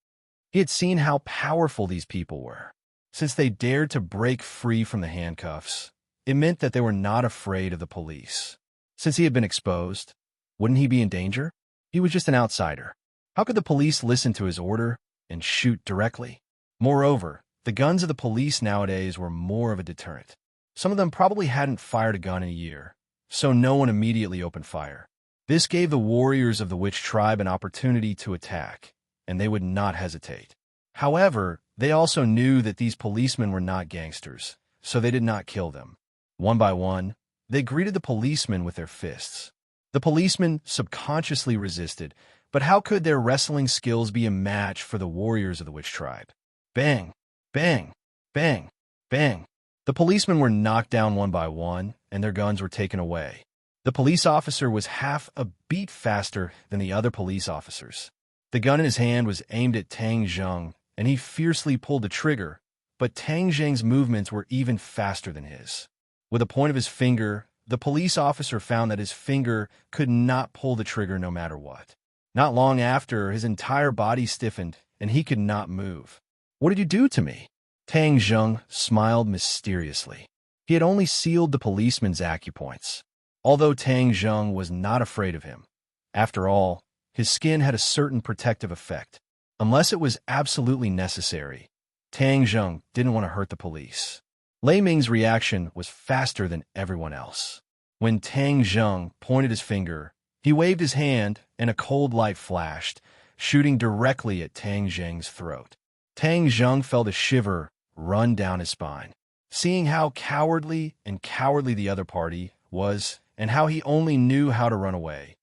He had seen how powerful these people were. Since they dared to break free from the handcuffs, it meant that they were not afraid of the police. Since he had been exposed, wouldn't he be in danger? He was just an outsider. How could the police listen to his order and shoot directly? Moreover, the guns of the police nowadays were more of a deterrent. Some of them probably hadn't fired a gun in a year, so no one immediately opened fire. This gave the warriors of the Witch Tribe an opportunity to attack, and they would not hesitate. However, they also knew that these policemen were not gangsters, so they did not kill them. One by one, they greeted the policemen with their fists. The policemen subconsciously resisted, but how could their wrestling skills be a match for the warriors of the Witch Tribe? Bang! Bang! Bang! Bang! The policemen were knocked down one by one, and their guns were taken away. The police officer was half a beat faster than the other police officers. The gun in his hand was aimed at Tang Zheng, and he fiercely pulled the trigger, but Tang Zheng's movements were even faster than his. With a point of his finger, the police officer found that his finger could not pull the trigger no matter what. Not long after, his entire body stiffened, and he could not move. "What did you do to me?" Tang Zheng smiled mysteriously. He had only sealed the policeman's acupoints. Although Tang Zheng was not afraid of him, after all, his skin had a certain protective effect. Unless it was absolutely necessary, Tang Zheng didn't want to hurt the police. Lei Ming's reaction was faster than everyone else. When Tang Zheng pointed his finger, he waved his hand and a cold light flashed, shooting directly at Tang Zheng's throat. Tang Zheng felt a shiver run down his spine. Seeing how cowardly the other party was, and how he only knew how to run away,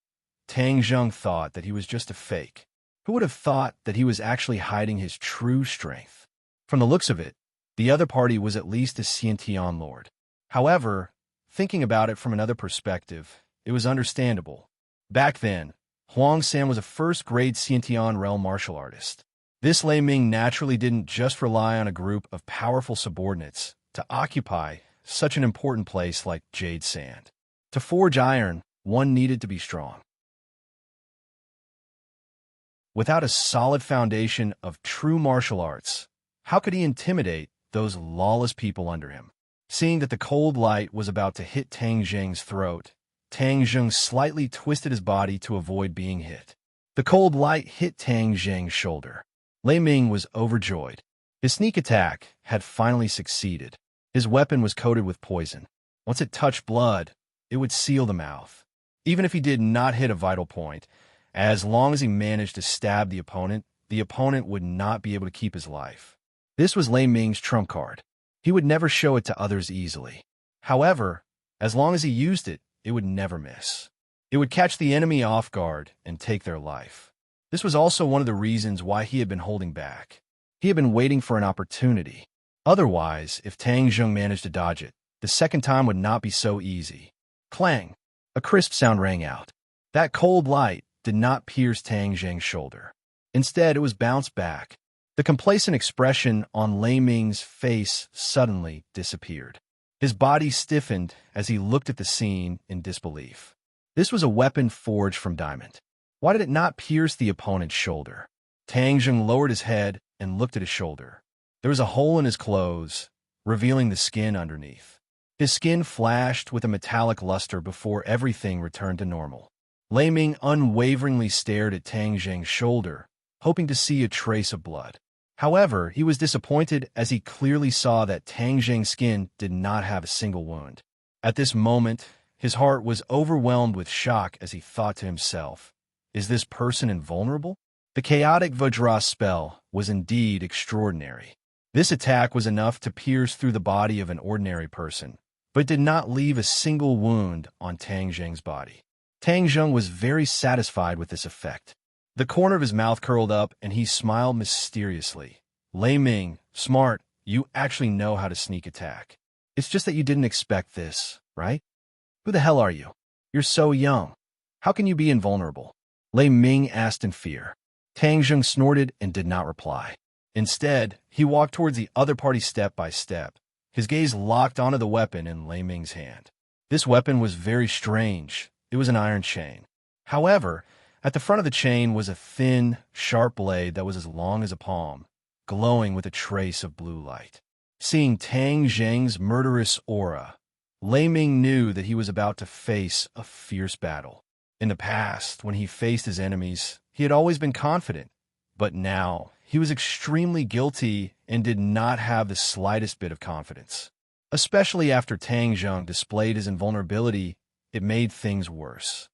Tang Zheng thought that he was just a fake. Who would have thought that he was actually hiding his true strength? From the looks of it, the other party was at least a Xiantian lord. However, thinking about it from another perspective, it was understandable. Back then, Huang San was a first-grade Xiantian realm martial artist. This Lei Ming naturally didn't just rely on a group of powerful subordinates to occupy such an important place like Jade Sand. To forge iron, one needed to be strong. Without a solid foundation of true martial arts, how could he intimidate those lawless people under him? Seeing that the cold light was about to hit Tang Zheng's throat, Tang Zheng slightly twisted his body to avoid being hit. The cold light hit Tang Zheng's shoulder. Lei Ming was overjoyed. His sneak attack had finally succeeded. His weapon was coated with poison. Once it touched blood, it would seal the mouth. Even if he did not hit a vital point, as long as he managed to stab the opponent would not be able to keep his life. This was Lei Ming's trump card. He would never show it to others easily. However, as long as he used it, it would never miss. It would catch the enemy off guard and take their life. This was also one of the reasons why he had been holding back. He had been waiting for an opportunity. Otherwise, if Tang Zheng managed to dodge it, the second time would not be so easy. Clang! A crisp sound rang out. That cold light did not pierce Tang Zheng's shoulder. Instead, it was bounced back. The complacent expression on Lei Ming's face suddenly disappeared. His body stiffened as he looked at the scene in disbelief. This was a weapon forged from diamond. Why did it not pierce the opponent's shoulder? Tang Zheng lowered his head and looked at his shoulder. There was a hole in his clothes, revealing the skin underneath. His skin flashed with a metallic luster before everything returned to normal. Lei Ming unwaveringly stared at Tang Zheng's shoulder, hoping to see a trace of blood. However, he was disappointed as he clearly saw that Tang Zheng's skin did not have a single wound. At this moment, his heart was overwhelmed with shock as he thought to himself, "Is this person invulnerable?" The chaotic Vajra spell was indeed extraordinary. This attack was enough to pierce through the body of an ordinary person, but did not leave a single wound on Tang Zheng's body. Tang Zheng was very satisfied with this effect. The corner of his mouth curled up, and he smiled mysteriously. "Lei Ming, smart, you actually know how to sneak attack. It's just that you didn't expect this, right? Who the hell are you? You're so young. How can you be invulnerable?" Lei Ming asked in fear. Tang Zheng snorted and did not reply. Instead, he walked towards the other party step by step. His gaze locked onto the weapon in Lei Ming's hand. This weapon was very strange. It was an iron chain. However, at the front of the chain was a thin, sharp blade that was as long as a palm, glowing with a trace of blue light. Seeing Tang Zheng's murderous aura, Lei Ming knew that he was about to face a fierce battle. In the past, when he faced his enemies, he had always been confident, but now he was extremely guilty and did not have the slightest bit of confidence. Especially after Tang Zheng displayed his invulnerability, it made things worse.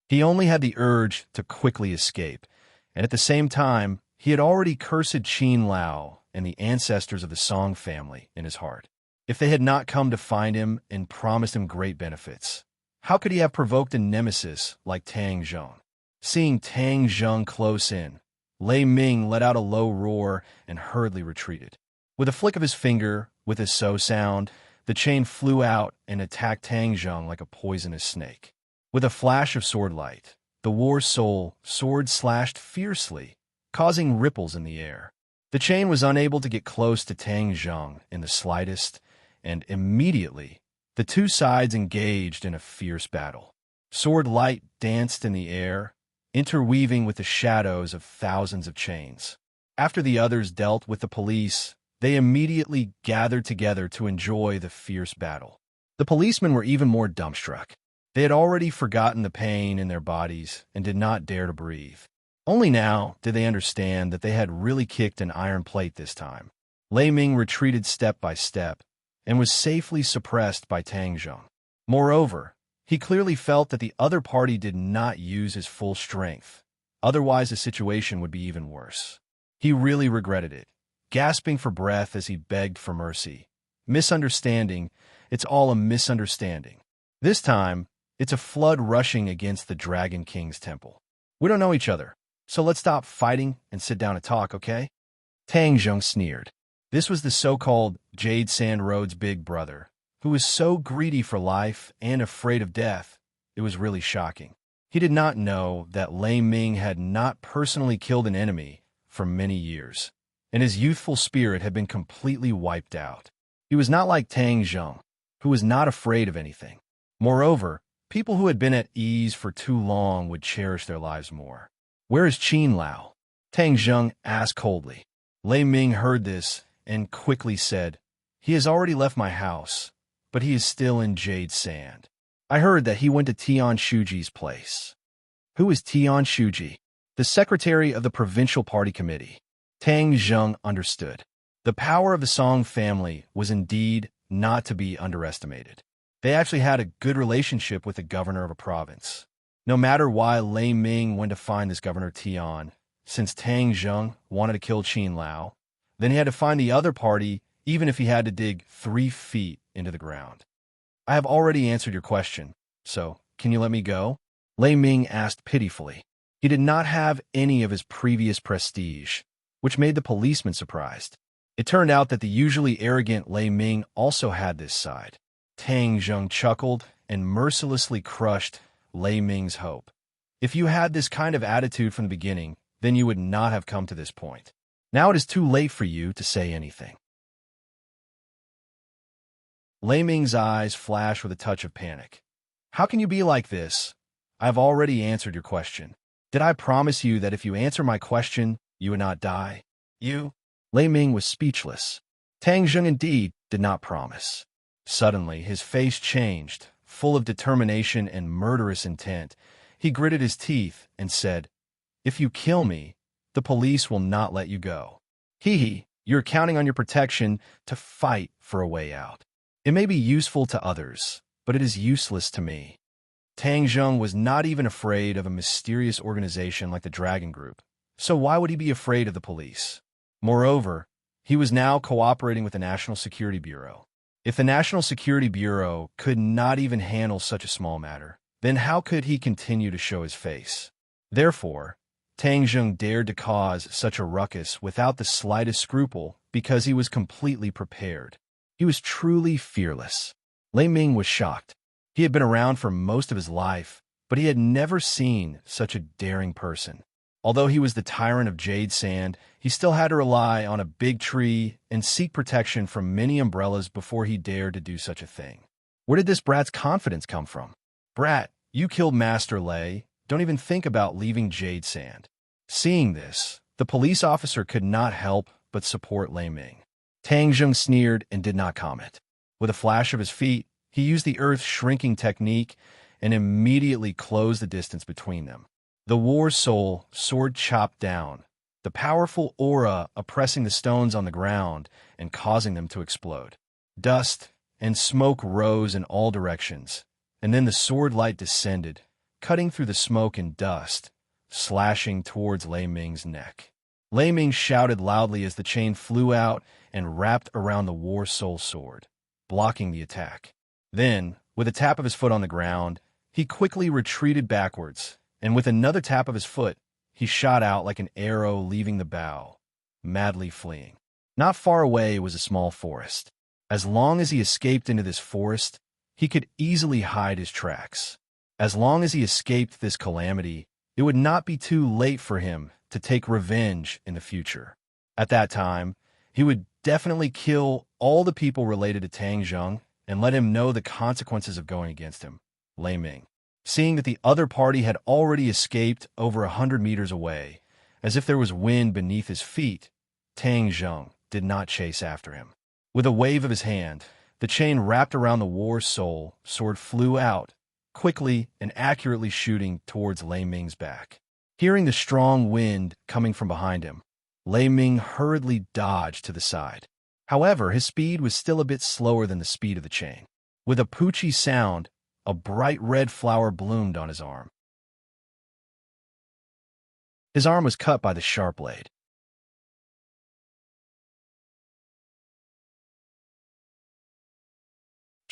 He only had the urge to quickly escape, and at the same time, he had already cursed Qin Lao and the ancestors of the Song family in his heart. If they had not come to find him and promised him great benefits, how could he have provoked a nemesis like Tang Zheng? Seeing Tang Zheng close in, Lei Ming let out a low roar and hurriedly retreated. With a flick of his finger, with a so sound, the chain flew out and attacked Tang Zheng like a poisonous snake. With a flash of sword light, the war soul sword slashed fiercely, causing ripples in the air. The chain was unable to get close to Tang Zheng in the slightest, and immediately, the two sides engaged in a fierce battle. Sword light danced in the air, interweaving with the shadows of thousands of chains. After the others dealt with the police, they immediately gathered together to enjoy the fierce battle. The policemen were even more dumbstruck. They had already forgotten the pain in their bodies and did not dare to breathe. Only now did they understand that they had really kicked an iron plate this time. Lei Ming retreated step by step and was safely suppressed by Tang Zheng. Moreover, he clearly felt that the other party did not use his full strength. Otherwise, the situation would be even worse. He really regretted it. gasping for breath as he begged for mercy. Misunderstanding, it's all a misunderstanding. This time, it's a flood rushing against the Dragon King's temple. We don't know each other, so let's stop fighting and sit down and talk, okay? Tang Zheng sneered. This was the so-called Jade Sand Road's big brother, who was so greedy for life and afraid of death, it was really shocking. He did not know that Lei Ming had not personally killed an enemy for many years, and his youthful spirit had been completely wiped out. He was not like Tang Zheng, who was not afraid of anything. Moreover, people who had been at ease for too long would cherish their lives more. Where is Qin Lao? Tang Zheng asked coldly. Lei Ming heard this and quickly said, He has already left my house, but he is still in Jade Sand. I heard that he went to Tian Shuji's place. Who is Tian Shuji? The secretary of the provincial party committee. Tang Zheng understood. The power of the Song family was indeed not to be underestimated. They actually had a good relationship with the governor of a province. No matter why Lei Ming went to find this Governor Tian, since Tang Zheng wanted to kill Qin Lao, then he had to find the other party even if he had to dig 3 feet into the ground. I have already answered your question, so can you let me go? Lei Ming asked pitifully. He did not have any of his previous prestige, which made the policeman surprised. It turned out that the usually arrogant Lei Ming also had this side. Tang Zheng chuckled and mercilessly crushed Lei Ming's hope. If you had this kind of attitude from the beginning, then you would not have come to this point. Now it is too late for you to say anything. Lei Ming's eyes flashed with a touch of panic. How can you be like this? I have already answered your question. Did I promise you that if you answer my question, you would not die? You? Lei Ming was speechless. Tang Zheng indeed did not promise. Suddenly, his face changed, full of determination and murderous intent. He gritted his teeth and said, If you kill me, the police will not let you go. Hee, you're counting on your protection to fight for a way out. It may be useful to others, but it is useless to me. Tang Zheng was not even afraid of a mysterious organization like the Dragon Group, so why would he be afraid of the police? Moreover, he was now cooperating with the National Security Bureau. If the National Security Bureau could not even handle such a small matter, then how could he continue to show his face? Therefore, Tang Zheng dared to cause such a ruckus without the slightest scruple because he was completely prepared. He was truly fearless. Lei Ming was shocked. He had been around for most of his life, but he had never seen such a daring person. Although he was the tyrant of Jade Sand, he still had to rely on a big tree and seek protection from many umbrellas before he dared to do such a thing. Where did this brat's confidence come from? Brat, you killed Master Lei. Don't even think about leaving Jade Sand. Seeing this, the police officer could not help but support Lei Ming. Tang Zheng sneered and did not comment. With a flash of his feet, he used the earth's shrinking technique and immediately closed the distance between them. The war soul sword chopped down, the powerful aura oppressing the stones on the ground and causing them to explode. Dust and smoke rose in all directions, and then the sword light descended, cutting through the smoke and dust, slashing towards Lei Ming's neck. Lei Ming shouted loudly as the chain flew out and wrapped around the war soul sword, blocking the attack. Then, with a tap of his foot on the ground, he quickly retreated backwards, and with another tap of his foot, he shot out like an arrow leaving the bow, madly fleeing. Not far away was a small forest. As long as he escaped into this forest, he could easily hide his tracks. As long as he escaped this calamity, it would not be too late for him to take revenge in the future. At that time, he would definitely kill all the people related to Tang Zheng and let him know the consequences of going against him, Lei Ming. Seeing that the other party had already escaped over 100 meters away, as if there was wind beneath his feet, Tang Zheng did not chase after him. With a wave of his hand, the chain wrapped around the war soul sword flew out, quickly and accurately shooting towards Lei Ming's back. Hearing the strong wind coming from behind him, Lei Ming hurriedly dodged to the side. However, his speed was still a bit slower than the speed of the chain. With a poochy sound, a bright red flower bloomed on his arm. His arm was cut by the sharp blade.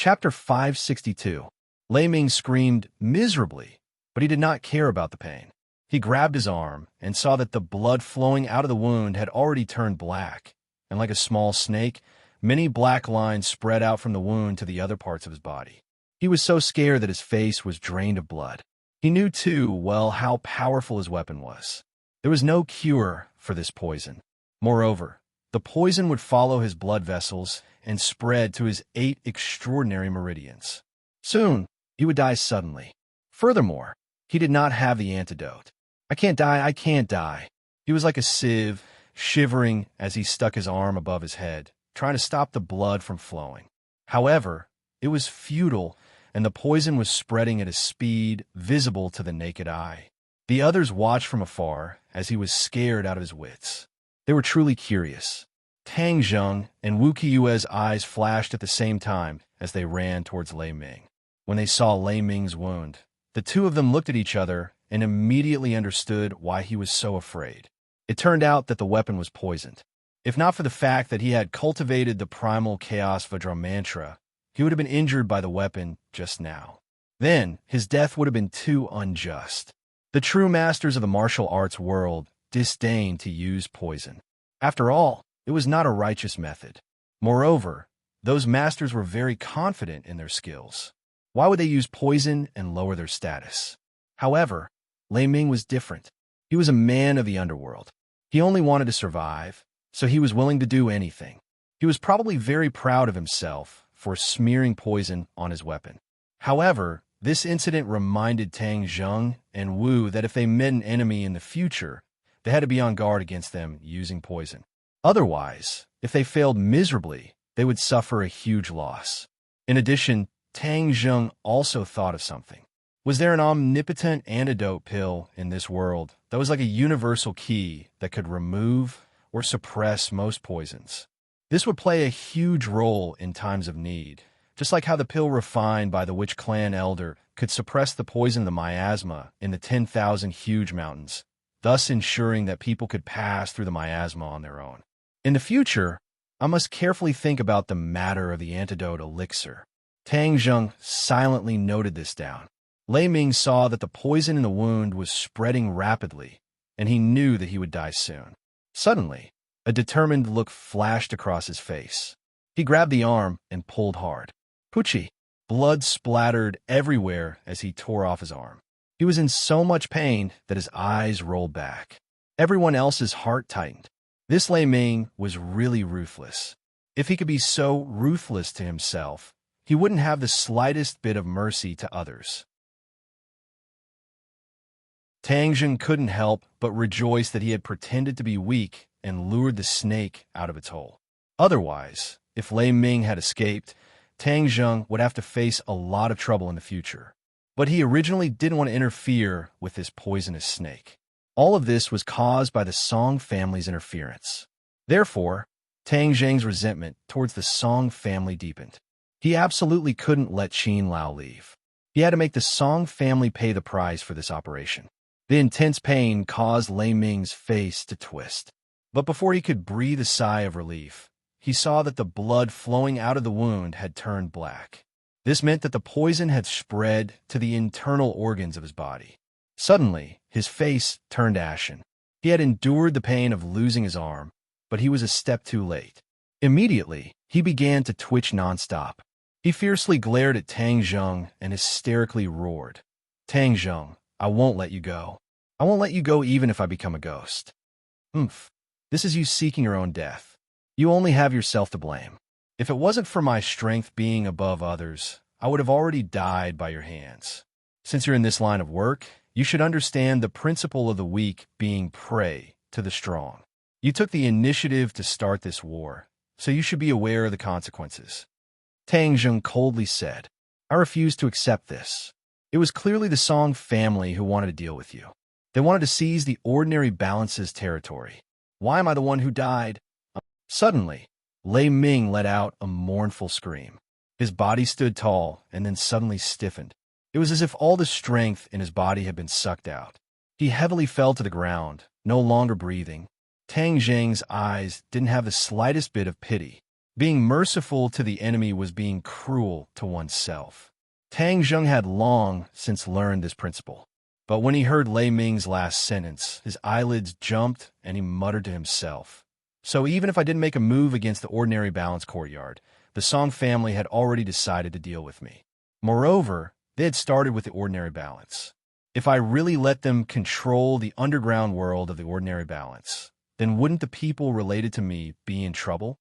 Chapter 562. Lei Ming screamed miserably, but he did not care about the pain. He grabbed his arm and saw that the blood flowing out of the wound had already turned black, and like a small snake, many black lines spread out from the wound to the other parts of his body. He was so scared that his face was drained of blood. He knew too well how powerful his weapon was. There was no cure for this poison. Moreover, the poison would follow his blood vessels and spread to his 8 extraordinary meridians. Soon, he would die suddenly. Furthermore, he did not have the antidote. I can't die, I can't die. He was like a sieve, shivering as he stuck his arm above his head, trying to stop the blood from flowing. However, it was futile, and the poison was spreading at a speed visible to the naked eye. The others watched from afar as he was scared out of his wits. They were truly curious. Tang Zheng and Wu Qiue's eyes flashed at the same time as they ran towards Lei Ming. When they saw Lei Ming's wound, the two of them looked at each other and immediately understood why he was so afraid. It turned out that the weapon was poisoned. If not for the fact that he had cultivated the primal chaos Vajra mantra, he would have been injured by the weapon just now. Then, his death would have been too unjust. The true masters of the martial arts world disdained to use poison. After all, it was not a righteous method. Moreover, those masters were very confident in their skills. Why would they use poison and lower their status? However, Lei Ming was different. He was a man of the underworld. He only wanted to survive, so he was willing to do anything. He was probably very proud of himself for smearing poison on his weapon. However, this incident reminded Tang Zheng and Wu that if they met an enemy in the future, they had to be on guard against them using poison. Otherwise, if they failed miserably, they would suffer a huge loss. In addition, Tang Zheng also thought of something. Was there an omnipotent antidote pill in this world that was like a universal key that could remove or suppress most poisons? This would play a huge role in times of need, just like how the pill refined by the Witch Clan elder could suppress the poison of the miasma in the 10,000 huge mountains, thus ensuring that people could pass through the miasma on their own. In the future, I must carefully think about the matter of the antidote elixir. Tang Zheng silently noted this down. Lei Ming saw that the poison in the wound was spreading rapidly, and he knew that he would die soon. Suddenly, a determined look flashed across his face. He grabbed the arm and pulled hard. Pucci! Blood splattered everywhere as he tore off his arm. He was in so much pain that his eyes rolled back. Everyone else's heart tightened. This Lei Ming was really ruthless. If he could be so ruthless to himself, he wouldn't have the slightest bit of mercy to others. Tang Zheng couldn't help but rejoice that he had pretended to be weak and lured the snake out of its hole. Otherwise, if Lei Ming had escaped, Tang Zheng would have to face a lot of trouble in the future. But he originally didn't want to interfere with this poisonous snake. All of this was caused by the Song family's interference. Therefore, Tang Zheng's resentment towards the Song family deepened. He absolutely couldn't let Qin Lao leave. He had to make the Song family pay the price for this operation. The intense pain caused Lei Ming's face to twist. But before he could breathe a sigh of relief, he saw that the blood flowing out of the wound had turned black. This meant that the poison had spread to the internal organs of his body. Suddenly, his face turned ashen. He had endured the pain of losing his arm, but he was a step too late. Immediately, he began to twitch nonstop. He fiercely glared at Tang Zheng and hysterically roared, "Tang Zheng, I won't let you go. I won't let you go even if I become a ghost. This is you seeking your own death. You only have yourself to blame. If it wasn't for my strength being above others, I would have already died by your hands. Since you're in this line of work, you should understand the principle of the weak being prey to the strong. You took the initiative to start this war, so you should be aware of the consequences." Tang Zheng coldly said, "I refuse to accept this. It was clearly the Song family who wanted to deal with you. They wanted to seize the ordinary balances territory. Why am I the one who died?" Suddenly, Lei Ming let out a mournful scream. His body stood tall and then suddenly stiffened. It was as if all the strength in his body had been sucked out. He heavily fell to the ground, no longer breathing. Tang Zheng's eyes didn't have the slightest bit of pity. Being merciful to the enemy was being cruel to oneself. Tang Zheng had long since learned this principle. But when he heard Lei Ming's last sentence, his eyelids jumped and he muttered to himself. So even if I didn't make a move against the ordinary balance courtyard, the Song family had already decided to deal with me. Moreover, they had started with the ordinary balance. If I really let them control the underground world of the ordinary balance, then wouldn't the people related to me be in trouble?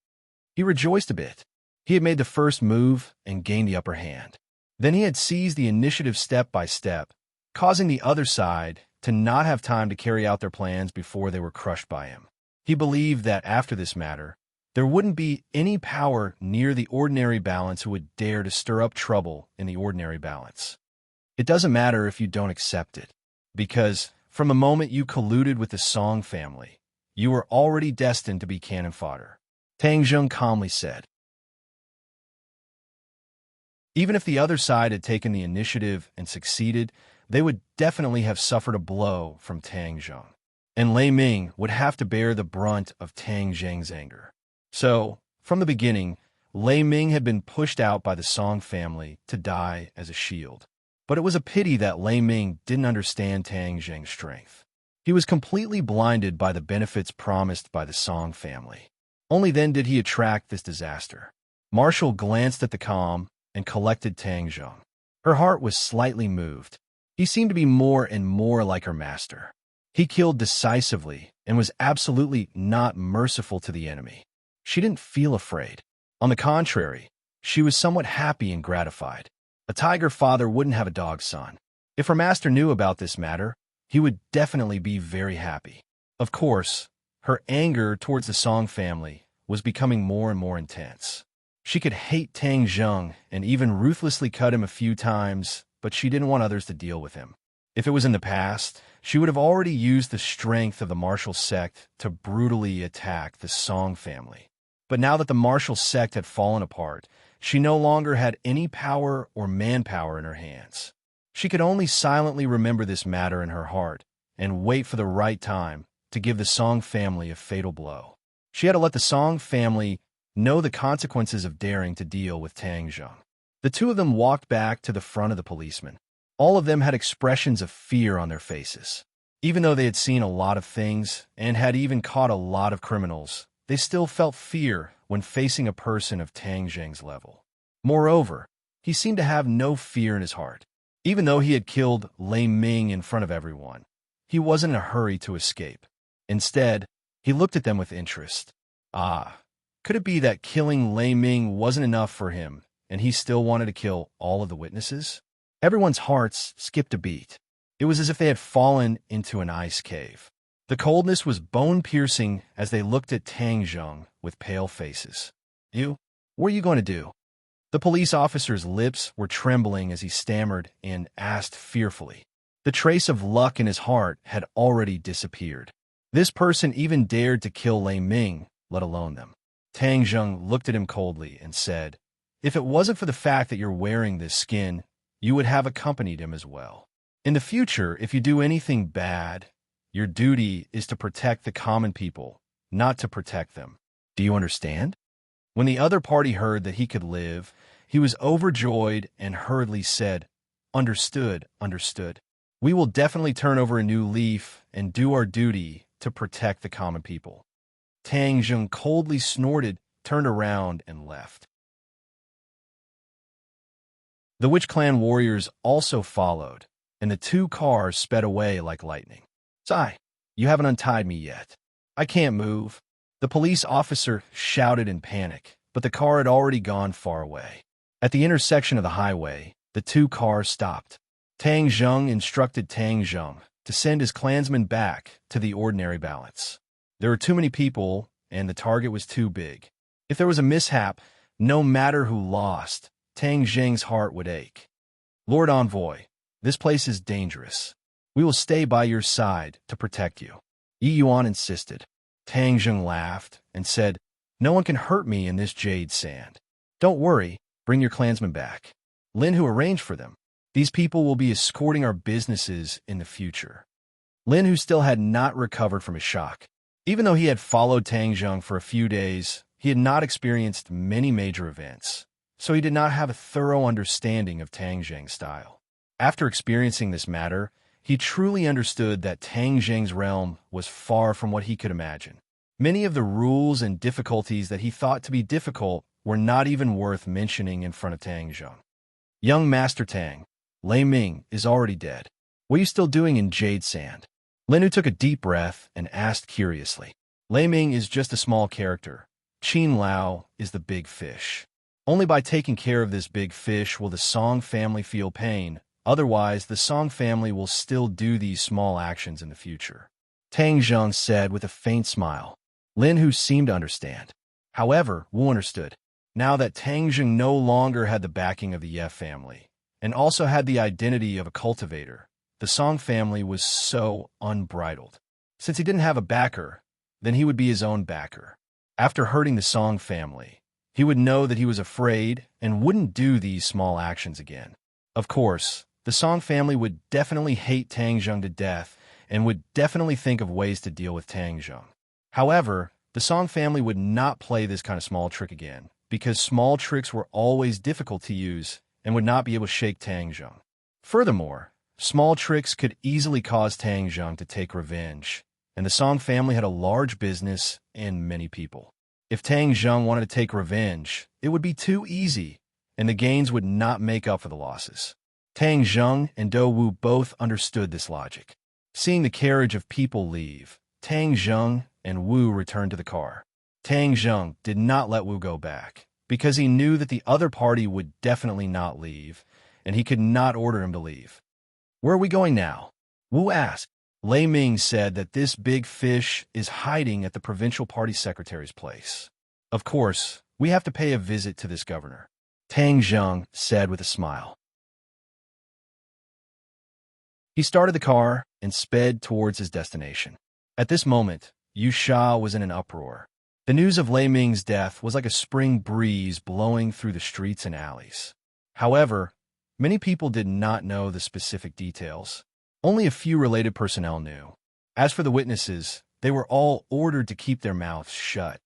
He rejoiced a bit. He had made the first move and gained the upper hand. Then he had seized the initiative step by step, causing the other side to not have time to carry out their plans before they were crushed by him. He believed that after this matter, there wouldn't be any power near the ordinary balance who would dare to stir up trouble in the ordinary balance. It doesn't matter if you don't accept it, because from the moment you colluded with the Song family, you were already destined to be cannon fodder, Tang Zheng calmly said. Even if the other side had taken the initiative and succeeded, they would definitely have suffered a blow from Tang Zheng, and Lei Ming would have to bear the brunt of Tang Zheng's anger. So, from the beginning, Lei Ming had been pushed out by the Song family to die as a shield. But it was a pity that Lei Ming didn't understand Tang Zheng's strength. He was completely blinded by the benefits promised by the Song family. Only then did he attract this disaster. Marshall glanced at the calm and collected Tang Zheng. Her heart was slightly moved. He seemed to be more and more like her master. He killed decisively and was absolutely not merciful to the enemy. She didn't feel afraid. On the contrary, she was somewhat happy and gratified. A tiger father wouldn't have a dog son. If her master knew about this matter, he would definitely be very happy. Of course, her anger towards the Song family was becoming more and more intense. She could hate Tang Zheng and even ruthlessly cut him a few times, but she didn't want others to deal with him. If it was in the past, she would have already used the strength of the martial sect to brutally attack the Song family. But now that the martial sect had fallen apart, she no longer had any power or manpower in her hands. She could only silently remember this matter in her heart and wait for the right time to give the Song family a fatal blow. She had to let the Song family know the consequences of daring to deal with Tang Zheng. The two of them walked back to the front of the policeman. All of them had expressions of fear on their faces. Even though they had seen a lot of things and had even caught a lot of criminals, they still felt fear when facing a person of Tang Zheng's level. Moreover, he seemed to have no fear in his heart. Even though he had killed Lei Ming in front of everyone, he wasn't in a hurry to escape. Instead, he looked at them with interest. Could it be that killing Lei Ming wasn't enough for him, and he still wanted to kill all of the witnesses? Everyone's hearts skipped a beat. It was as if they had fallen into an ice cave. The coldness was bone-piercing as they looked at Tang Zheng with pale faces. What are you going to do? The police officer's lips were trembling as he stammered and asked fearfully. The trace of luck in his heart had already disappeared. This person even dared to kill Lei Ming, let alone them. Tang Zheng looked at him coldly and said, "If it wasn't for the fact that you're wearing this skin, you would have accompanied him as well. In the future, if you do anything bad, your duty is to protect the common people, not to protect them. Do you understand?" When the other party heard that he could live, he was overjoyed and hurriedly said, "Understood, understood. We will definitely turn over a new leaf and do our duty to protect the common people." Tang Zheng coldly snorted, turned around, and left. The Witch Clan warriors also followed, and the two cars sped away like lightning. "Sai, you haven't untied me yet. I can't move." The police officer shouted in panic, but the car had already gone far away. At the intersection of the highway, the two cars stopped. Tang Zheng instructed Tang Zheng to send his clansmen back to the ordinary balance. There were too many people, and the target was too big. If there was a mishap, no matter who lost, Tang Zheng's heart would ache. "Lord Envoy, this place is dangerous. We will stay by your side to protect you," Yi Yuan insisted. Tang Zheng laughed and said, "No one can hurt me in this jade sand. Don't worry, bring your clansmen back. Lin Hu arranged for them. These people will be escorting our businesses in the future." Lin Hu still had not recovered from his shock. Even though he had followed Tang Zheng for a few days, He had not experienced many major events, so he did not have a thorough understanding of Tang Zheng's style. After experiencing this matter, he truly understood that Tang Zheng's realm was far from what he could imagine. Many of the rules and difficulties that he thought to be difficult were not even worth mentioning in front of Tang Zheng. Young Master Tang, Lei Ming is already dead. What are you still doing in Jade Sand? Lin Yu took a deep breath and asked curiously. Lei Ming is just a small character. Qin Lao is the big fish. Only by taking care of this big fish will the Song family feel pain. Otherwise, the Song family will still do these small actions in the future. Tang Zheng said with a faint smile. Lin Hu seemed to understand. However, Wu understood. Now that Tang Zheng no longer had the backing of the Ye family, and also had the identity of a cultivator, the Song family was so unbridled. Since he didn't have a backer, then he would be his own backer. After hurting the Song family, he would know that he was afraid and wouldn't do these small actions again. Of course, the Song family would definitely hate Tang Zheng to death and would definitely think of ways to deal with Tang Zheng. However, the Song family would not play this kind of small trick again, because small tricks were always difficult to use and would not be able to shake Tang Zheng. Furthermore, small tricks could easily cause Tang Zheng to take revenge, and the Song family had a large business and many people. If Tang Zheng wanted to take revenge, it would be too easy, and the gains would not make up for the losses. Tang Zheng and Dou Wu both understood this logic. Seeing the carriage of people leave, Tang Zheng and Wu returned to the car. Tang Zheng did not let Wu go back, because he knew that the other party would definitely not leave, and he could not order him to leave. Where are we going now? Wu asked. Lei Ming said that this big fish is hiding at the provincial party secretary's place. Of course, we have to pay a visit to this governor, Tang Zheng said with a smile. He started the car and sped towards his destination. At this moment, Yu Sha was in an uproar. The news of Lei Ming's death was like a spring breeze blowing through the streets and alleys. However, many people did not know the specific details. Only a few related personnel knew. As for the witnesses, they were all ordered to keep their mouths shut.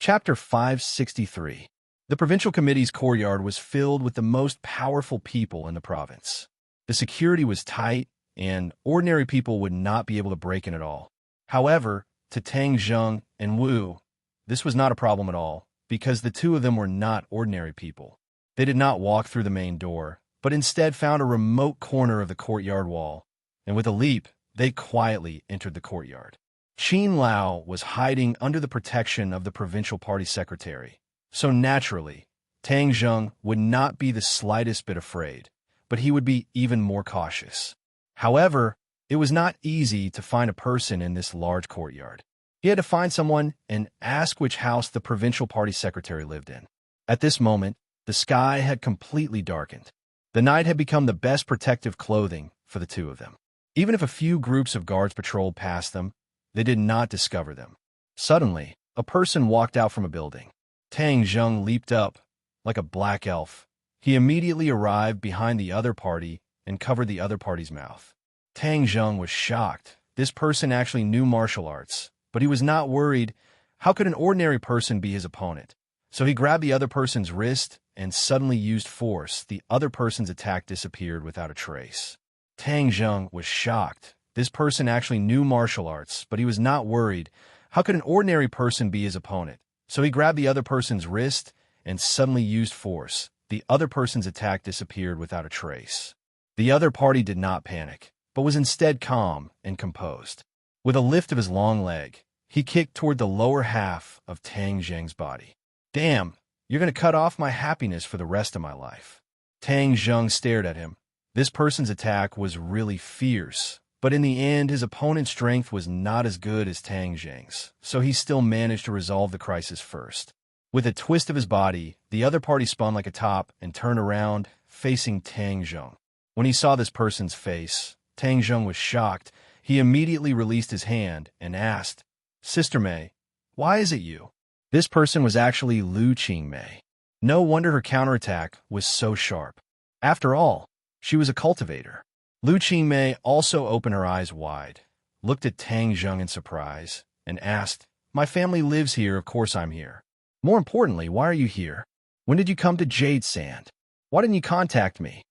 Chapter 563. The provincial committee's courtyard was filled with the most powerful people in the province. The security was tight, and ordinary people would not be able to break in at all. However, to Tang Zheng and Wu, this was not a problem at all, because the two of them were not ordinary people. They did not walk through the main door, but instead found a remote corner of the courtyard wall, and with a leap, they quietly entered the courtyard. Qin Lao was hiding under the protection of the provincial party secretary, so naturally, Tang Zheng would not be the slightest bit afraid, but he would be even more cautious. However, it was not easy to find a person in this large courtyard. He had to find someone and ask which house the provincial party secretary lived in. At this moment, the sky had completely darkened. The night had become the best protective clothing for the two of them. Even if a few groups of guards patrolled past them, they did not discover them. Suddenly, a person walked out from a building. Tang Zheng leaped up like a black elf. He immediately arrived behind the other party and covered the other party's mouth. Tang Zheng was shocked. This person actually knew martial arts, but he was not worried. How could an ordinary person be his opponent? So he grabbed the other person's wrist and suddenly used force. The other person's attack disappeared without a trace. Tang Zheng was shocked. This person actually knew martial arts, but he was not worried. How could an ordinary person be his opponent? So he grabbed the other person's wrist and suddenly used force. The other person's attack disappeared without a trace. The other party did not panic, but was instead calm and composed. With a lift of his long leg, he kicked toward the lower half of Tang Zheng's body. Damn, you're going to cut off my happiness for the rest of my life. Tang Zheng stared at him. This person's attack was really fierce, but in the end, his opponent's strength was not as good as Tang Zheng's, so he still managed to resolve the crisis first. With a twist of his body, the other party spun like a top and turned around, facing Tang Zheng. When he saw this person's face, Tang Zheng was shocked. He immediately released his hand and asked, Sister Mei, why is it you? This person was actually Lu Qingmei. No wonder her counterattack was so sharp. After all, she was a cultivator. Lu Qingmei also opened her eyes wide, looked at Tang Zheng in surprise, and asked, "My family lives here, of course I'm here. More importantly, why are you here? When did you come to Jade Sand? Why didn't you contact me?"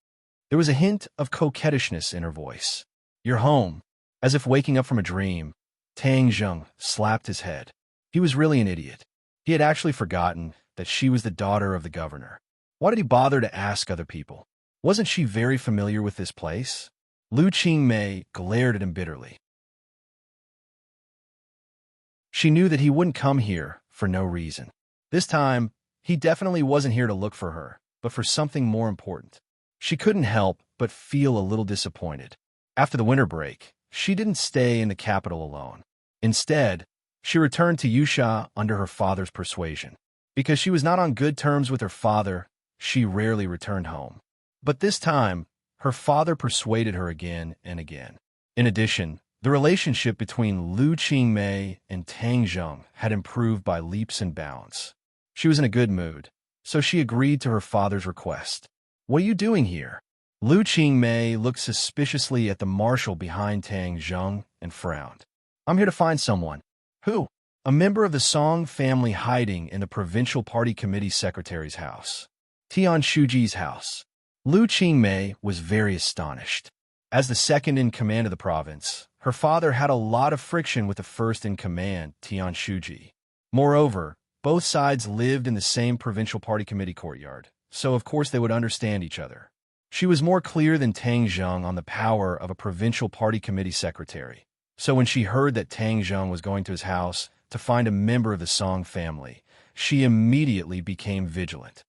There was a hint of coquettishness in her voice. "You're home." As if waking up from a dream, Tang Zheng slapped his head. He was really an idiot. He had actually forgotten that she was the daughter of the governor. Why did he bother to ask other people? Wasn't she very familiar with this place? Lu Qingmei glared at him bitterly. She knew that he wouldn't come here for no reason. This time, he definitely wasn't here to look for her, but for something more important. She couldn't help but feel a little disappointed. After the winter break, she didn't stay in the capital alone. Instead, she returned to Yusha under her father's persuasion. Because she was not on good terms with her father, she rarely returned home. But this time, her father persuaded her again and again. In addition, the relationship between Lu Qingmei and Tang Zheng had improved by leaps and bounds. She was in a good mood, so she agreed to her father's request. "What are you doing here?" Lu Qingmei looked suspiciously at the marshal behind Tang Zheng and frowned. "I'm here to find someone." "Who?" "A member of the Song family hiding in the provincial party committee secretary's house. Tian Shuji's house." Lu Qingmei was very astonished. As the second in command of the province, her father had a lot of friction with the first in command, Tian Shuji. Moreover, both sides lived in the same provincial party committee courtyard, so of course they would understand each other. She was more clear than Tang Zheng on the power of a provincial party committee secretary. So when she heard that Tang Zheng was going to his house to find a member of the Song family, she immediately became vigilant.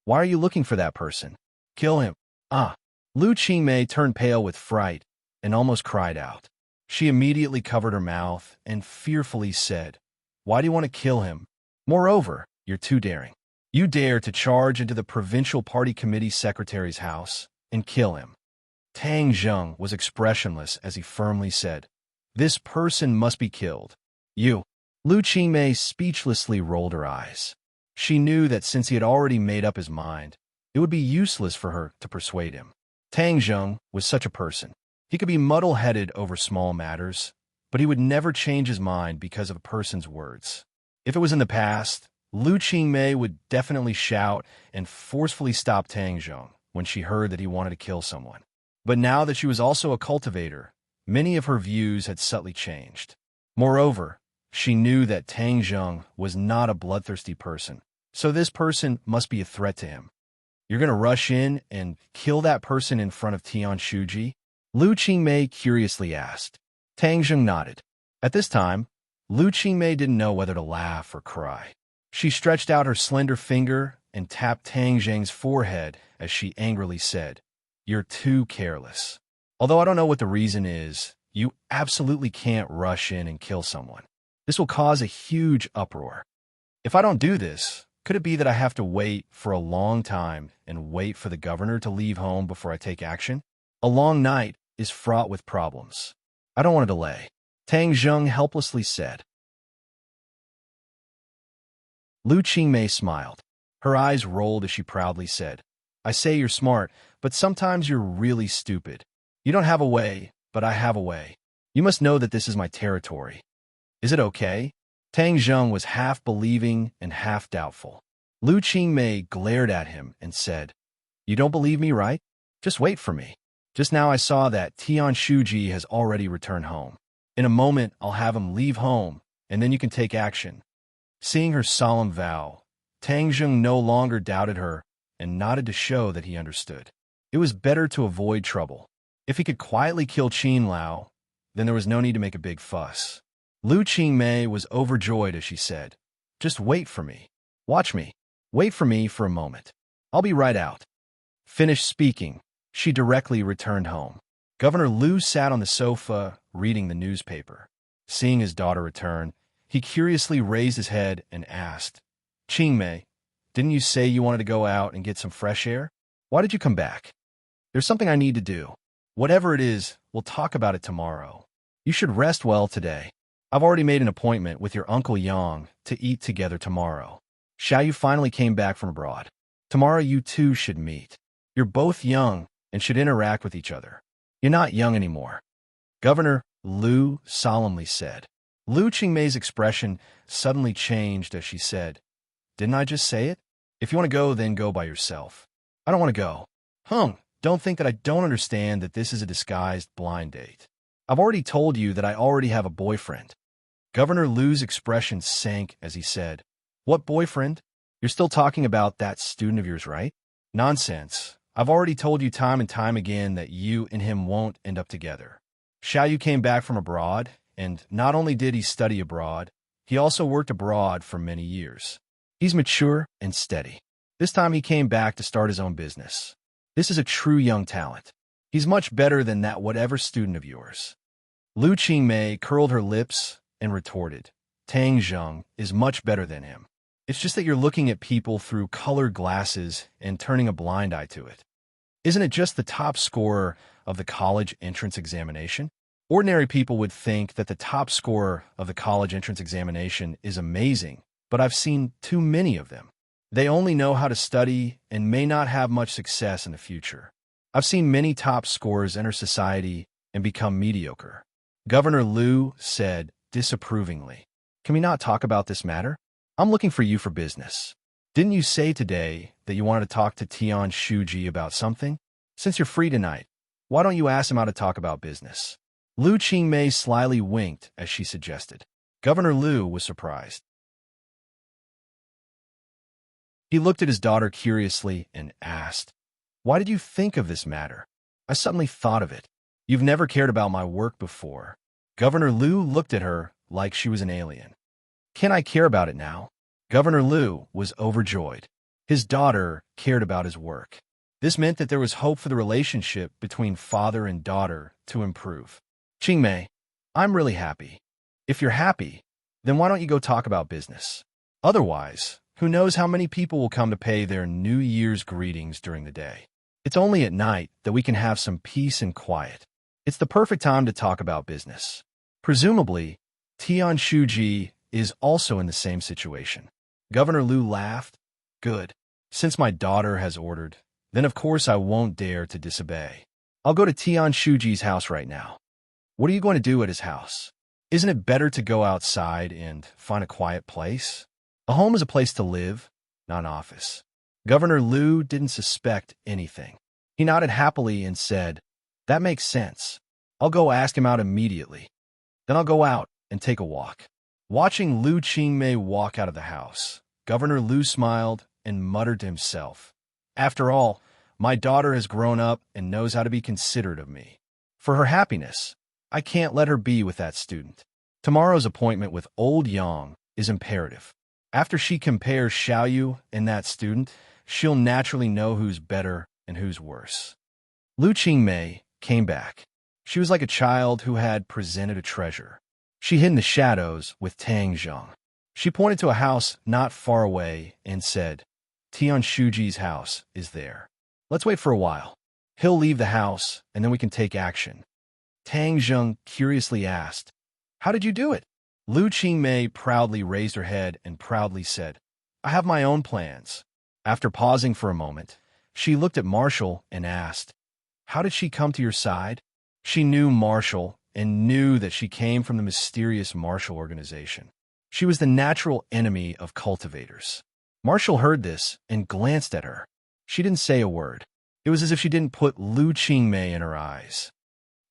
"Why are you looking for that person?" "Kill him." "Ah." Lu Qingmei turned pale with fright and almost cried out. She immediately covered her mouth and fearfully said, "Why do you want to kill him? Moreover, you're too daring. You dare to charge into the provincial party committee secretary's house and kill him." Tang Zheng was expressionless as he firmly said, "This person must be killed." "You." Lu Qingmei speechlessly rolled her eyes. She knew that since he had already made up his mind, it would be useless for her to persuade him. Tang Zheng was such a person. He could be muddle-headed over small matters, but he would never change his mind because of a person's words. If it was in the past, Lu Qingmei would definitely shout and forcefully stop Tang Zheng when she heard that he wanted to kill someone. But now that she was also a cultivator, many of her views had subtly changed. Moreover, she knew that Tang Zheng was not a bloodthirsty person, so this person must be a threat to him. "You're going to rush in and kill that person in front of Tian Shuji?" Lu Qingmei curiously asked. Tang Zheng nodded. At this time, Lu Qingmei didn't know whether to laugh or cry. She stretched out her slender finger and tapped Tang Zheng's forehead as she angrily said, "You're too careless. Although I don't know what the reason is, you absolutely can't rush in and kill someone. This will cause a huge uproar. If I don't do this, could it be that I have to wait for a long time and wait for the governor to leave home before I take action? A long night is fraught with problems. I don't want to delay." Tang Zheng helplessly said. Lu Qingmei smiled. Her eyes rolled as she proudly said, "I say you're smart, but sometimes you're really stupid. You don't have a way, but I have a way. You must know that this is my territory. Is it okay?" Tang Zheng was half believing and half doubtful. Lu Qingmei glared at him and said, "You don't believe me, right? Just wait for me. Just now I saw that Tian Shuji has already returned home. In a moment, I'll have him leave home, and then you can take action." Seeing her solemn vow, Tang Zheng no longer doubted her and nodded to show that he understood. It was better to avoid trouble. If he could quietly kill Qin Lao, then there was no need to make a big fuss. Lu Qingmei was overjoyed as she said, "Just wait for me. Watch me. Wait for me for a moment. I'll be right out." Finished speaking, she directly returned home. Governor Lu sat on the sofa, reading the newspaper. Seeing his daughter return, he curiously raised his head and asked, "Qingmei, didn't you say you wanted to go out and get some fresh air? Why did you come back?" "There's something I need to do. Whatever it is, we'll talk about it tomorrow. You should rest well today. I've already made an appointment with your Uncle Yang to eat together tomorrow. Xiaoyu finally came back from abroad. Tomorrow you two should meet. You're both young and should interact with each other. You're not young anymore, Governor Liu solemnly said. Liu Qingmei's expression suddenly changed as she said, "Didn't I just say it? If you want to go, then go by yourself." "I don't want to go." Don't think that I don't understand that this is a disguised blind date. I've already told you that I already have a boyfriend. Governor Liu's expression sank as he said, "What boyfriend? You're still talking about that student of yours, right?" "Nonsense. I've already told you time and time again that you and him won't end up together. Xiaoyu came back from abroad, and not only did he study abroad, he also worked abroad for many years. He's mature and steady. This time he came back to start his own business. This is a true young talent. He's much better than that whatever student of yours." Liu Qingmei curled her lips and retorted, "Tang Zheng is much better than him. It's just that you're looking at people through colored glasses and turning a blind eye to it. Isn't it just the top scorer of the college entrance examination? Ordinary people would think that the top scorer of the college entrance examination is amazing, but I've seen too many of them. They only know how to study and may not have much success in the future. I've seen many top scorers enter society and become mediocre." Governor Liu said disapprovingly, "Can we not talk about this matter? I'm looking for you for business. Didn't you say today that you wanted to talk to Tian Shuji about something? Since you're free tonight, why don't you ask him how to talk about business?" Liu Qingmei slyly winked as she suggested. Governor Liu was surprised. He looked at his daughter curiously and asked, "Why did you think of this matter?" "I suddenly thought of it. You've never cared about my work before." Governor Liu looked at her like she was an alien. "Can I care about it now?" Governor Liu was overjoyed. His daughter cared about his work. This meant that there was hope for the relationship between father and daughter to improve. "Qingmei, I'm really happy. If you're happy, then why don't you go talk about business? Otherwise, who knows how many people will come to pay their New Year's greetings during the day. It's only at night that we can have some peace and quiet. It's the perfect time to talk about business." Presumably, Tian Shuji is also in the same situation. Governor Liu laughed. "Good. Since my daughter has ordered, then of course I won't dare to disobey. I'll go to Tian Shuji's house right now." "What are you going to do at his house? Isn't it better to go outside and find a quiet place? A home is a place to live, not an office." Governor Liu didn't suspect anything. He nodded happily and said, "That makes sense. I'll go ask him out immediately. Then I'll go out and take a walk." Watching Liu Qingmei walk out of the house, Governor Liu smiled and muttered to himself, "After all, my daughter has grown up and knows how to be considerate of me. For her happiness, I can't let her be with that student. Tomorrow's appointment with old Yang is imperative. After she compares Xiaoyu and that student, she'll naturally know who's better and who's worse." Liu Qingmei came back. She was like a child who had presented a treasure. She hid in the shadows with Tang Zheng. She pointed to a house not far away and said, "Tian Shuji's house is there. Let's wait for a while. He'll leave the house, and then we can take action." Tang Zheng curiously asked, "How did you do it?" Liu Qingmei proudly raised her head and proudly said, "I have my own plans." After pausing for a moment, she looked at Marshall and asked, "How did she come to your side?" She knew Marshall and knew that she came from the mysterious Marshall organization. She was the natural enemy of cultivators. Marshall heard this and glanced at her. She didn't say a word. It was as if she didn't put Liu Qingmei in her eyes.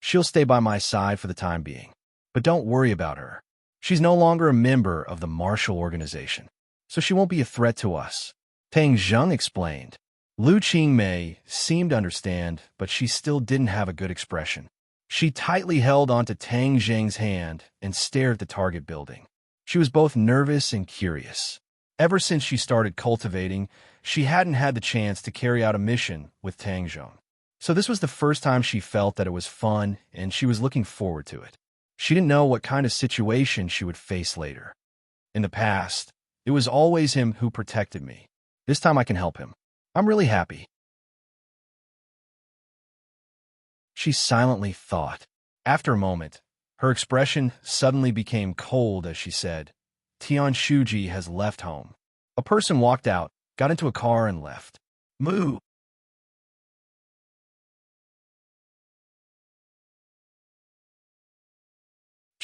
"She'll stay by my side for the time being. But don't worry about her. She's no longer a member of the Marshall organization, so she won't be a threat to us," Tang Zheng explained. Liu Qingmei seemed to understand, but she still didn't have a good expression. She tightly held onto Tang Zheng's hand and stared at the target building. She was both nervous and curious. Ever since she started cultivating, she hadn't had the chance to carry out a mission with Tang Zheng. So this was the first time she felt that it was fun, and she was looking forward to it. She didn't know what kind of situation she would face later. In the past, it was always him who protected me. This time I can help him. I'm really happy. She silently thought. After a moment, her expression suddenly became cold as she said, "Tian Shuji has left home." A person walked out, got into a car, and left. "Moo!"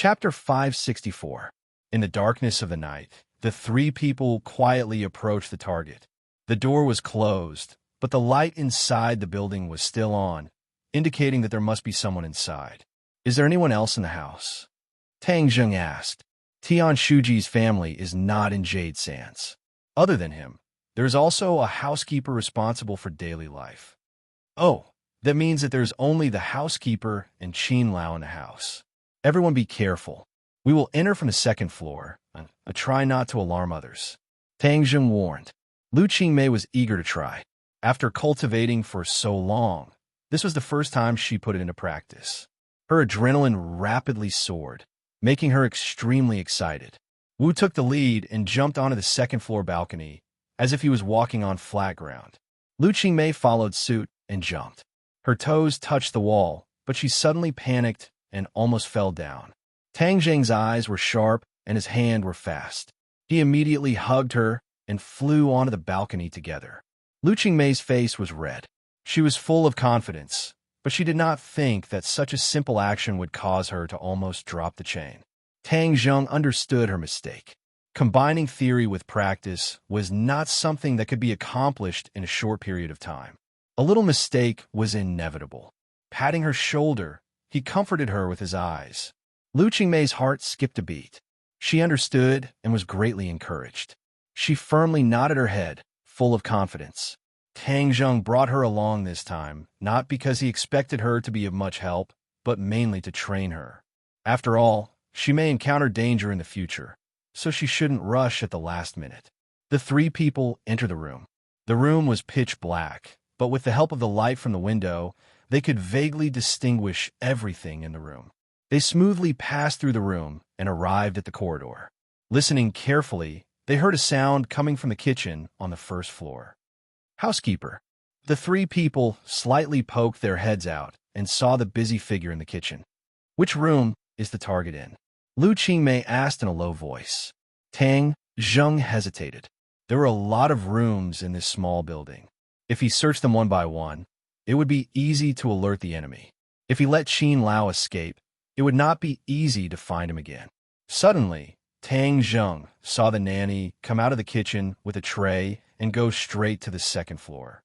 Chapter 564. In the darkness of the night, the three people quietly approached the target. The door was closed, but the light inside the building was still on, indicating that there must be someone inside. Is there anyone else in the house? Tang Zheng asked. Tian Shuji's family is not in Jade Sands. Other than him, there is also a housekeeper responsible for daily life. Oh, that means that there's only the housekeeper and Qin Lao in the house. Everyone be careful. We will enter from the second floor. Try not to alarm others. Tang Zheng warned. Lu Qingmei was eager to try. After cultivating for so long, this was the first time she put it into practice. Her adrenaline rapidly soared, making her extremely excited. Wu took the lead and jumped onto the second-floor balcony, as if he was walking on flat ground. Lu Qingmei followed suit and jumped. Her toes touched the wall, but she suddenly panicked and almost fell down. Tang Zheng's eyes were sharp and his hands were fast. He immediately hugged her and flew onto the balcony together. Lu Qingmei's face was red. She was full of confidence, but she did not think that such a simple action would cause her to almost drop the chain. Tang Zheng understood her mistake. Combining theory with practice was not something that could be accomplished in a short period of time. A little mistake was inevitable. Patting her shoulder, he comforted her with his eyes. Lu Qingmei's heart skipped a beat. She understood and was greatly encouraged. She firmly nodded her head, full of confidence. Tang Zheng brought her along this time, not because he expected her to be of much help, but mainly to train her. After all, she may encounter danger in the future, so she shouldn't rush at the last minute. The three people entered the room. The room was pitch black, but with the help of the light from the window, they could vaguely distinguish everything in the room. They smoothly passed through the room and arrived at the corridor. Listening carefully, they heard a sound coming from the kitchen on the first floor. Housekeeper. The three people slightly poked their heads out and saw the busy figure in the kitchen. Which room is the target in? Lu Qingmei asked in a low voice. Tang Zheng hesitated. There were a lot of rooms in this small building. If he searched them one by one, it would be easy to alert the enemy. If he let Qin Lao escape, it would not be easy to find him again. Suddenly, Tang Zheng saw the nanny come out of the kitchen with a tray and go straight to the second floor.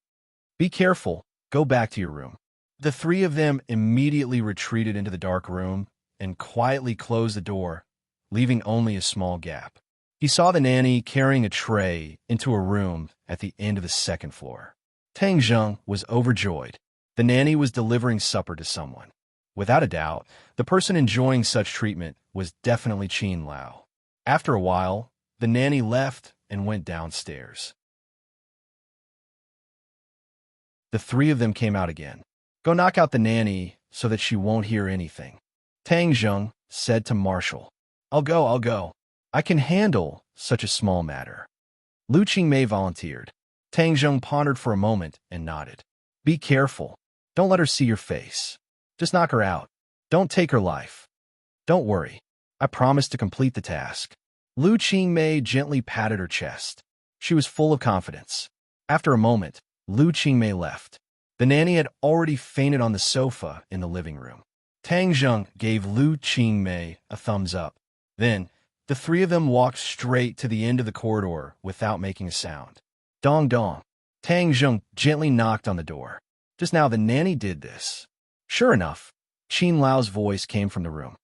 Be careful, go back to your room. The three of them immediately retreated into the dark room and quietly closed the door, leaving only a small gap. He saw the nanny carrying a tray into a room at the end of the second floor. Tang Zheng was overjoyed. The nanny was delivering supper to someone. Without a doubt, the person enjoying such treatment was definitely Qin Lao. After a while, the nanny left and went downstairs. The three of them came out again. Go knock out the nanny so that she won't hear anything. Tang Zheng said to Marshall. I'll go. I can handle such a small matter. Lu Qingmei volunteered. Tang Zheng pondered for a moment and nodded. Be careful. Don't let her see your face. Just knock her out. Don't take her life. Don't worry. I promise to complete the task. Lu Qingmei gently patted her chest. She was full of confidence. After a moment, Lu Qingmei left. The nanny had already fainted on the sofa in the living room. Tang Zheng gave Lu Qingmei a thumbs up. Then, the three of them walked straight to the end of the corridor without making a sound. Dong dong. Tang Zheng gently knocked on the door. Just now the nanny did this. Sure enough, Qin Lao's voice came from the room.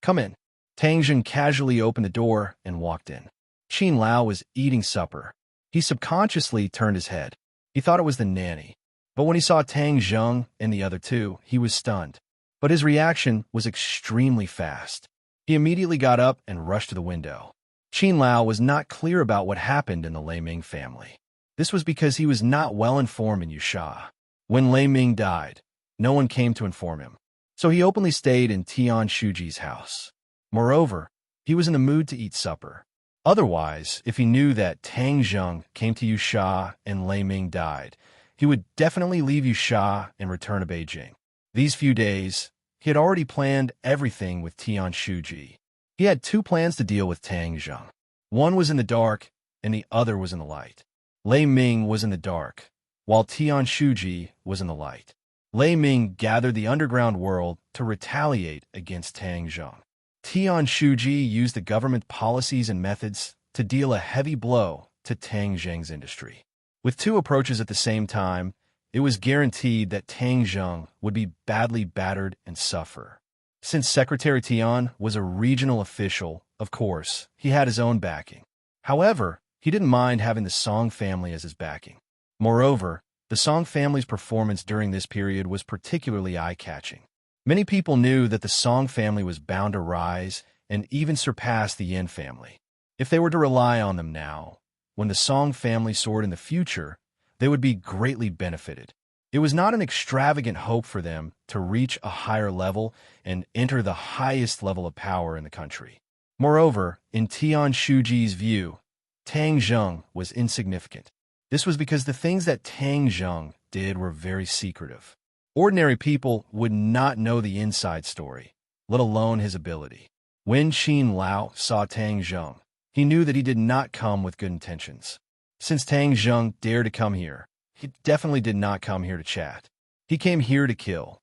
Come in. Tang Zheng casually opened the door and walked in. Qin Lao was eating supper. He subconsciously turned his head. He thought it was the nanny. But when he saw Tang Zheng and the other two, he was stunned. But his reaction was extremely fast. He immediately got up and rushed to the window. Qin Lao was not clear about what happened in the Lei Ming family. This was because he was not well informed in Yusha. When Lei Ming died, no one came to inform him, so he openly stayed in Tian Shuji's house. Moreover, he was in the mood to eat supper. Otherwise, if he knew that Tang Zheng came to Yusha and Lei Ming died, he would definitely leave Yusha and return to Beijing. These few days, he had already planned everything with Tian Shuji. He had two plans to deal with Tang Zheng. One was in the dark, and the other was in the light. Lei Ming was in the dark, while Tian Shuji was in the light. Lei Ming gathered the underground world to retaliate against Tang Zheng. Tian Shuji used the government policies and methods to deal a heavy blow to Tang Zheng's industry. With two approaches at the same time, it was guaranteed that Tang Zheng would be badly battered and suffer. Since Secretary Tian was a regional official, of course, he had his own backing. However, he didn't mind having the Song family as his backing. Moreover, the Song family's performance during this period was particularly eye-catching. Many people knew that the Song family was bound to rise and even surpass the Yin family. If they were to rely on them now, when the Song family soared in the future, they would be greatly benefited. It was not an extravagant hope for them to reach a higher level and enter the highest level of power in the country. Moreover, in Tian Shuji's view, Tang Zheng was insignificant. This was because the things that Tang Zheng did were very secretive. Ordinary people would not know the inside story, let alone his ability. When Qin Lao saw Tang Zheng, he knew that he did not come with good intentions. Since Tang Zheng dared to come here, he definitely did not come here to chat. He came here to kill.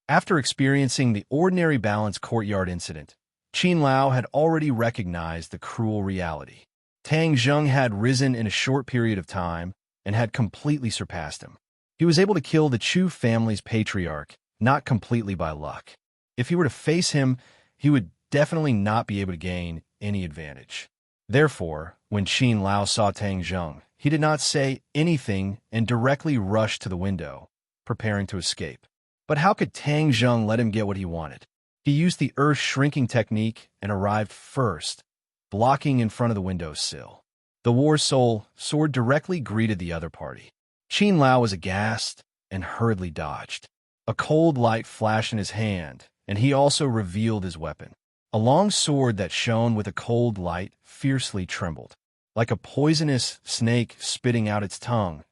After experiencing the ordinary balance courtyard incident, Qin Lao had already recognized the cruel reality. Tang Zheng had risen in a short period of time and had completely surpassed him. He was able to kill the Chu family's patriarch, not completely by luck. If he were to face him, he would definitely not be able to gain any advantage. Therefore, when Qin Lao saw Tang Zheng, he did not say anything and directly rushed to the window, preparing to escape. But how could Tang Zheng let him get what he wanted? He used the earth shrinking technique and arrived first, blocking in front of the windowsill. The war soul sword directly greeted the other party. Qin Lao was aghast and hurriedly dodged. A cold light flashed in his hand, and he also revealed his weapon. A long sword that shone with a cold light fiercely trembled. Like a poisonous snake spitting out its tongue,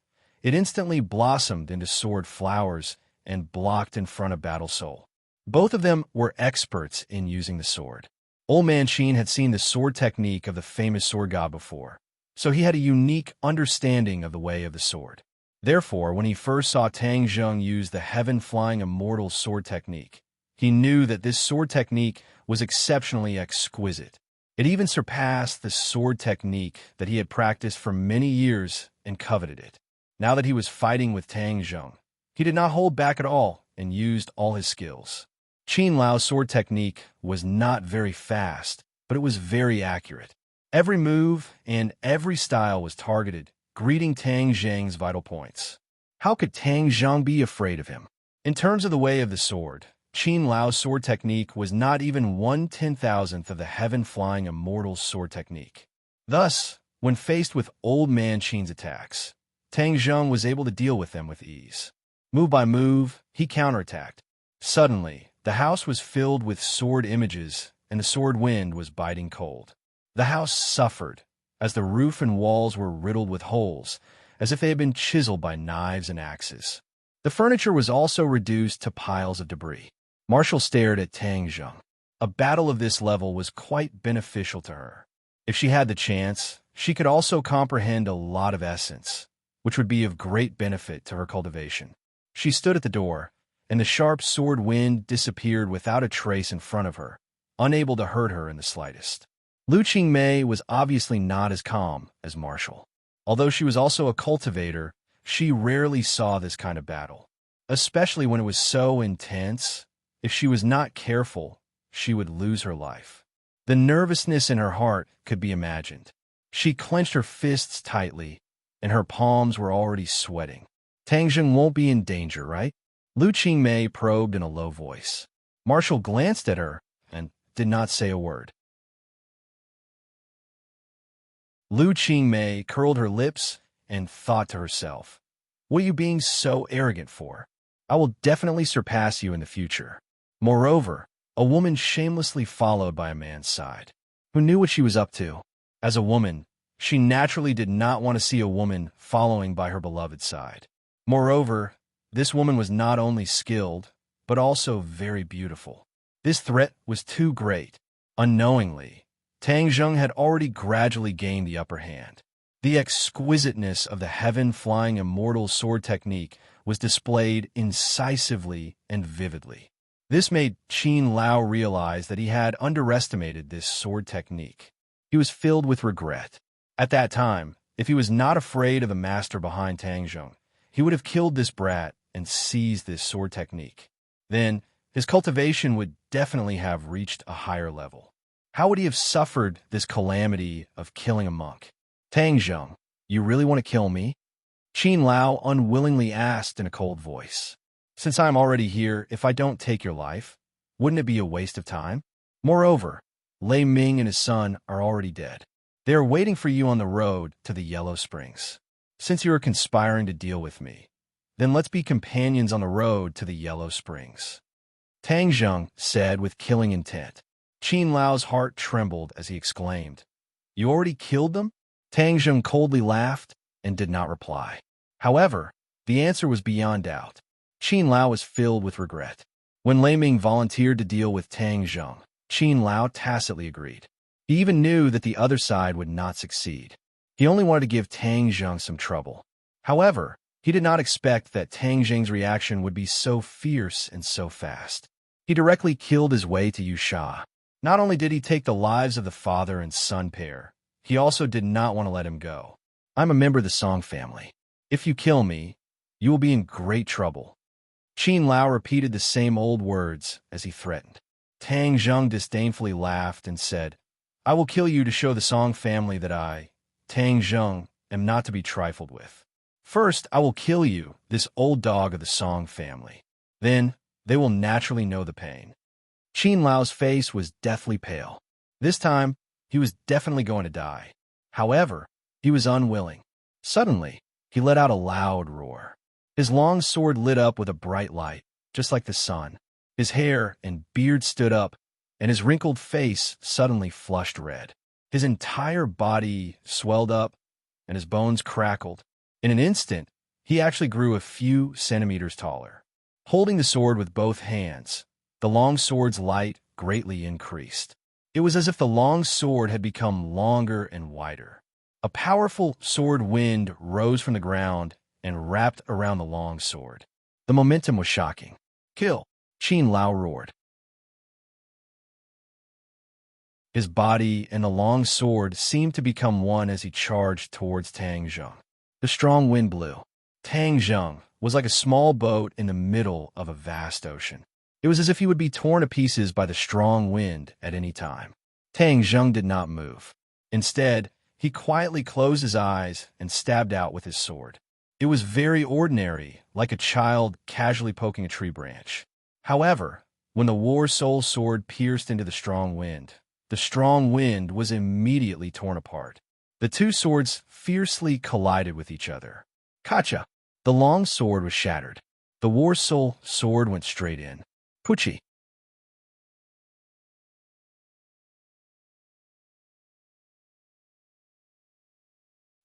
it instantly blossomed into sword flowers and blocked in front of Battle Soul. Both of them were experts in using the sword. Old Man Qin had seen the sword technique of the famous sword god before, so he had a unique understanding of the way of the sword. Therefore, when he first saw Tang Zheng use the heaven-flying immortal sword technique, he knew that this sword technique was exceptionally exquisite. It even surpassed the sword technique that he had practiced for many years and coveted it. Now that he was fighting with Tang Zheng, he did not hold back at all and used all his skills. Qin Lao's sword technique was not very fast, but it was very accurate. Every move and every style was targeted, greeting Tang Zheng's vital points. How could Tang Zheng be afraid of him? In terms of the way of the sword, Qin Lao's sword technique was not even 1/10,000th of the heaven-flying immortal sword technique. Thus, when faced with Old Man Qin's attacks, Tang Zheng was able to deal with them with ease. Move by move, he counterattacked. Suddenly, the house was filled with sword images, and the sword wind was biting cold. The house suffered, as the roof and walls were riddled with holes, as if they had been chiseled by knives and axes. The furniture was also reduced to piles of debris. Marshall stared at Tang Zheng. A battle of this level was quite beneficial to her. If she had the chance, she could also comprehend a lot of essence, which would be of great benefit to her cultivation. She stood at the door, and the sharp sword wind disappeared without a trace in front of her, unable to hurt her in the slightest. Lu Qingmei was obviously not as calm as Marshall. Although she was also a cultivator, she rarely saw this kind of battle, especially when it was so intense. If she was not careful, she would lose her life. The nervousness in her heart could be imagined. She clenched her fists tightly, and her palms were already sweating. Tang Zheng won't be in danger, right? Lu Qingmei probed in a low voice. Marshall glanced at her and did not say a word. Lu Qingmei curled her lips and thought to herself, "What are you being so arrogant for? I will definitely surpass you in the future." Moreover, a woman shamelessly followed by a man's side, who knew what she was up to. As a woman, she naturally did not want to see a woman following by her beloved side. Moreover, this woman was not only skilled, but also very beautiful. This threat was too great. Unknowingly, Tang Zheng had already gradually gained the upper hand. The exquisiteness of the heaven-flying immortal sword technique was displayed incisively and vividly. This made Qin Lao realize that he had underestimated this sword technique. He was filled with regret. At that time, if he was not afraid of the master behind Tang Zheng, he would have killed this brat and seized this sword technique. Then, his cultivation would definitely have reached a higher level. How would he have suffered this calamity of killing a monk? Tang Zheng, you really want to kill me? Qin Lao unwillingly asked in a cold voice. Since I'm already here, if I don't take your life, wouldn't it be a waste of time? Moreover, Lei Ming and his son are already dead. They are waiting for you on the road to the Yellow Springs. Since you are conspiring to deal with me, then let's be companions on the road to the Yellow Springs. Tang Zheng said with killing intent. Qin Lao's heart trembled as he exclaimed, You already killed them? Tang Zheng coldly laughed and did not reply. However, the answer was beyond doubt. Qin Lao was filled with regret. When Lei Ming volunteered to deal with Tang Zheng, Qin Lao tacitly agreed. He even knew that the other side would not succeed. He only wanted to give Tang Zheng some trouble. However, he did not expect that Tang Zheng's reaction would be so fierce and so fast. He directly killed his way to Yusha. Not only did he take the lives of the father and son pair, he also did not want to let him go. I'm a member of the Song family. If you kill me, you will be in great trouble. Qin Lao repeated the same old words as he threatened. Tang Zheng disdainfully laughed and said, I will kill you to show the Song family that I, Tang Zheng, am not to be trifled with. First, I will kill you, this old dog of the Song family. Then, they will naturally know the pain. Qin Lao's face was deathly pale. This time, he was definitely going to die. However, he was unwilling. Suddenly, he let out a loud roar. His long sword lit up with a bright light, just like the sun. His hair and beard stood up, and his wrinkled face suddenly flushed red. His entire body swelled up, and his bones crackled. In an instant, he actually grew a few centimeters taller. Holding the sword with both hands, the long sword's light greatly increased. It was as if the long sword had become longer and wider. A powerful sword wind rose from the ground and wrapped around the long sword. The momentum was shocking. Kill! Qin Lao roared. His body and the long sword seemed to become one as he charged towards Tang Zheng. The strong wind blew. Tang Zheng was like a small boat in the middle of a vast ocean. It was as if he would be torn to pieces by the strong wind at any time. Tang Zheng did not move. Instead, he quietly closed his eyes and stabbed out with his sword. It was very ordinary, like a child casually poking a tree branch. However, when the War Soul sword pierced into the strong wind was immediately torn apart. The two swords fiercely collided with each other. Kacha! The long sword was shattered. The War Soul sword went straight in. Puchi!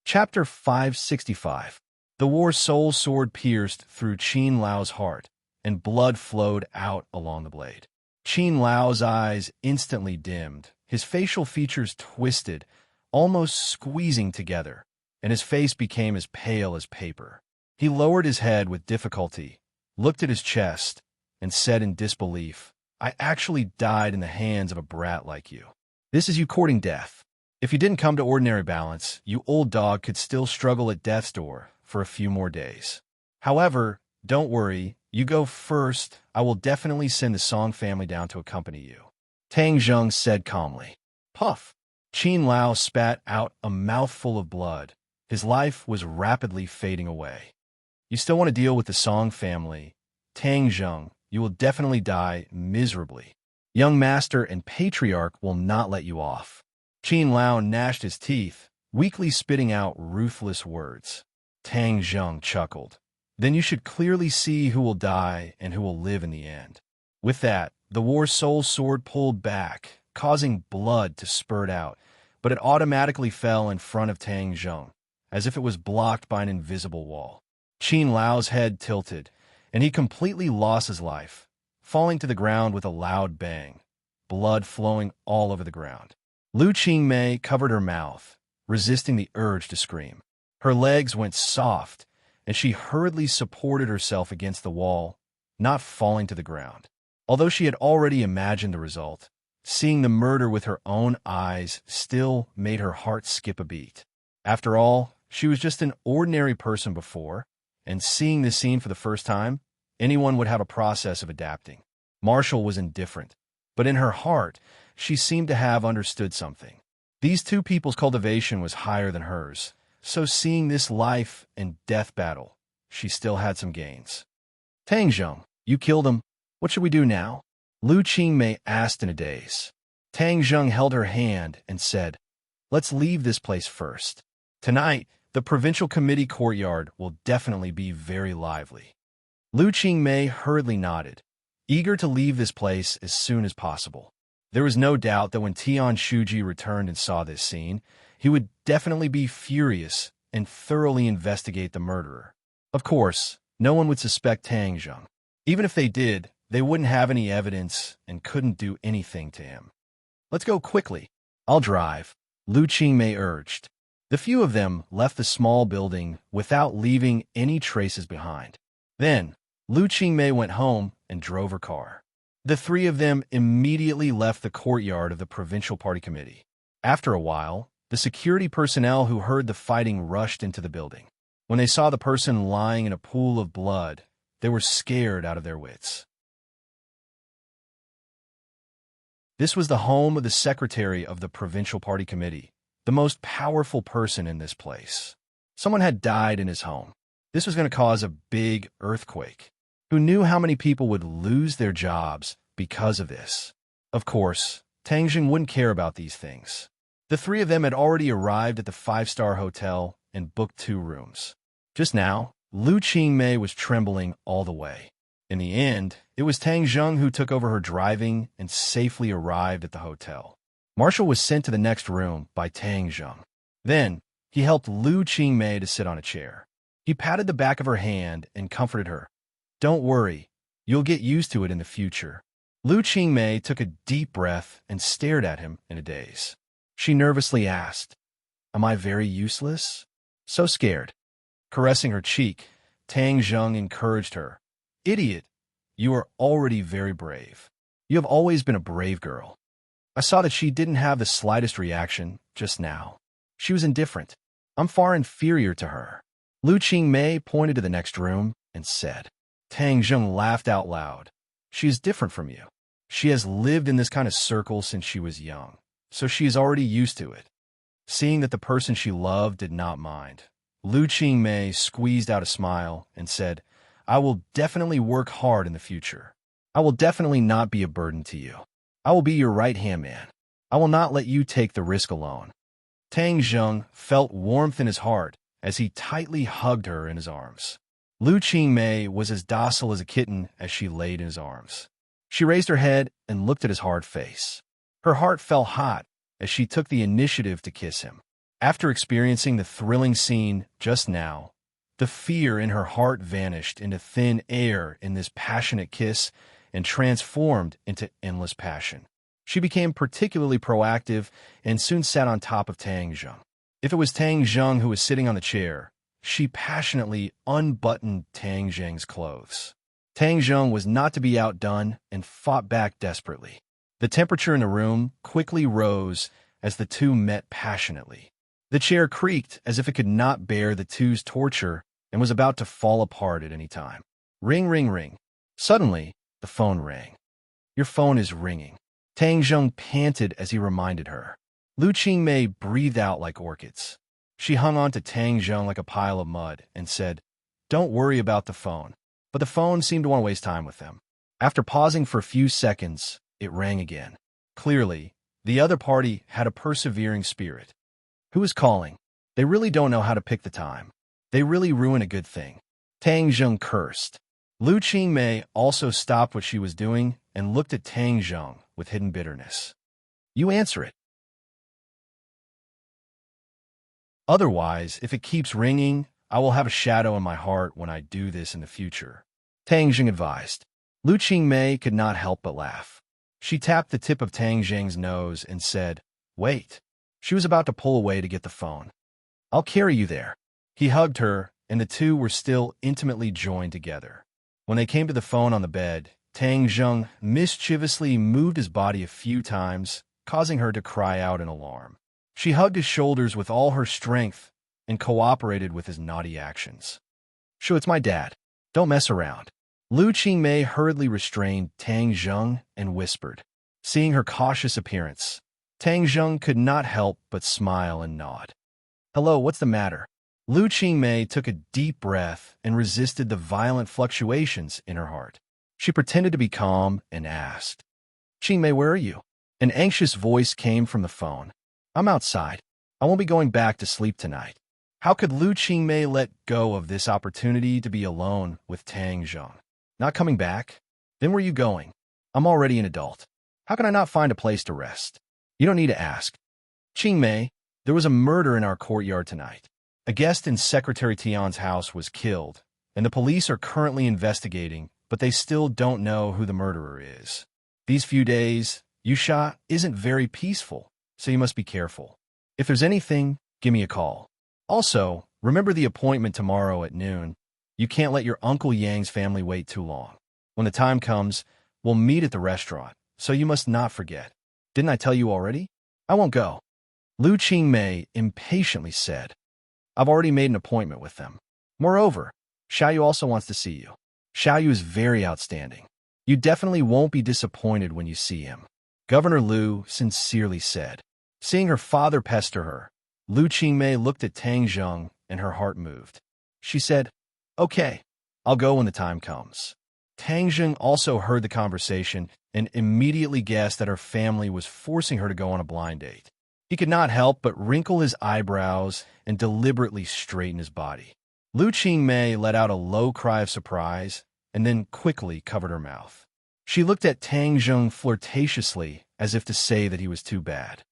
Chapter 565. The War Soul sword pierced through Qin Lao's heart, and blood flowed out along the blade. Qin Lao's eyes instantly dimmed, his facial features twisted, almost squeezing together, and his face became as pale as paper. He lowered his head with difficulty, looked at his chest, and said in disbelief, I actually died in the hands of a brat like you. This is you courting death. If you didn't come to ordinary balance, you old dog could still struggle at death's door for a few more days. However, don't worry, you go first. I will definitely send the Song family down to accompany you. Tang Zheng said calmly. Puff! Qin Lao spat out a mouthful of blood. His life was rapidly fading away. You still want to deal with the Song family? Tang Zheng, you will definitely die miserably. Young master and patriarch will not let you off. Qin Lao gnashed his teeth, weakly spitting out ruthless words. Tang Zheng chuckled. Then you should clearly see who will die and who will live in the end. With that, the War Soul sword pulled back, causing blood to spurt out, but it automatically fell in front of Tang Zheng, as if it was blocked by an invisible wall. Qin Lao's head tilted, and he completely lost his life, falling to the ground with a loud bang, blood flowing all over the ground. Lu Qingmei covered her mouth, resisting the urge to scream. Her legs went soft, and she hurriedly supported herself against the wall, not falling to the ground. Although she had already imagined the result, seeing the murder with her own eyes still made her heart skip a beat. After all, she was just an ordinary person before, and seeing this scene for the first time, anyone would have a process of adapting. Marshall was indifferent, but in her heart, she seemed to have understood something. These two people's cultivation was higher than hers, so seeing this life and death battle, she still had some gains. Tang Zheng, you killed him. What should we do now? Lu Qingmei asked in a daze. Tang Zheng held her hand and said, let's leave this place first. Tonight, the provincial committee courtyard will definitely be very lively. Lu Qingmei hurriedly nodded, eager to leave this place as soon as possible. There was no doubt that when Tian Shuji returned and saw this scene, he would definitely be furious and thoroughly investigate the murderer. Of course, no one would suspect Tang Zheng. Even if they did, they wouldn't have any evidence and couldn't do anything to him. Let's go quickly. I'll drive, Lu Qingmei urged. The few of them left the small building without leaving any traces behind. Then, Lu Qingmei went home and drove her car. The three of them immediately left the courtyard of the provincial party committee. After a while, the security personnel who heard the fighting rushed into the building. When they saw the person lying in a pool of blood, they were scared out of their wits. This was the home of the secretary of the provincial party committee, the most powerful person in this place. Someone had died in his home. This was going to cause a big earthquake. Who knew how many people would lose their jobs because of this? Of course, Tang Zheng wouldn't care about these things. The three of them had already arrived at the five-star hotel and booked 2 rooms. Just now, Lu Qingmei was trembling all the way. In the end, it was Tang Zheng who took over her driving and safely arrived at the hotel. Marshall was sent to the next room by Tang Zheng. Then, he helped Lu Qingmei to sit on a chair. He patted the back of her hand and comforted her. Don't worry, you'll get used to it in the future. Lu Qingmei took a deep breath and stared at him in a daze. She nervously asked, am I very useless? So scared. Caressing her cheek, Tang Zheng encouraged her. Idiot, you are already very brave. You have always been a brave girl. I saw that she didn't have the slightest reaction just now. She was indifferent. I'm far inferior to her. Lu Qingmei pointed to the next room and said. Tang Zheng laughed out loud. She is different from you. She has lived in this kind of circle since she was young, so she is already used to it. Seeing that the person she loved did not mind, Lu Qingmei squeezed out a smile and said, I will definitely work hard in the future. I will definitely not be a burden to you. I will be your right-hand man. I will not let you take the risk alone. Tang Zheng felt warmth in his heart as he tightly hugged her in his arms. Lu Qingmei was as docile as a kitten as she laid in his arms. She raised her head and looked at his hard face. Her heart felt hot as she took the initiative to kiss him. After experiencing the thrilling scene just now, the fear in her heart vanished into thin air in this passionate kiss and transformed into endless passion. She became particularly proactive and soon sat on top of Tang Zheng. If it was Tang Zheng who was sitting on the chair, she passionately unbuttoned Tang Zheng's clothes. Tang Zheng was not to be outdone and fought back desperately. The temperature in the room quickly rose as the two met passionately. The chair creaked as if it could not bear the two's torture and was about to fall apart at any time. Ring, ring, ring. Suddenly, the phone rang. Your phone is ringing. Tang Zheng panted as he reminded her. Lu Qingmei breathed out like orchids. She hung on to Tang Zheng like a pile of mud and said, Don't worry about the phone. But the phone seemed to want to waste time with them. After pausing for a few seconds, it rang again. Clearly, the other party had a persevering spirit. Who is calling? They really don't know how to pick the time. They really ruin a good thing. Tang Zheng cursed. Lu Qingmei also stopped what she was doing and looked at Tang Zheng with hidden bitterness. You answer it. Otherwise, if it keeps ringing, I will have a shadow in my heart when I do this in the future. Tang Zheng advised. Lu Qingmei could not help but laugh. She tapped the tip of Tang Zheng's nose and said, Wait. She was about to pull away to get the phone. I'll carry you there. He hugged her, and the two were still intimately joined together. When they came to the phone on the bed, Tang Zheng mischievously moved his body a few times, causing her to cry out in alarm. She hugged his shoulders with all her strength and cooperated with his naughty actions. "Sure, it's my dad. Don't mess around." Lu Qingmei hurriedly restrained Tang Zheng and whispered. Seeing her cautious appearance, Tang Zheng could not help but smile and nod. "Hello, what's the matter?" Lu Qingmei took a deep breath and resisted the violent fluctuations in her heart. She pretended to be calm and asked, "Qingmei, where are you?" An anxious voice came from the phone. "I'm outside. I won't be going back to sleep tonight." How could Lu Qingmei let go of this opportunity to be alone with Tang Zheng? "Not coming back? Then where are you going?" "I'm already an adult. How can I not find a place to rest?" "You don't need to ask." "Qingmei, there was a murder in our courtyard tonight. A guest in Secretary Tian's house was killed, and the police are currently investigating, but they still don't know who the murderer is. These few days, Yusha isn't very peaceful, so you must be careful. If there's anything, give me a call. Also, remember the appointment tomorrow at noon. You can't let your Uncle Yang's family wait too long. When the time comes, we'll meet at the restaurant, so you must not forget. Didn't I tell you already?" "I won't go," Lu Qingmei impatiently said. "I've already made an appointment with them. Moreover, Xiaoyu also wants to see you. Xiaoyu is very outstanding. You definitely won't be disappointed when you see him," Governor Lu sincerely said. Seeing her father pester her, Lu Qingmei looked at Tang Zheng and her heart moved. She said, "Okay, I'll go when the time comes." Tang Zheng also heard the conversation and immediately guessed that her family was forcing her to go on a blind date. He could not help but wrinkle his eyebrows and deliberately straighten his body. Lu Qingmei let out a low cry of surprise and then quickly covered her mouth. She looked at Tang Zheng flirtatiously as if to say that he was too bad.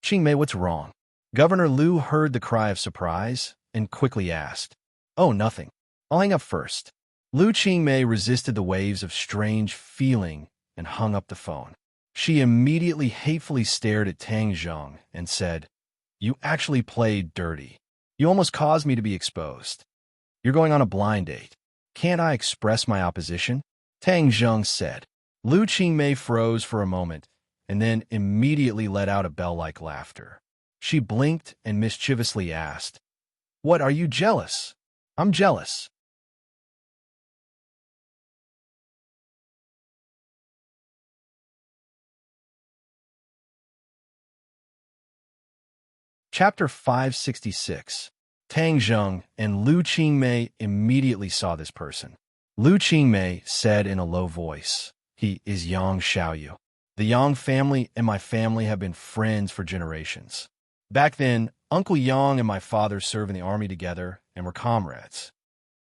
"Qingmei, what's wrong?" Governor Lu heard the cry of surprise and quickly asked, "Oh, nothing. I'll hang up first." Lu Qingmei resisted the waves of strange feeling and hung up the phone. She immediately hatefully stared at Tang Zheng and said, "You actually played dirty. You almost caused me to be exposed. You're going on a blind date. Can't I express my opposition?" Tang Zheng said. Lu Qingmei froze for a moment and then immediately let out a bell-like laughter. She blinked and mischievously asked, "What, are you jealous?" "I'm jealous." Chapter 566. Tang Zheng and Lu Qingmei immediately saw this person. Lu Qingmei said in a low voice, "He is Yang Xiaoyu. The Yang family and my family have been friends for generations. Back then, Uncle Yang and my father served in the army together and were comrades."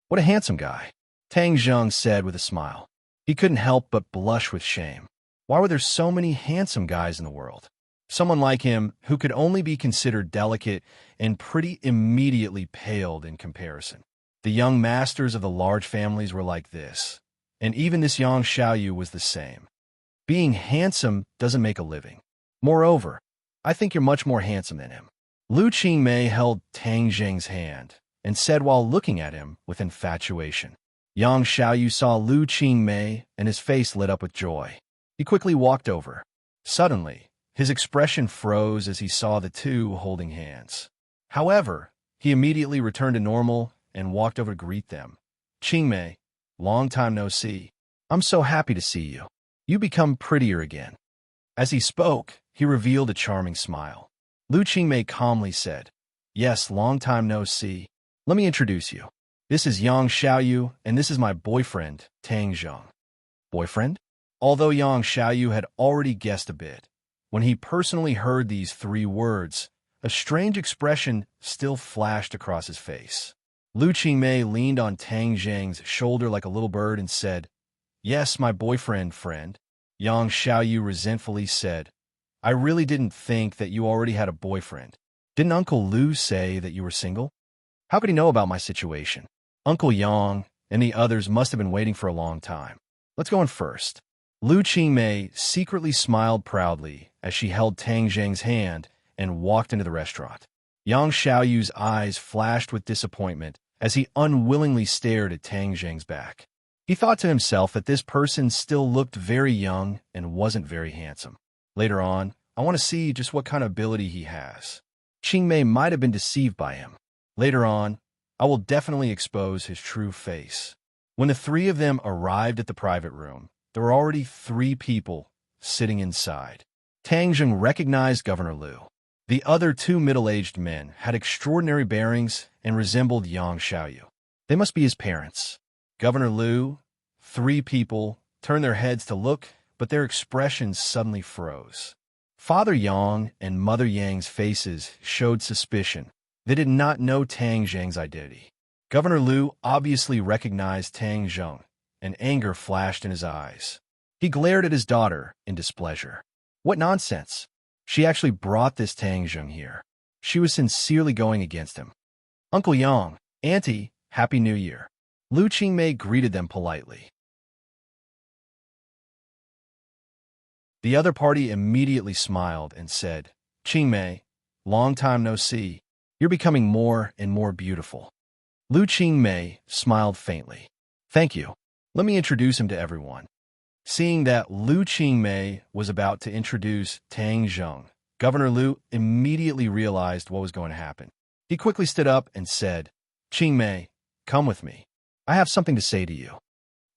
"What a handsome guy," Tang Zheng said with a smile. He couldn't help but blush with shame. Why were there so many handsome guys in the world? Someone like him, who could only be considered delicate and pretty, immediately paled in comparison. The young masters of the large families were like this, and even this Yang Xiaoyu was the same. Being handsome doesn't make a living. Moreover, I think you're much more handsome than him. Lu Qingmei held Tang Zheng's hand and said while looking at him with infatuation. Yang Xiaoyu saw Lu Qingmei and his face lit up with joy. He quickly walked over. Suddenly, his expression froze as he saw the two holding hands. However, he immediately returned to normal and walked over to greet them. "Qingmei, long time no see. I'm so happy to see you. You become prettier again." As he spoke, he revealed a charming smile. Lu Qingmei calmly said, "Yes, long time no see. Let me introduce you. This is Yang Xiaoyu, and this is my boyfriend, Tang Zheng." Boyfriend? Although Yang Xiaoyu had already guessed a bit, when he personally heard these three words, a strange expression still flashed across his face. Lu Qingmei leaned on Tang Zheng's shoulder like a little bird and said, "Yes, my boyfriend, friend." Yang Xiaoyu resentfully said, "I really didn't think that you already had a boyfriend. Didn't Uncle Lu say that you were single? How could he know about my situation? Uncle Yang and the others must have been waiting for a long time. Let's go in first." Lu Qingmei secretly smiled proudly as she held Tang Zheng's hand and walked into the restaurant. Yang Xiaoyu's eyes flashed with disappointment as he unwillingly stared at Tang Zheng's back. He thought to himself that this person still looked very young and wasn't very handsome. Later on, I want to see just what kind of ability he has. Qingmei might have been deceived by him. Later on, I will definitely expose his true face. When the three of them arrived at the private room, there were already 3 people sitting inside. Tang Zheng recognized Governor Liu. The other 2 middle-aged men had extraordinary bearings and resembled Yang Xiaoyu. They must be his parents. Governor Liu, 3 people, turned their heads to look, but their expressions suddenly froze. Father Yang and Mother Yang's faces showed suspicion. They did not know Tang Zheng's identity. Governor Liu obviously recognized Tang Zheng, and anger flashed in his eyes. He glared at his daughter in displeasure. What nonsense! She actually brought this Tang Zheng here. She was sincerely going against him. Uncle Yang, Auntie, Happy New Year. Lu Qingmei greeted them politely. The other party immediately smiled and said, Qingmei, long time no see. You're becoming more and more beautiful. Lu Qingmei smiled faintly. Thank you. Let me introduce him to everyone. Seeing that Lu Qingmei was about to introduce Tang Zheng, Governor Liu immediately realized what was going to happen. He quickly stood up and said, Qingmei, come with me. I have something to say to you.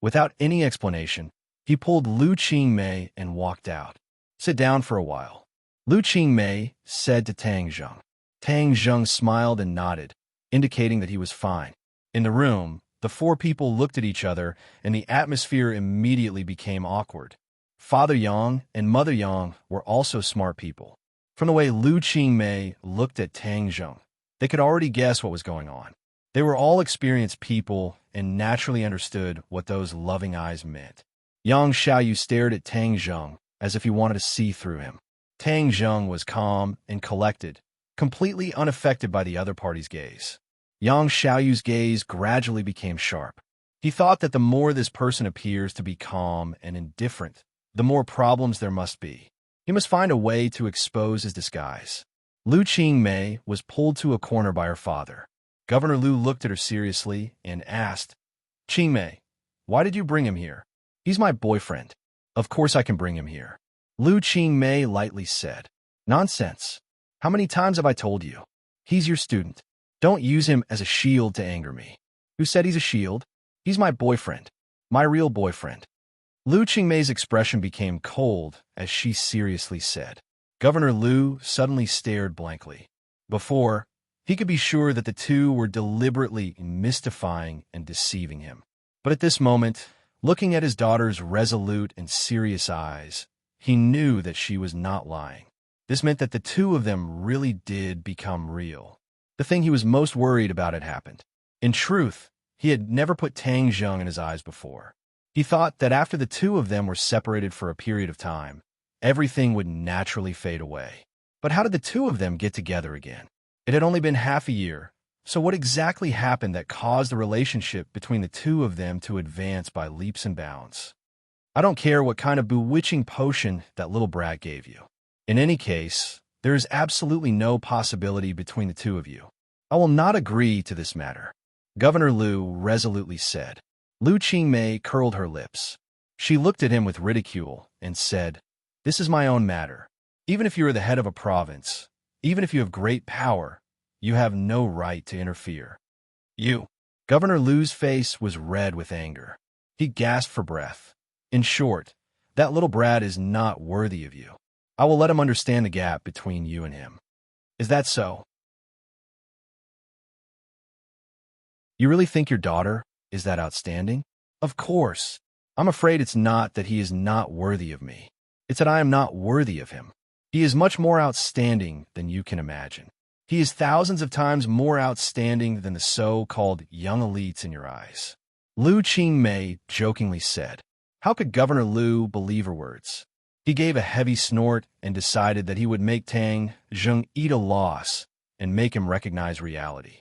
Without any explanation, he pulled Lu Qingmei and walked out. Sit down for a while. Lu Qingmei said to Tang Zheng. Tang Zheng smiled and nodded, indicating that he was fine. In the room, the 4 people looked at each other, and the atmosphere immediately became awkward. Father Yang and Mother Yang were also smart people. From the way Lu Qingmei looked at Tang Zheng, they could already guess what was going on. They were all experienced people and naturally understood what those loving eyes meant. Yang Xiaoyu stared at Tang Zheng as if he wanted to see through him. Tang Zheng was calm and collected, completely unaffected by the other party's gaze. Yang Xiaoyu's gaze gradually became sharp. He thought that the more this person appears to be calm and indifferent, the more problems there must be. He must find a way to expose his disguise. Lu Qingmei was pulled to a corner by her father. Governor Liu looked at her seriously and asked, Qingmei, why did you bring him here? He's my boyfriend. Of course I can bring him here. Lu Qingmei lightly said. Nonsense. How many times have I told you? He's your student. Don't use him as a shield to anger me. Who said he's a shield? He's my boyfriend. My real boyfriend. Lu Qingmei's expression became cold as she seriously said. Governor Liu suddenly stared blankly. Before, he could be sure that the 2 were deliberately mystifying and deceiving him. But at this moment, looking at his daughter's resolute and serious eyes, he knew that she was not lying. This meant that the 2 of them really did become real. The thing he was most worried about had happened. In truth, he had never put Tang Zheng in his eyes before. He thought that after the 2 of them were separated for a period of time, everything would naturally fade away. But how did the 2 of them get together again? It had only been half a year, so what exactly happened that caused the relationship between the 2 of them to advance by leaps and bounds? I don't care what kind of bewitching potion that little brat gave you. In any case, there is absolutely no possibility between the 2 of you. I will not agree to this matter, Governor Liu resolutely said. Lu Qingmei curled her lips. She looked at him with ridicule and said, This is my own matter. Even if you are the head of a province, even if you have great power, you have no right to interfere. You. Governor Liu's face was red with anger. He gasped for breath. In short, that little brat is not worthy of you. I will let him understand the gap between you and him. Is that so? You really think your daughter is that outstanding? Of course. I'm afraid it's not that he is not worthy of me. It's that I am not worthy of him. He is much more outstanding than you can imagine. He is thousands of times more outstanding than the so-called young elites in your eyes. Lu Qingmei jokingly said. How could Governor Liu believe her words? He gave a heavy snort and decided that he would make Tang Zheng eat a loss and make him recognize reality.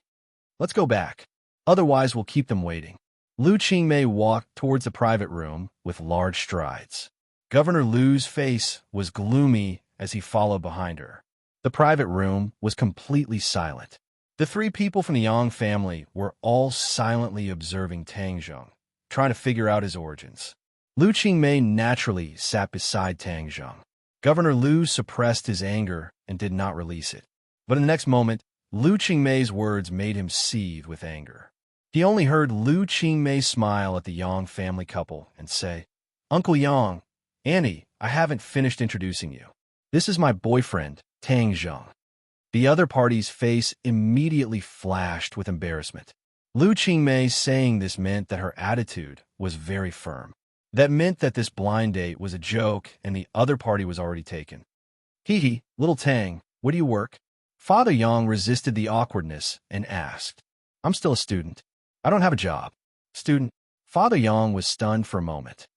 Let's go back. Otherwise, we'll keep them waiting. Lu Qingmei walked towards the private room with large strides. Governor Liu's face was gloomy as he followed behind her. The private room was completely silent. The 3 people from the Yang family were all silently observing Tang Zheng, trying to figure out his origins. Lu Qingmei naturally sat beside Tang Zheng. Governor Lu suppressed his anger and did not release it. But in the next moment, Lu Qingmei's words made him seethe with anger. He only heard Lu Qingmei smile at the Yang family couple and say, "Uncle Yang, Annie, I haven't finished introducing you. This is my boyfriend, Tang Zheng." The other party's face immediately flashed with embarrassment. Lu Qingmei saying this meant that her attitude was very firm. That meant that this blind date was a joke and the other party was already taken. "Hee, little Tang, where do you work?" Father Yang resisted the awkwardness and asked, "I'm still a student. I don't have a job." "Student?" Father Yang was stunned for a moment.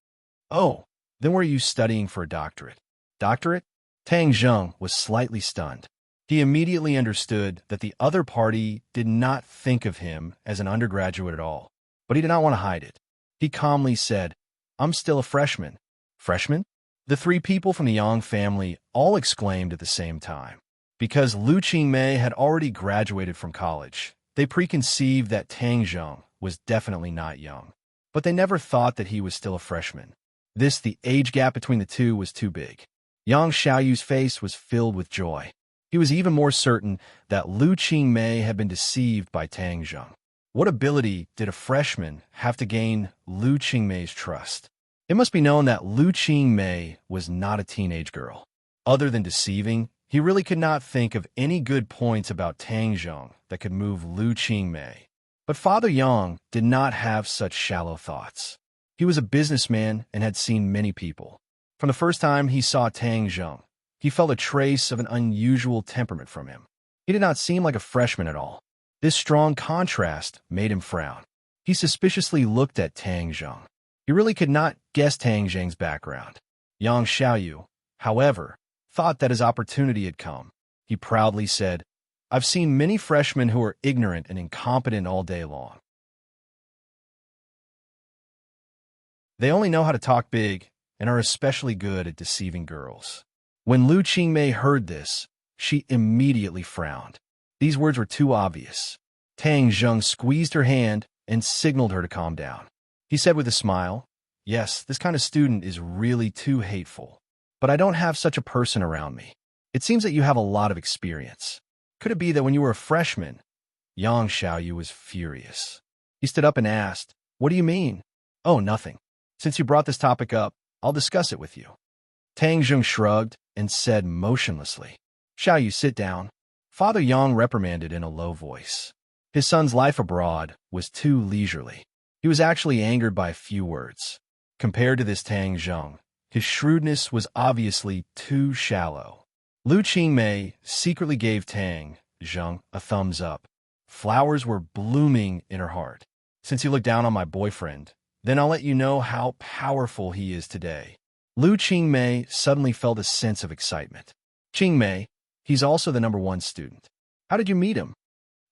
"Oh, then where are you studying for a doctorate?" "Doctorate?" Tang Zheng was slightly stunned. He immediately understood that the other party did not think of him as an undergraduate at all, but he did not want to hide it. He calmly said, "I'm still a freshman." "Freshman?" The three people from the Yang family all exclaimed at the same time. Because Lu Qingmei had already graduated from college, they preconceived that Tang Zheng was definitely not young. But they never thought that he was still a freshman. The age gap between the two was too big. Yang Xiaoyu's face was filled with joy. He was even more certain that Lu Qingmei had been deceived by Tang Zheng. What ability did a freshman have to gain Lu Qingmei's trust? It must be known that Lu Qingmei was not a teenage girl. Other than deceiving, he really could not think of any good points about Tang Zheng that could move Lu Qingmei. But Father Yang did not have such shallow thoughts. He was a businessman and had seen many people. From the first time he saw Tang Zheng, he felt a trace of an unusual temperament from him. He did not seem like a freshman at all. This strong contrast made him frown. He suspiciously looked at Tang Zheng. He really could not guess Tang Zheng's background. Yang Xiaoyu, however, thought that his opportunity had come. He proudly said, "I've seen many freshmen who are ignorant and incompetent all day long. They only know how to talk big and are especially good at deceiving girls." When Lu Qingmei heard this, she immediately frowned. These words were too obvious. Tang Zheng squeezed her hand and signaled her to calm down. He said with a smile, "Yes, this kind of student is really too hateful. But I don't have such a person around me. It seems that you have a lot of experience. Could it be that when you were a freshman?" Yang Xiaoyu was furious. He stood up and asked, "What do you mean?" "Oh, nothing. Since you brought this topic up, I'll discuss it with you." Tang Zheng shrugged and said motionlessly, "Xiaoyu, sit down." Father Yang reprimanded in a low voice. His son's life abroad was too leisurely. He was actually angered by a few words. Compared to this Tang Zheng, his shrewdness was obviously too shallow. Lu Qingmei secretly gave Tang Zheng a thumbs up. Flowers were blooming in her heart. "Since you look down on my boyfriend, then I'll let you know how powerful he is today." Lu Qingmei suddenly felt a sense of excitement. "Qingmei, he's also the #1 student. How did you meet him?"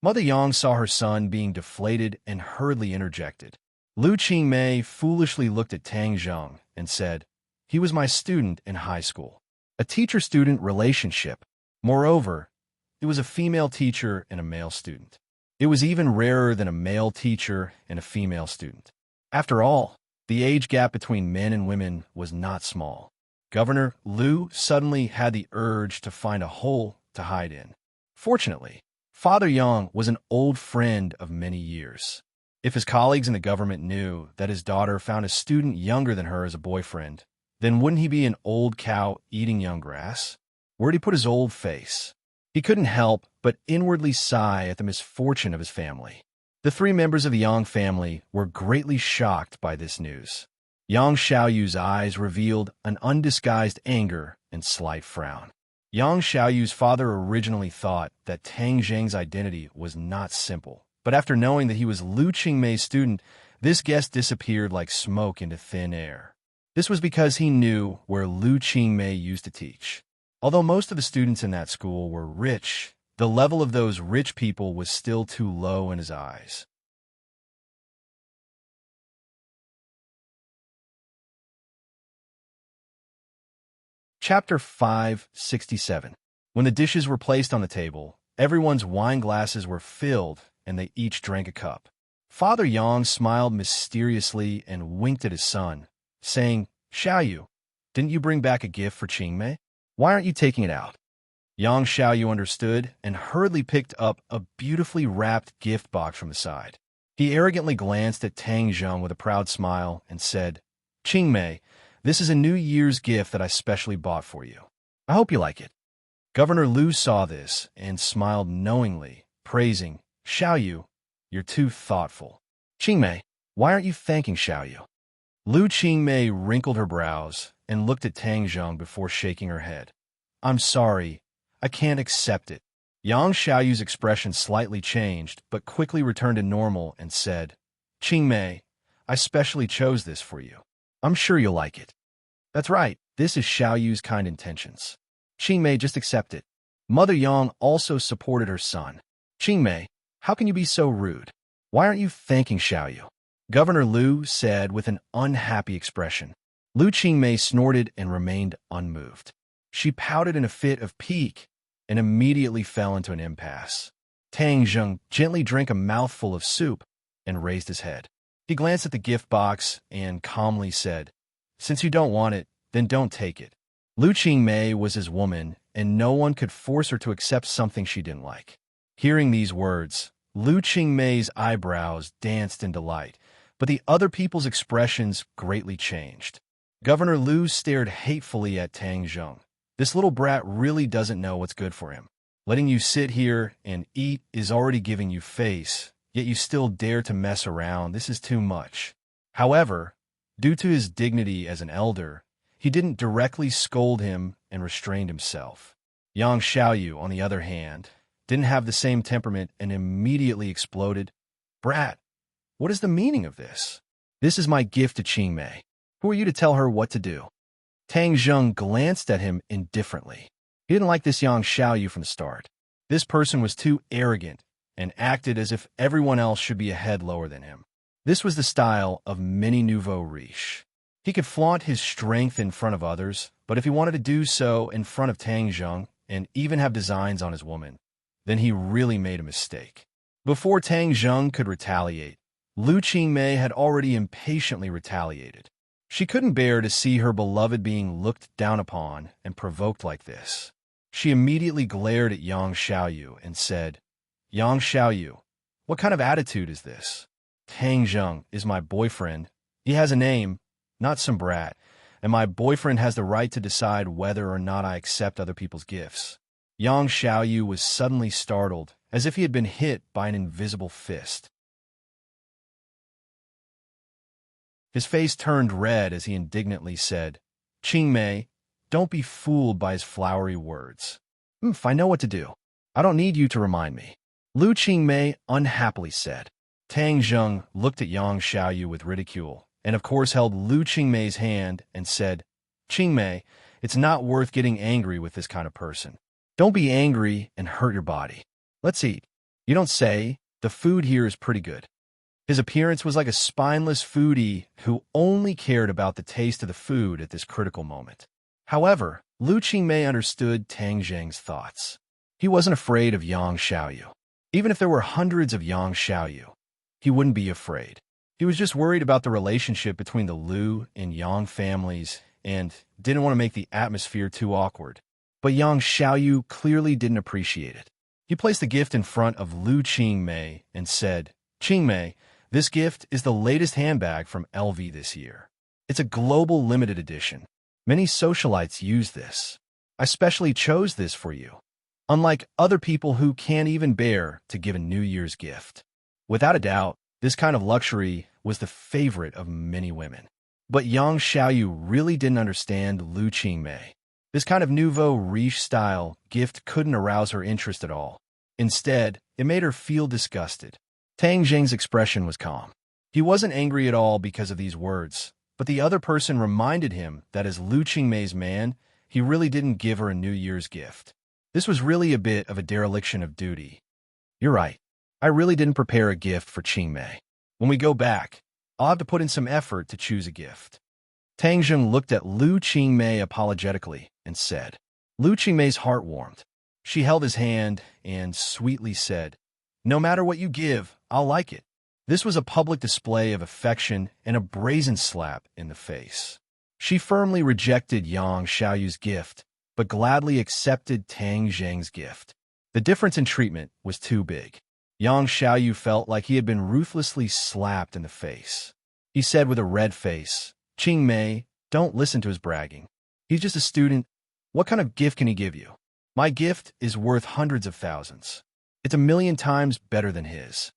Mother Yang saw her son being deflated and hurriedly interjected. Lu Qingmei foolishly looked at Tang Zheng and said, "He was my student in high school." A teacher-student relationship. Moreover, it was a female teacher and a male student. It was even rarer than a male teacher and a female student. After all, the age gap between men and women was not small. Governor Lu suddenly had the urge to find a hole to hide in. Fortunately, Father Yang was an old friend of many years. If his colleagues in the government knew that his daughter found a student younger than her as a boyfriend, then wouldn't he be an old cow eating young grass? Where'd he put his old face? He couldn't help but inwardly sigh at the misfortune of his family. The three members of the Yang family were greatly shocked by this news. Yang Xiaoyu's eyes revealed an undisguised anger and slight frown. Yang Xiaoyu's father originally thought that Tang Zheng's identity was not simple, but after knowing that he was Lu Qingmei's student, this guess disappeared like smoke into thin air. This was because he knew where Lu Qingmei used to teach. Although most of the students in that school were rich, the level of those rich people was still too low in his eyes. Chapter 567. When the dishes were placed on the table, everyone's wine glasses were filled and they each drank a cup. Father Yang smiled mysteriously and winked at his son, saying, Xiaoyu, didn't you bring back a gift for Qingmei? Why aren't you taking it out? Yang Xiaoyu understood and hurriedly picked up a beautifully wrapped gift box from the side. He arrogantly glanced at Tang Zheng with a proud smile and said, Qingmei, this is a New Year's gift that I specially bought for you. I hope you like it. Governor Lu saw this and smiled knowingly, praising, Xiaoyu, you're too thoughtful. Qingmei, why aren't you thanking Xiaoyu? Lu Qingmei wrinkled her brows and looked at Tang Zheng before shaking her head. I'm sorry, I can't accept it. Yang Xiaoyu's expression slightly changed, but quickly returned to normal and said, Qingmei, I specially chose this for you. I'm sure you'll like it. That's right, this is Xiaoyu's kind intentions. Qingmei, just accept it. Mother Yang also supported her son. Qingmei, how can you be so rude? Why aren't you thanking Xiaoyu? Governor Lu said with an unhappy expression. Lu Qingmei snorted and remained unmoved. She pouted in a fit of pique and immediately fell into an impasse. Tang Zheng gently drank a mouthful of soup and raised his head. He glanced at the gift box and calmly said, Since you don't want it, then don't take it. Lu Qingmei was his woman, and no one could force her to accept something she didn't like. Hearing these words, Lu Qingmei's eyebrows danced in delight, but the other people's expressions greatly changed. Governor Lu stared hatefully at Tang Zheng. This little brat really doesn't know what's good for him. Letting you sit here and eat is already giving you face, yet you still dare to mess around. This is too much. However, due to his dignity as an elder, he didn't directly scold him and restrained himself. Yang Xiaoyu, on the other hand, didn't have the same temperament and immediately exploded. Brat, what is the meaning of this? This is my gift to Qingmei. Who are you to tell her what to do? Tang Zheng glanced at him indifferently. He didn't like this Yang Xiaoyu from the start. This person was too arrogant and acted as if everyone else should be a head lower than him. This was the style of many nouveau riche. He could flaunt his strength in front of others, but if he wanted to do so in front of Tang Zheng and even have designs on his woman, then he really made a mistake. Before Tang Zheng could retaliate, Lu Qingmei had already impatiently retaliated. She couldn't bear to see her beloved being looked down upon and provoked like this. She immediately glared at Yang Xiaoyu and said, Yang Xiaoyu, what kind of attitude is this? Tang Zheng is my boyfriend. He has a name, not some brat, and my boyfriend has the right to decide whether or not I accept other people's gifts. Yang Xiaoyu was suddenly startled, as if he had been hit by an invisible fist. His face turned red as he indignantly said, Qingmei, don't be fooled by his flowery words. I know what to do. I don't need you to remind me. Lu Qingmei unhappily said. Tang Zheng looked at Yang Xiaoyu with ridicule, and of course held Lu Qingmei's hand and said, Qingmei, it's not worth getting angry with this kind of person. Don't be angry and hurt your body. Let's eat. You don't say. The food here is pretty good. His appearance was like a spineless foodie who only cared about the taste of the food at this critical moment. However, Lu Qingmei understood Tang Zheng's thoughts. He wasn't afraid of Yang Xiaoyu. Even if there were hundreds of Yang Xiaoyu, he wouldn't be afraid. He was just worried about the relationship between the Lu and Yang families and didn't want to make the atmosphere too awkward. But Yang Xiaoyu clearly didn't appreciate it. He placed the gift in front of Lu Qingmei and said, Qingmei, this gift is the latest handbag from LV this year. It's a global limited edition. Many socialites use this. I specially chose this for you, unlike other people who can't even bear to give a New Year's gift. Without a doubt, this kind of luxury was the favorite of many women. But Yang Xiaoyu really didn't understand Lu Qingmei. This kind of nouveau riche style gift couldn't arouse her interest at all. Instead, it made her feel disgusted. Tang Zheng's expression was calm. He wasn't angry at all because of these words, but the other person reminded him that as Lu Qingmei's man, he really didn't give her a New Year's gift. This was really a bit of a dereliction of duty. You're right. I really didn't prepare a gift for Qingmei. When we go back, I'll have to put in some effort to choose a gift. Tang Zheng looked at Lu Qingmei apologetically and said. Lu Qingmei's heart warmed. She held his hand and sweetly said, No matter what you give, I'll like it. This was a public display of affection and a brazen slap in the face. She firmly rejected Yang Xiaoyu's gift, but gladly accepted Tang Zheng's gift. The difference in treatment was too big. Yang Xiaoyu felt like he had been ruthlessly slapped in the face. He said with a red face, "Qing Mei, don't listen to his bragging. He's just a student. What kind of gift can he give you? My gift is worth hundreds of thousands. It's 1,000,000 times better than his."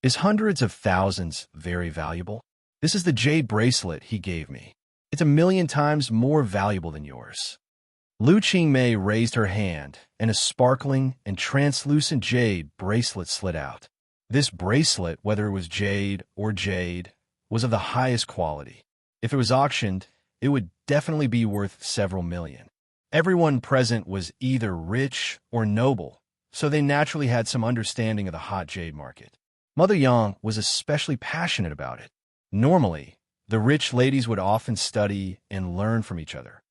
"Is hundreds of thousands very valuable? This is the jade bracelet he gave me. It's 1,000,000 times more valuable than yours." Lu Qingmei raised her hand, and a sparkling and translucent jade bracelet slid out. This bracelet, whether it was jade or jade, was of the highest quality. If it was auctioned, it would definitely be worth several million. Everyone present was either rich or noble, so they naturally had some understanding of the hot jade market. Mother Yang was especially passionate about it. Normally, the rich ladies would often study and learn from each other.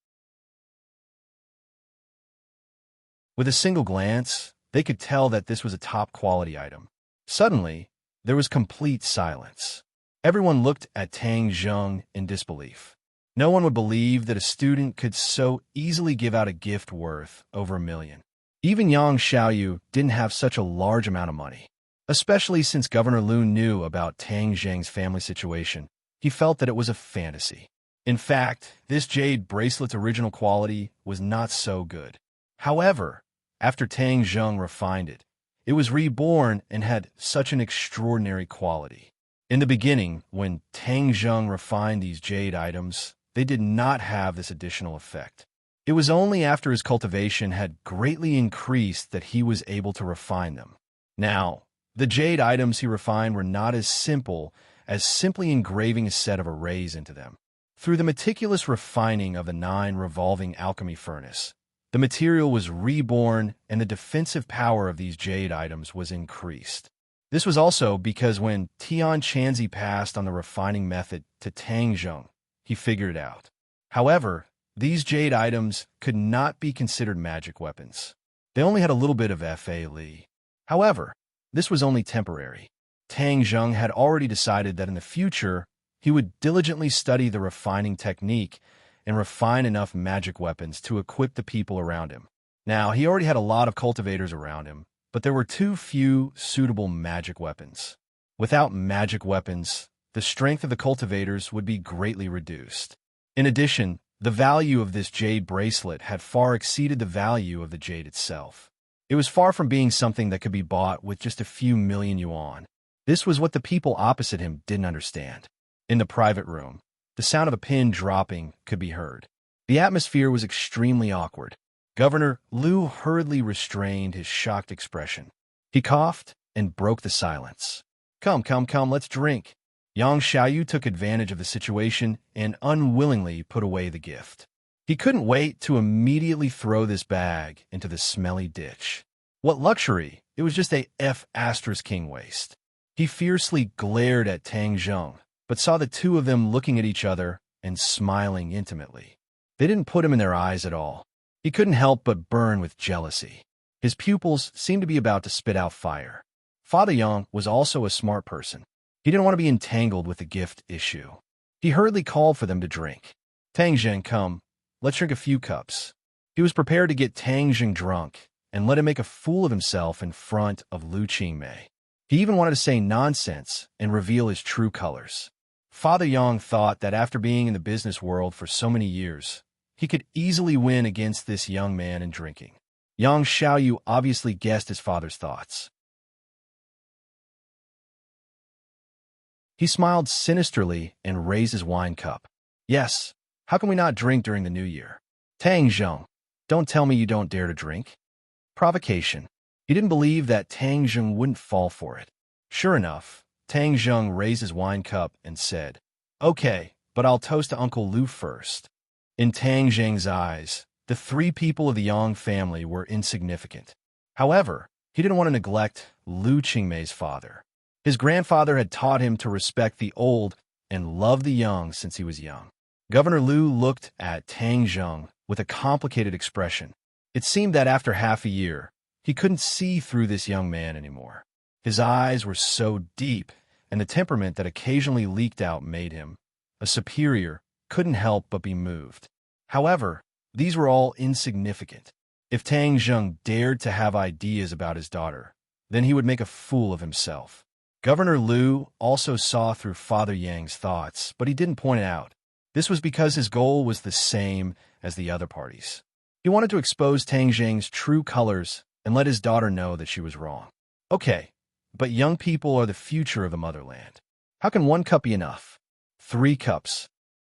With a single glance, they could tell that this was a top-quality item. Suddenly, there was complete silence. Everyone looked at Tang Zheng in disbelief. No one would believe that a student could so easily give out a gift worth over 1,000,000. Even Yang Xiaoyu didn't have such a large amount of money. Especially since Governor Lu knew about Tang Zheng's family situation, he felt that it was a fantasy. In fact, this jade bracelet's original quality was not so good. However, after Tang Zheng refined it, it was reborn and had such an extraordinary quality. In the beginning, when Tang Zheng refined these jade items, they did not have this additional effect. It was only after his cultivation had greatly increased that he was able to refine them. Now, the jade items he refined were not as simple as simply engraving a set of arrays into them. Through the meticulous refining of the 9 revolving alchemy furnace, the material was reborn and the defensive power of these jade items was increased. This was also because when Tian Chanzi passed on the refining method to Tang Zheng, he figured it out. However, these jade items could not be considered magic weapons. They only had a little bit of Fa Li. However, this was only temporary. Tang Zheng had already decided that in the future, he would diligently study the refining technique and refine enough magic weapons to equip the people around him. Now, he already had a lot of cultivators around him, but there were too few suitable magic weapons. Without magic weapons, the strength of the cultivators would be greatly reduced. In addition, the value of this jade bracelet had far exceeded the value of the jade itself. It was far from being something that could be bought with just a few million yuan. This was what the people opposite him didn't understand. In the private room, the sound of a pin dropping could be heard. The atmosphere was extremely awkward. Governor Lu hurriedly restrained his shocked expression. He coughed and broke the silence. Come, let's drink." Yang Xiaoyu took advantage of the situation and unwillingly put away the gift. He couldn't wait to immediately throw this bag into the smelly ditch. What luxury! It was just a F*** waste. He fiercely glared at Tang Zheng, but saw the two of them looking at each other and smiling intimately. They didn't put him in their eyes at all. He couldn't help but burn with jealousy. His pupils seemed to be about to spit out fire. Father Yang was also a smart person. He didn't want to be entangled with the gift issue. He hurriedly called for them to drink. "Tang Zheng, come. Let's drink a few cups." He was prepared to get Tang Zheng drunk and let him make a fool of himself in front of Lu Qingmei. He even wanted to say nonsense and reveal his true colors. Father Yang thought that after being in the business world for so many years, he could easily win against this young man in drinking. Yang Xiaoyu obviously guessed his father's thoughts. He smiled sinisterly and raised his wine cup. "Yes, how can we not drink during the New Year?" "Tang Zheng, don't tell me you don't dare to drink." Provocation. He didn't believe that Tang Zheng wouldn't fall for it. Sure enough, Tang Zheng raised his wine cup and said, "Okay, but I'll toast to Uncle Lu first." In Tang Zheng's eyes, the 3 people of the Yang family were insignificant. However, he didn't want to neglect Lu Qingmei's father. His grandfather had taught him to respect the old and love the young since he was young. Governor Lu looked at Tang Zheng with a complicated expression. It seemed that after half a year, he couldn't see through this young man anymore. His eyes were so deep and the temperament that occasionally leaked out made him, a superior, couldn't help but be moved. However, these were all insignificant. If Tang Zheng dared to have ideas about his daughter, then he would make a fool of himself. Governor Liu also saw through Father Yang's thoughts, but he didn't point it out. This was because his goal was the same as the other parties. He wanted to expose Tang Zheng's true colors and let his daughter know that she was wrong. Okay, but young people are the future of the motherland. How can 1 cup be enough? 3 cups,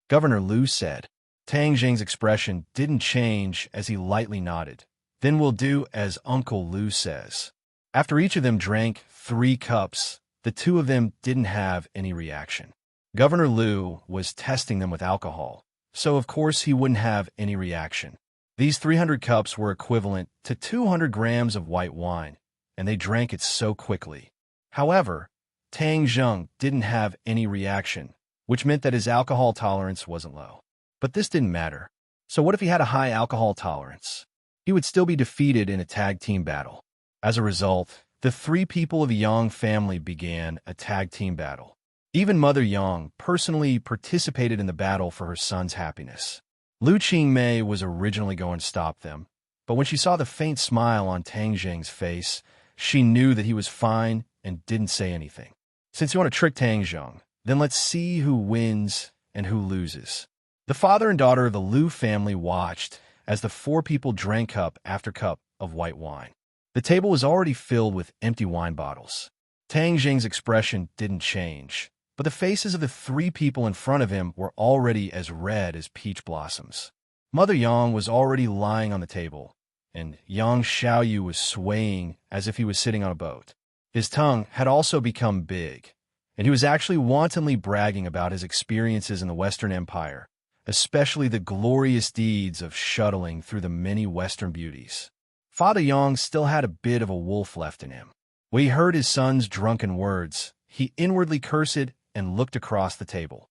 Governor Liu said. Tang Zheng's expression didn't change as he lightly nodded. Then we'll do as Uncle Liu says. After each of them drank 3 cups, the 2 of them didn't have any reaction. Governor Liu was testing them with alcohol, so of course he wouldn't have any reaction. These 300 cups were equivalent to 200 grams of white wine, and they drank it so quickly. However, Tang Zheng didn't have any reaction, which meant that his alcohol tolerance wasn't low. But this didn't matter. So what if he had a high alcohol tolerance? He would still be defeated in a tag team battle. As a result, the 3 people of the Yang family began a tag team battle. Even Mother Yang personally participated in the battle for her son's happiness. Lu Qingmei was originally going to stop them, but when she saw the faint smile on Tang Zheng's face, she knew that he was fine and didn't say anything. Since you want to trick Tang Zheng, then let's see who wins and who loses. The father and daughter of the Liu family watched as the 4 people drank cup after cup of white wine. The table was already filled with empty wine bottles. Tang Zheng's expression didn't change, but the faces of the 3 people in front of him were already as red as peach blossoms. Mother Yang was already lying on the table, and Yang Xiaoyu was swaying as if he was sitting on a boat. His tongue had also become big, and he was actually wantonly bragging about his experiences in the Western Empire, especially the glorious deeds of shuttling through the many Western beauties. Father Yang still had a bit of a wolf left in him. When he heard his son's drunken words, he inwardly cursed and looked across the table.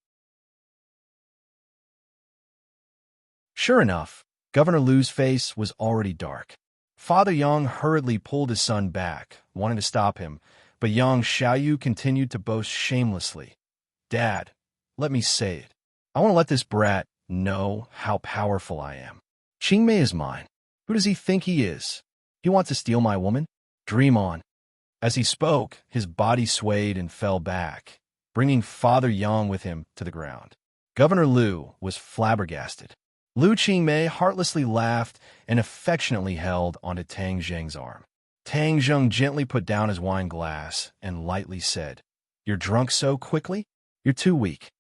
Sure enough, Governor Liu's face was already dark. Father Yang hurriedly pulled his son back, wanting to stop him, but Yang Xiaoyu continued to boast shamelessly. Dad, let me say it. I want to let this brat know how powerful I am. Qingmei is mine. Who does he think he is? He wants to steal my woman? Dream on. As he spoke, his body swayed and fell back, bringing Father Yang with him to the ground. Governor Liu was flabbergasted. Lu Qingmei heartlessly laughed and affectionately held onto Tang Zheng's arm. Tang Zheng gently put down his wine glass and lightly said, "You're drunk so quickly? You're too weak."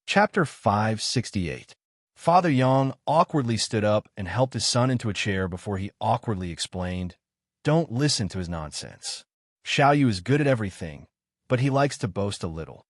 Chapter 568. Father Yang awkwardly stood up and helped his son into a chair before he awkwardly explained, "Don't listen to his nonsense. Xiaoyu is good at everything, but he likes to boast a little."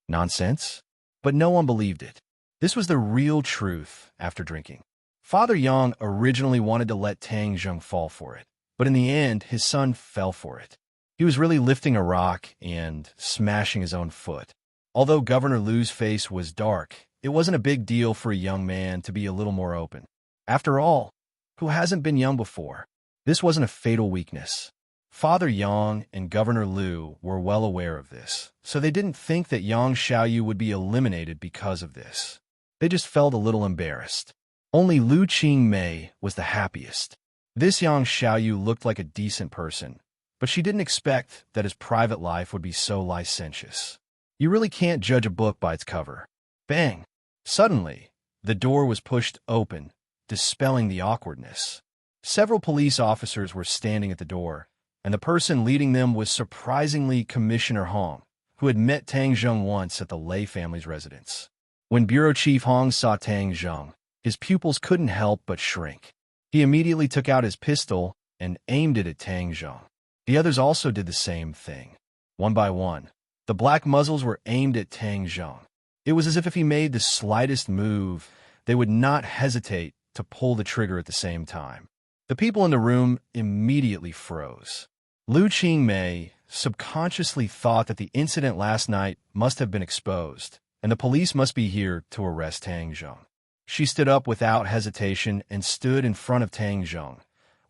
Nonsense? But no one believed it. This was the real truth after drinking. Father Yang originally wanted to let Tang Zheng fall for it, but in the end, his son fell for it. He was really lifting a rock and smashing his own foot. Although Governor Liu's face was dark, it wasn't a big deal for a young man to be a little more open. After all, who hasn't been young before? This wasn't a fatal weakness. Father Yang and Governor Liu were well aware of this, so they didn't think that Yang Xiaoyu would be eliminated because of this. They just felt a little embarrassed. Only Lu Qingmei was the happiest. This Yang Xiaoyu looked like a decent person, but she didn't expect that his private life would be so licentious. You really can't judge a book by its cover. Bang! Suddenly, the door was pushed open, dispelling the awkwardness. Several police officers were standing at the door, and the person leading them was surprisingly Commissioner Hong, who had met Tang Zheng once at the Lei family's residence. When Bureau Chief Hong saw Tang Zheng, his pupils couldn't help but shrink. He immediately took out his pistol and aimed it at Tang Zheng. The others also did the same thing. One by one, the black muzzles were aimed at Tang Zheng. It was as if he made the slightest move, they would not hesitate to pull the trigger at the same time. The people in the room immediately froze. Lu Qingmei subconsciously thought that the incident last night must have been exposed, and the police must be here to arrest Tang Zheng. She stood up without hesitation and stood in front of Tang Zheng,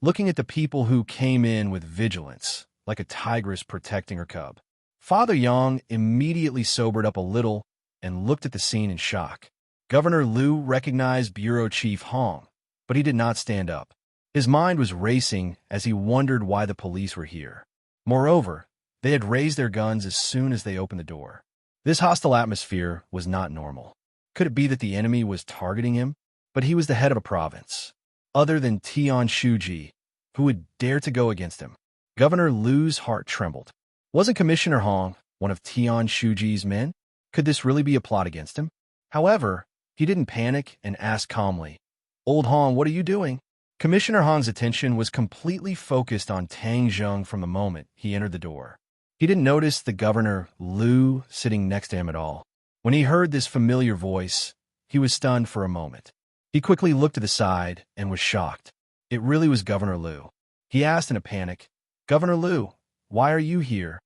looking at the people who came in with vigilance, like a tigress protecting her cub. Father Yang immediately sobered up a little and looked at the scene in shock. Governor Liu recognized Bureau Chief Hong, but he did not stand up. His mind was racing as he wondered why the police were here. Moreover, they had raised their guns as soon as they opened the door. This hostile atmosphere was not normal. Could it be that the enemy was targeting him? But he was the head of a province. Other than Tian Shuji, who would dare to go against him? Governor Liu's heart trembled. Wasn't Commissioner Hong one of Tian Shuji's men? Could this really be a plot against him? However, he didn't panic and asked calmly, "Old Hong, what are you doing?" Commissioner Hong's attention was completely focused on Tang Zheng from the moment he entered the door. He didn't notice the Governor Liu sitting next to him at all. When he heard this familiar voice, he was stunned for a moment. He quickly looked to the side and was shocked. It really was Governor Liu. He asked in a panic, "Governor Liu, why are you here?"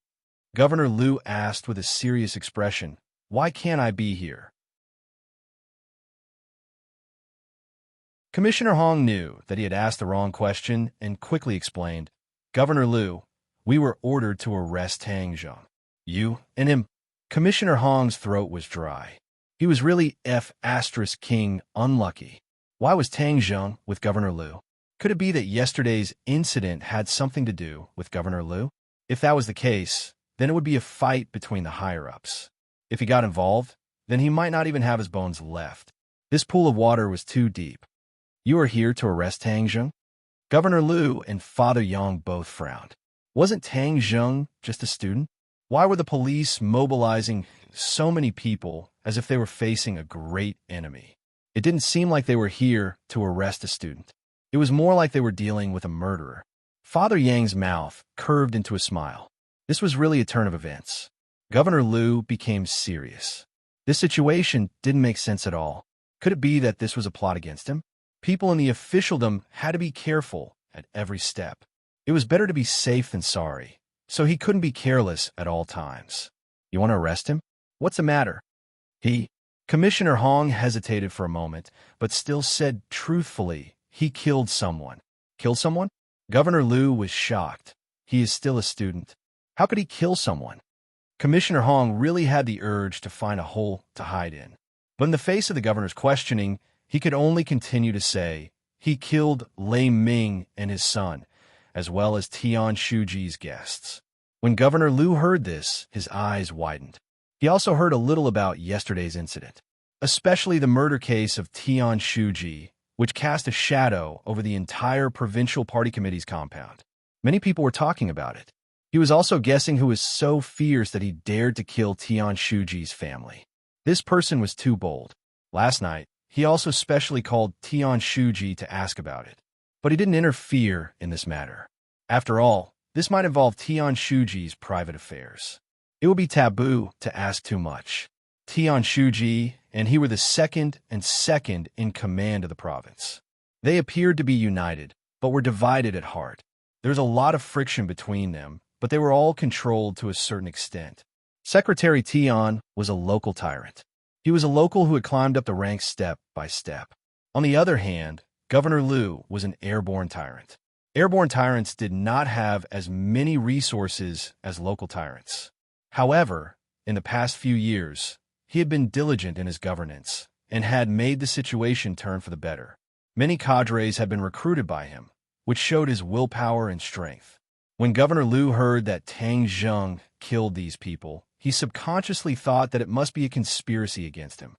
Governor Liu asked with a serious expression, "Why can't I be here?" Commissioner Hong knew that he had asked the wrong question and quickly explained, "Governor Liu, we were ordered to arrest Tang Zheng. You and him." Commissioner Hong's throat was dry. He was really F***king unlucky. Why was Tang Zheng with Governor Liu? Could it be that yesterday's incident had something to do with Governor Liu? If that was the case, then it would be a fight between the higher-ups. If he got involved, then he might not even have his bones left. This pool of water was too deep. "You are here to arrest Tang Zheng?" Governor Liu and Father Yang both frowned. Wasn't Tang Zheng just a student? Why were the police mobilizing so many people as if they were facing a great enemy? It didn't seem like they were here to arrest a student. It was more like they were dealing with a murderer. Father Yang's mouth curved into a smile. This was really a turn of events. Governor Liu became serious. This situation didn't make sense at all. Could it be that this was a plot against him? People in the officialdom had to be careful at every step. It was better to be safe than sorry, so he couldn't be careless at all times. "You want to arrest him? What's the matter?" Commissioner Hong hesitated for a moment, but still said truthfully, "He killed someone." "Killed someone?" Governor Liu was shocked. He is still a student. How could he kill someone? Commissioner Hong really had the urge to find a hole to hide in. But in the face of the governor's questioning, he could only continue to say, "He killed Lei Ming and his son, as well as Tian Shuji's guests." When Governor Liu heard this, his eyes widened. He also heard a little about yesterday's incident, especially the murder case of Tian Shuji, which cast a shadow over the entire provincial party committee's compound. Many people were talking about it. He was also guessing who was so fierce that he dared to kill Tian Shuji's family. This person was too bold. Last night, he also specially called Tian Shuji to ask about it. But he didn't interfere in this matter. After all, this might involve Tian Shuji's private affairs. It would be taboo to ask too much. Tian Shuji and he were the second in command of the province. They appeared to be united, but were divided at heart. There was a lot of friction between them, but they were all controlled to a certain extent. Secretary Tian was a local tyrant. He was a local who had climbed up the ranks step by step. On the other hand, Governor Liu was an airborne tyrant. Airborne tyrants did not have as many resources as local tyrants. However, in the past few years, he had been diligent in his governance and had made the situation turn for the better. Many cadres had been recruited by him, which showed his willpower and strength. When Governor Liu heard that Tang Zheng killed these people, he subconsciously thought that it must be a conspiracy against him.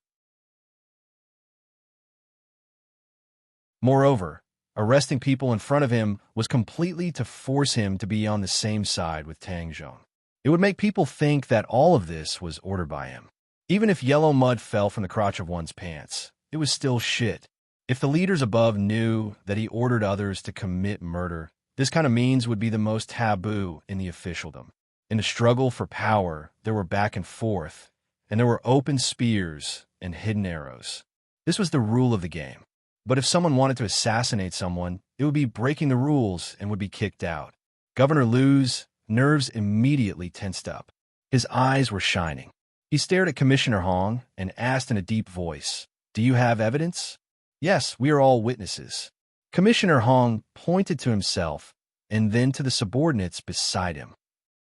Moreover, arresting people in front of him was completely to force him to be on the same side with Tang Zheng. It would make people think that all of this was ordered by him. Even if yellow mud fell from the crotch of one's pants, it was still shit. If the leaders above knew that he ordered others to commit murder, this kind of means would be the most taboo in the officialdom. In the struggle for power, there were back and forth, and there were open spears and hidden arrows. This was the rule of the game. But if someone wanted to assassinate someone, it would be breaking the rules and would be kicked out. Governor Liu's nerves immediately tensed up. His eyes were shining. He stared at Commissioner Hong and asked in a deep voice, "Do you have evidence?" Yes, we are all witnesses. Commissioner Hong pointed to himself and then to the subordinates beside him.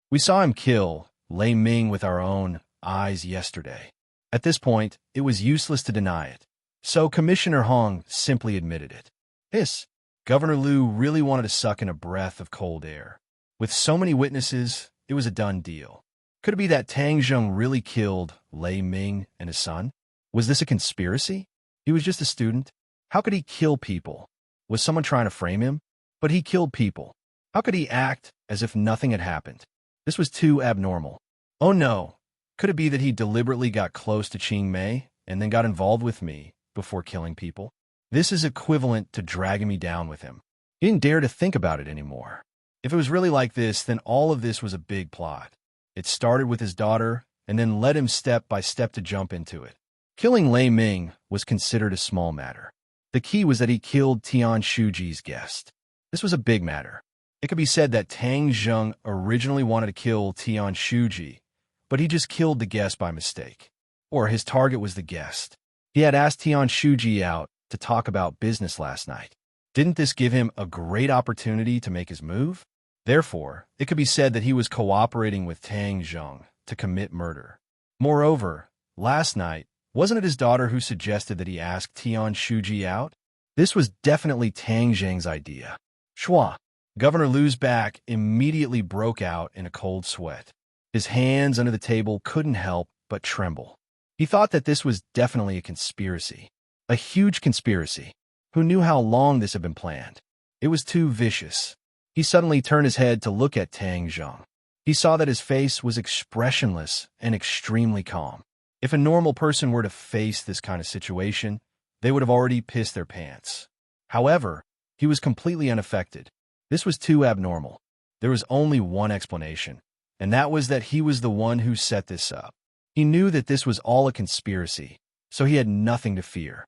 We saw him kill Lei Ming with our own eyes yesterday. At this point, it was useless to deny it. So Commissioner Hong simply admitted it. Yes, Governor Liu really wanted to suck in a breath of cold air. With so many witnesses, it was a done deal. Could it be that Tang Zheng really killed Lei Ming and his son? Was this a conspiracy? He was just a student. How could he kill people? Was someone trying to frame him? But he killed people. How could he act as if nothing had happened? This was too abnormal. Oh no, could it be that he deliberately got close to Qing Mei and then got involved with me before killing people? This is equivalent to dragging me down with him. He didn't dare to think about it anymore. If it was really like this, then all of this was a big plot. It started with his daughter and then led him step by step to jump into it. Killing Lei Ming was considered a small matter. The key was that he killed Tian Shuji's guest. This was a big matter. It could be said that Tang Zheng originally wanted to kill Tian Shuji, but he just killed the guest by mistake. Or his target was the guest. He had asked Tian Shuji out to talk about business last night. Didn't this give him a great opportunity to make his move? Therefore, it could be said that he was cooperating with Tang Zheng to commit murder. Moreover, last night, wasn't it his daughter who suggested that he ask Tian Shuji out? This was definitely Tang Zheng's idea. Shua. Governor Liu's back immediately broke out in a cold sweat. His hands under the table couldn't help but tremble. He thought that this was definitely a conspiracy. A huge conspiracy. Who knew how long this had been planned? It was too vicious. He suddenly turned his head to look at Tang Zheng. He saw that his face was expressionless and extremely calm. If a normal person were to face this kind of situation, they would have already pissed their pants. However, he was completely unaffected. This was too abnormal. There was only one explanation, and that was that he was the one who set this up. He knew that this was all a conspiracy, so he had nothing to fear.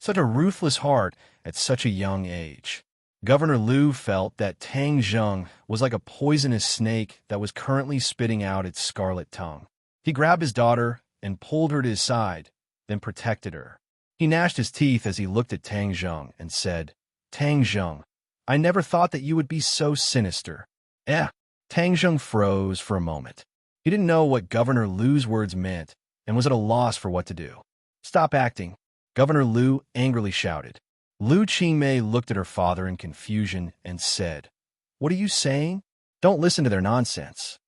Such a ruthless heart at such a young age. Governor Liu felt that Tang Zheng was like a poisonous snake that was currently spitting out its scarlet tongue. He grabbed his daughter and pulled her to his side, then protected her. He gnashed his teeth as he looked at Tang Zheng and said, Tang Zheng, I never thought that you would be so sinister. Tang Zheng froze for a moment. He didn't know what Governor Liu's words meant and was at a loss for what to do. Stop acting, Governor Liu angrily shouted. Liu Qingmei looked at her father in confusion and said, What are you saying? Don't listen to their nonsense.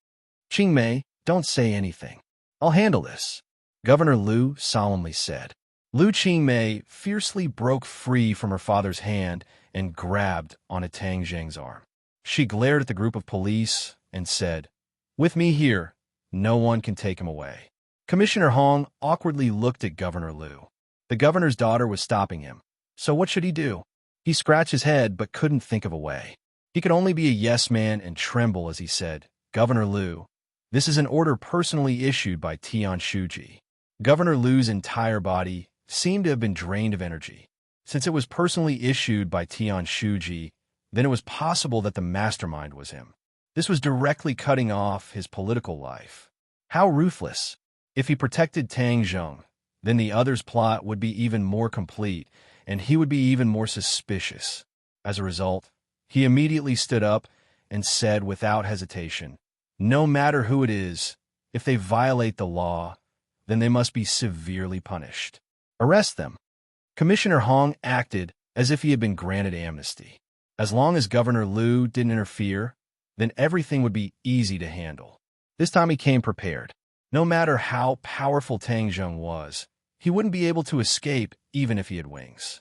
Qingmei, don't say anything. I'll handle this, Governor Liu solemnly said. Liu Qingmei fiercely broke free from her father's hand and grabbed onto Tang Zheng's arm. She glared at the group of police and said, With me here, no one can take him away. Commissioner Hong awkwardly looked at Governor Liu. The governor's daughter was stopping him. So what should he do? He scratched his head but couldn't think of a way. He could only be a yes man and tremble as he said, Governor Liu, this is an order personally issued by Tian Shuji. Governor Liu's entire body seemed to have been drained of energy. Since it was personally issued by Tian Shuji, then it was possible that the mastermind was him. This was directly cutting off his political life. How ruthless. If he protected Tang Zheng, then the other's plot would be even more complete, and he would be even more suspicious. As a result, he immediately stood up and said without hesitation, No matter who it is, if they violate the law, then they must be severely punished. Arrest them. Commissioner Hong acted as if he had been granted amnesty. As long as Governor Liu didn't interfere, then everything would be easy to handle. This time he came prepared. No matter how powerful Tang Zheng was, he wouldn't be able to escape even if he had wings.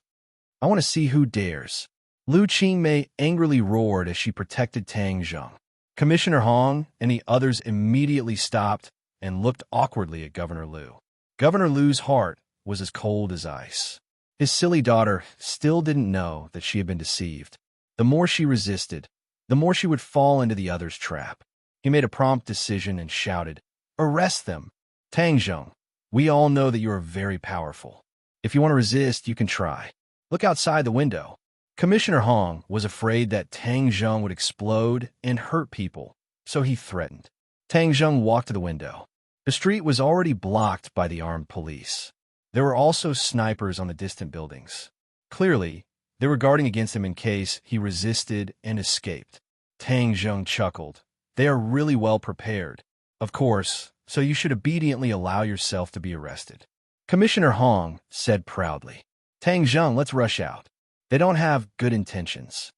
I want to see who dares. Liu Qingmei angrily roared as she protected Tang Zheng. Commissioner Hong and the others immediately stopped and looked awkwardly at Governor Liu. Governor Liu's heart was as cold as ice. His silly daughter still didn't know that she had been deceived. The more she resisted, the more she would fall into the other's trap. He made a prompt decision and shouted, Arrest them! Tang Zheng, we all know that you are very powerful. If you want to resist, you can try. Look outside the window. Commissioner Hong was afraid that Tang Zheng would explode and hurt people, so he threatened. Tang Zheng walked to the window. The street was already blocked by the armed police. There were also snipers on the distant buildings. Clearly, they were guarding against him in case he resisted and escaped. Tang Zheng chuckled. They are really well prepared. Of course, so you should obediently allow yourself to be arrested. Commissioner Hong said proudly. Tang Zheng, let's rush out. They don't have good intentions.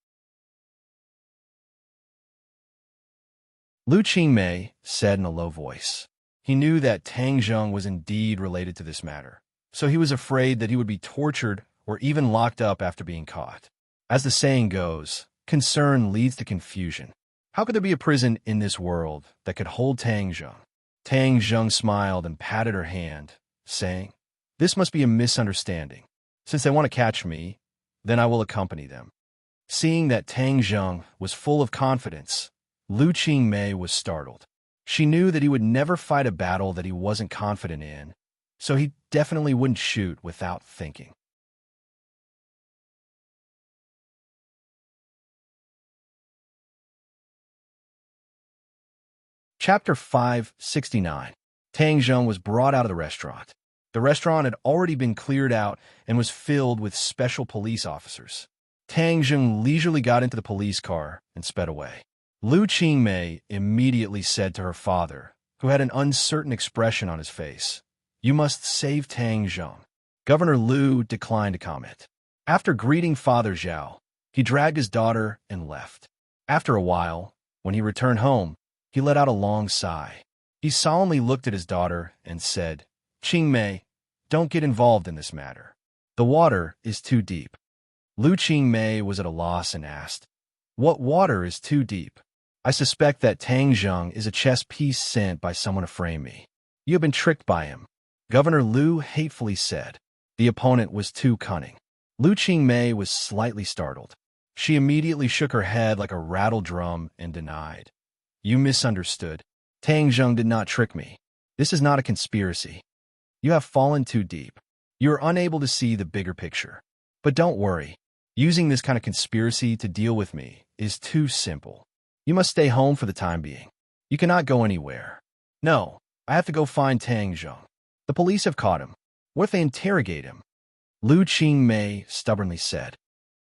Lu Qingmei said in a low voice. He knew that Tang Zheng was indeed related to this matter, so he was afraid that he would be tortured or even locked up after being caught. As the saying goes, concern leads to confusion. How could there be a prison in this world that could hold Tang Zheng? Tang Zheng smiled and patted her hand, saying, This must be a misunderstanding. Since they want to catch me, then I will accompany them. Seeing that Tang Zheng was full of confidence, Lu Qingmei was startled. She knew that he would never fight a battle that he wasn't confident in, so he definitely wouldn't shoot without thinking. Chapter 569. Tang Zheng was brought out of the restaurant. The restaurant had already been cleared out and was filled with special police officers. Tang Zheng leisurely got into the police car and sped away. Lu Qingmei immediately said to her father, who had an uncertain expression on his face, You must save Tang Zheng. Governor Lu declined to comment. After greeting Father Zhao, he dragged his daughter and left. After a while, when he returned home, he let out a long sigh. He solemnly looked at his daughter and said, Qingmei, don't get involved in this matter. The water is too deep. Lu Qingmei was at a loss and asked, What water is too deep? I suspect that Tang Zheng is a chess piece sent by someone to frame me. You have been tricked by him. Governor Lu hatefully said. The opponent was too cunning. Lu Qingmei was slightly startled. She immediately shook her head like a rattled drum and denied. You misunderstood. Tang Zheng did not trick me. This is not a conspiracy. You have fallen too deep. You are unable to see the bigger picture. But don't worry. Using this kind of conspiracy to deal with me is too simple. You must stay home for the time being. You cannot go anywhere. No, I have to go find Tang Zheng. The police have caught him. What if they interrogate him? Lu Qingmei stubbornly said.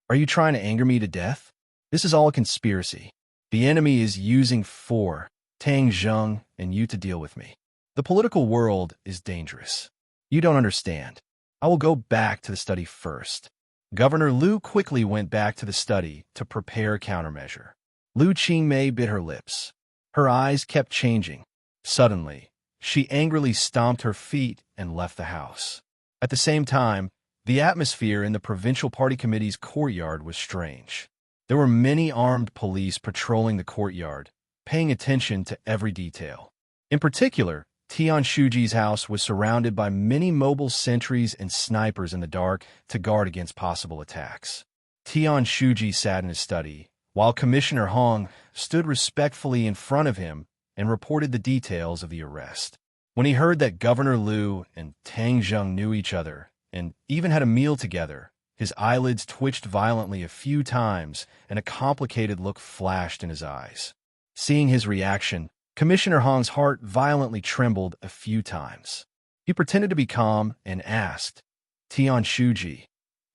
Are you trying to anger me to death? This is all a conspiracy. The enemy is using Tang Zheng and you to deal with me. The political world is dangerous. You don't understand. I will go back to the study first. Governor Lu quickly went back to the study to prepare a countermeasure. Lu Qingmei bit her lips. Her eyes kept changing. Suddenly, she angrily stomped her feet and left the house. At the same time, the atmosphere in the provincial party committee's courtyard was strange. There were many armed police patrolling the courtyard, paying attention to every detail. In particular, Tian Shuji's house was surrounded by many mobile sentries and snipers in the dark to guard against possible attacks. Tian Shuji sat in his study, while Commissioner Hong stood respectfully in front of him and reported the details of the arrest. When he heard that Governor Lu and Tang Zheng knew each other and even had a meal together, his eyelids twitched violently a few times and a complicated look flashed in his eyes. Seeing his reaction, Commissioner Hong's heart violently trembled a few times. He pretended to be calm and asked, Tian Shuji,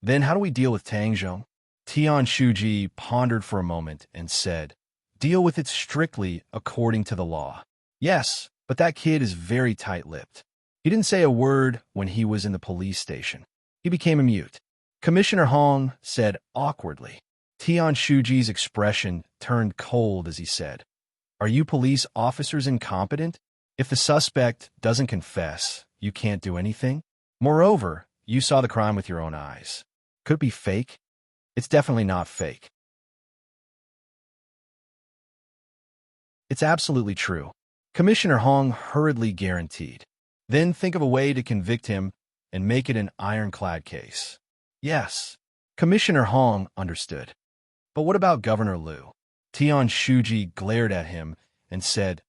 then how do we deal with Tang Zheng? Tian Shuji pondered for a moment and said, Deal with it strictly according to the law. Yes, but that kid is very tight-lipped. He didn't say a word when he was in the police station. He became a mute. Commissioner Hong said awkwardly. Tian Shuji's expression turned cold as he said, Are you police officers incompetent? If the suspect doesn't confess, you can't do anything? Moreover, you saw the crime with your own eyes. Could it be fake? It's definitely not fake. It's absolutely true. Commissioner Hong hurriedly guaranteed. Then think of a way to convict him and make it an ironclad case. Yes. Commissioner Hong understood. But what about Governor Lu? Tian Shuji glared at him and said,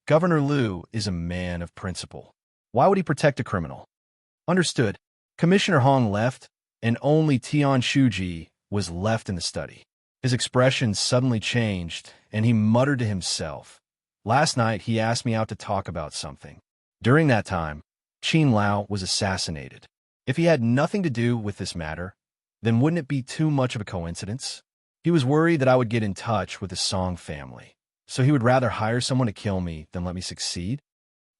Governor Lu is a man of principle. Why would he protect a criminal? Understood. Commissioner Hong left, and only Tian Shuji was left in the study. His expression suddenly changed, and he muttered to himself, Last night he asked me out to talk about something. During that time, Qin Lao was assassinated. If he had nothing to do with this matter, then wouldn't it be too much of a coincidence? He was worried that I would get in touch with the Song family, so he would rather hire someone to kill me than let me succeed?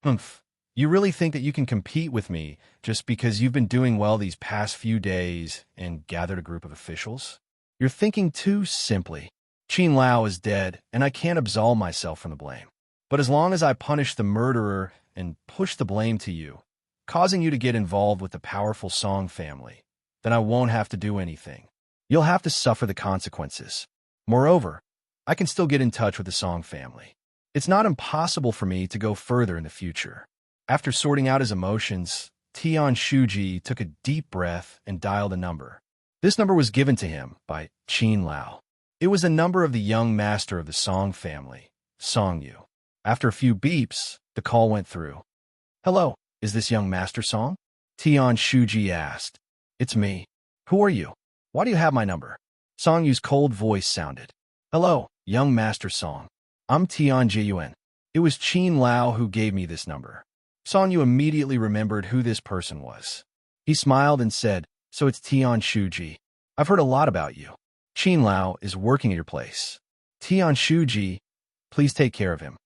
Humph. You really think that you can compete with me just because you've been doing well these past few days and gathered a group of officials? You're thinking too simply. Qin Lao is dead, and I can't absolve myself from the blame. But as long as I punish the murderer and push the blame to you, causing you to get involved with the powerful Song family, then I won't have to do anything. You'll have to suffer the consequences. Moreover, I can still get in touch with the Song family. It's not impossible for me to go further in the future. After sorting out his emotions, Tian Shuji took a deep breath and dialed a number. This number was given to him by Qin Lao. It was the number of the young master of the Song family, Song Yu. After a few beeps, the call went through. "Hello, is this young master Song?" Tian Shuji asked. "It's me. Who are you? Why do you have my number?" Song Yu's cold voice sounded. "Hello, young master Song. I'm Tian Jiyuan. It was Qin Lao who gave me this number." Song Yu immediately remembered who this person was. He smiled and said, "So it's Tian Shuji. I've heard a lot about you. Qin Lao is working at your place. Tian Shuji, please take care of him."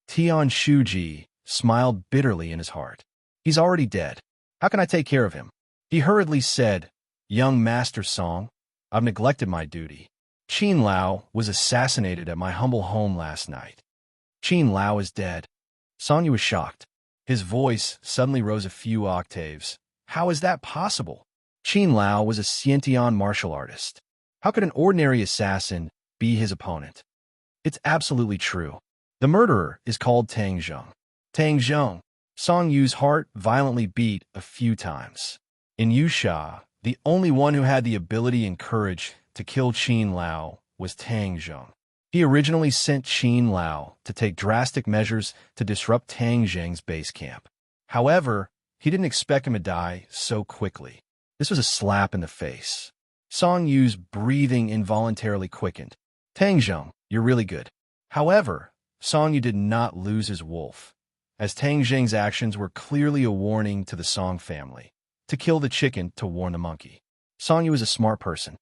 Tian Shuji smiled bitterly in his heart. "He's already dead. How can I take care of him?" He hurriedly said, "Young Master Song, I've neglected my duty. Qin Lao was assassinated at my humble home last night." "Qin Lao is dead." Song Yu was shocked. His voice suddenly rose a few octaves. "How is that possible? Qin Lao was a Xiantian martial artist. How could an ordinary assassin be his opponent?" "It's absolutely true. The murderer is called Tang Zheng." Tang Zheng. Song Yu's heart violently beat a few times. In Yusha, the only one who had the ability and courage to kill Qin Lao was Tang Zheng. He originally sent Qin Lao to take drastic measures to disrupt Tang Zheng's base camp. However, he didn't expect him to die so quickly. This was a slap in the face. Song Yu's breathing involuntarily quickened. "Tang Zheng, you're really good." However, Song Yu did not lose his wolf, as Tang Zheng's actions were clearly a warning to the Song family to kill the chicken to warn the monkey. Song Yu was a smart person.